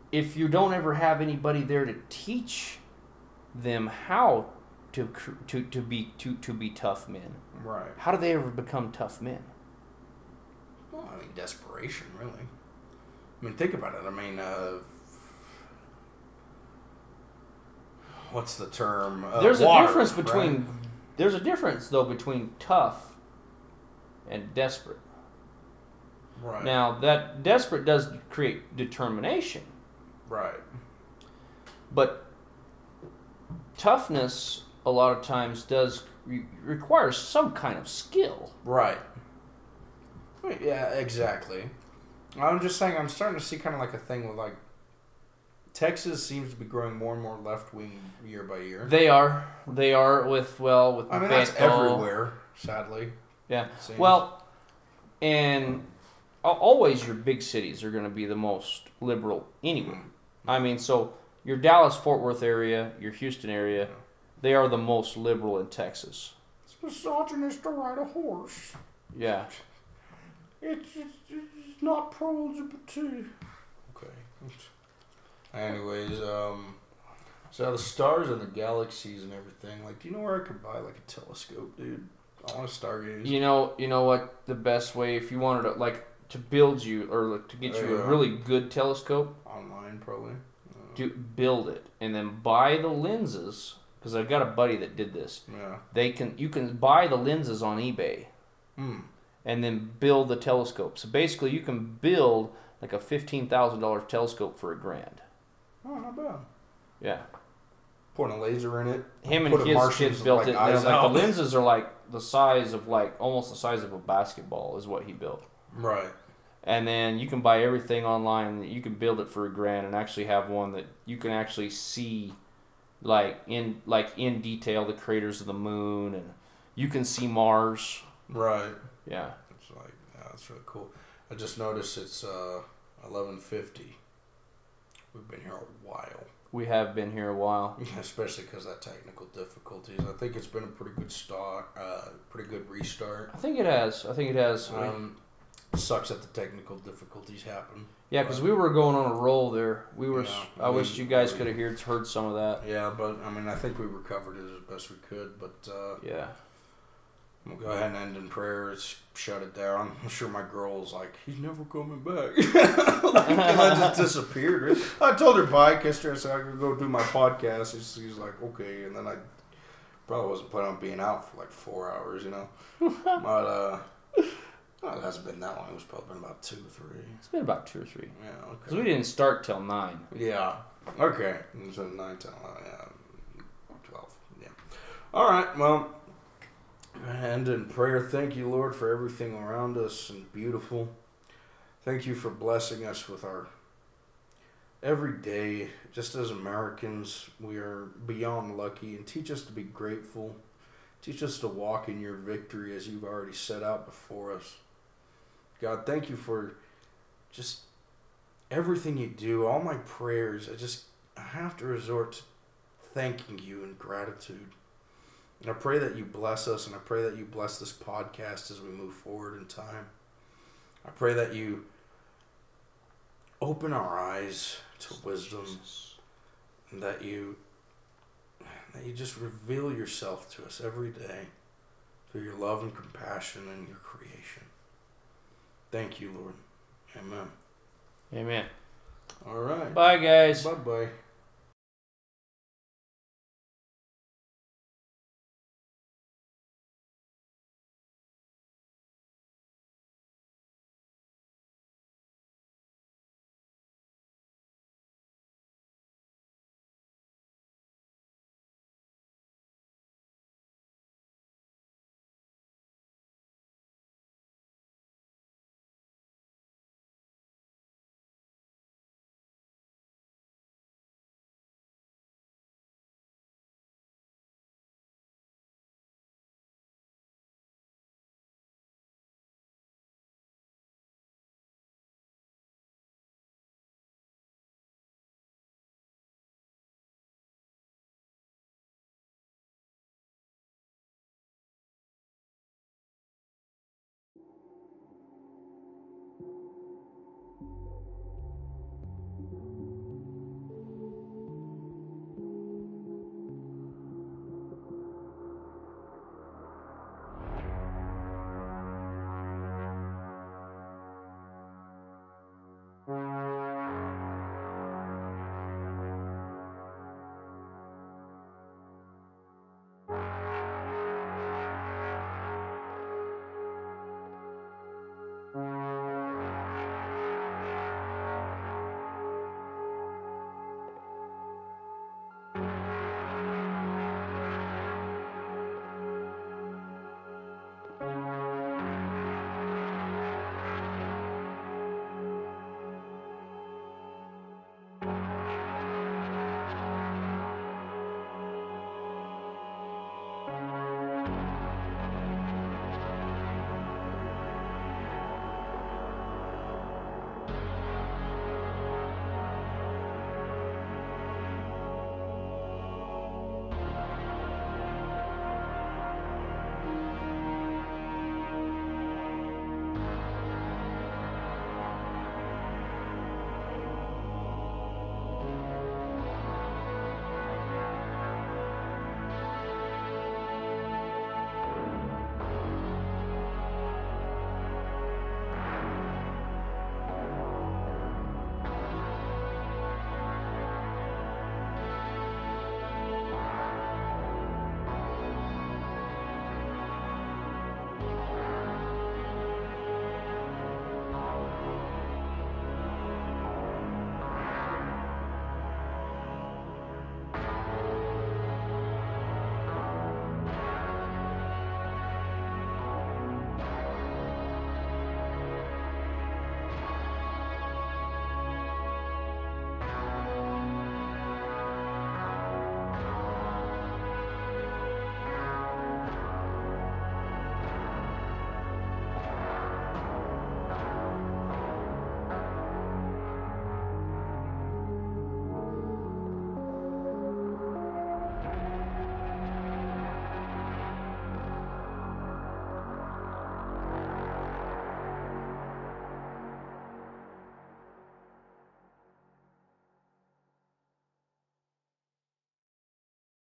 Speaker 3: If you don't ever have anybody there to teach them how to be tough men,
Speaker 2: right?
Speaker 3: How do they ever become tough men?
Speaker 2: Well, I mean, desperation, really. I mean, think about it. I mean, what's the term?
Speaker 3: There's
Speaker 2: water,
Speaker 3: a difference between.
Speaker 2: Right?
Speaker 3: There's a difference though between tough and desperate.
Speaker 2: Right.
Speaker 3: Now, that desperate does create determination.
Speaker 2: Right.
Speaker 3: But toughness, a lot of times, does require some kind of skill.
Speaker 2: Right. Yeah, exactly. I'm just saying, I'm starting to see kind of like a thing with, like, Texas seems to be growing more and more left-wing year by year.
Speaker 3: They are with
Speaker 2: I mean, that's everywhere, sadly.
Speaker 3: Yeah. Well, and always your big cities are going to be the most liberal anyway. I mean, so your Dallas-Fort Worth area, your Houston area, they are the most liberal in Texas.
Speaker 2: It's misogynist to ride a horse.
Speaker 3: Yeah.
Speaker 2: It's not pro-LGBT. Okay. Anyways, so the stars and the galaxies and everything, like, do you know where I could buy, like, a telescope, dude? I want to stargaze.
Speaker 3: You know what the best way, if you wanted to, like, to build you, or like, to get you a really good telescope?
Speaker 2: Online, probably.
Speaker 3: To build it, and then buy the lenses, because I've got a buddy that did this.
Speaker 2: Yeah.
Speaker 3: You can buy the lenses on eBay. And then build the telescope. So basically you can build like a $15,000 telescope for $1,000.
Speaker 2: Oh, not bad.
Speaker 3: Yeah.
Speaker 2: Point a laser in it.
Speaker 3: Him and his kids built it. Like the lenses are like the size of almost the size of a basketball is what he built.
Speaker 2: Right.
Speaker 3: And then you can buy everything online. You can build it for $1,000 and actually have one that you can actually see in detail the craters of the moon, and you can see Mars.
Speaker 2: Right.
Speaker 3: Yeah.
Speaker 2: It's like, yeah, that's really cool. I just noticed it's 11:50. We've been here a while.
Speaker 3: We have been here a while.
Speaker 2: Especially because of that technical difficulties. I think it's been a pretty good start, pretty good restart.
Speaker 3: I think it has.
Speaker 2: Sucks that the technical difficulties happen.
Speaker 3: Yeah, because we were going on a roll there. We were. Yeah, I wish you guys could have heard some of that.
Speaker 2: Yeah, but I mean, I think we recovered it as best we could. But
Speaker 3: yeah.
Speaker 2: I'm going to go ahead and end in prayer. It's shut it down. I'm sure my girl was like, he's never coming back. Like, I just disappeared. I told her bye, kissed her, I said I could go do my podcast. She's like, okay. And then I probably wasn't planning on being out for like 4 hours, you know. But it hasn't been that long. It's probably been about 2 or 3.
Speaker 3: It's been about 2 or 3.
Speaker 2: Yeah, okay.
Speaker 3: Because we didn't start till 9.
Speaker 2: Yeah. Okay. So 9, 10, 11, 12. Yeah. All right. Well, and in prayer, thank you, Lord, for everything around us and beautiful. Thank you for blessing us with our every day. Just as Americans, we are beyond lucky, and teach us to be grateful. Teach us to walk in your victory as you've already set out before us. God, thank you for just everything you do. All my prayers, I have to resort to thanking you in gratitude. And I pray that you bless us, and I pray that you bless this podcast as we move forward in time. I pray that you open our eyes to wisdom, and that you just reveal yourself to us every day through your love and compassion and your creation. Thank you, Lord. Amen.
Speaker 3: Amen.
Speaker 2: All right.
Speaker 3: Bye, guys.
Speaker 2: Bye-bye.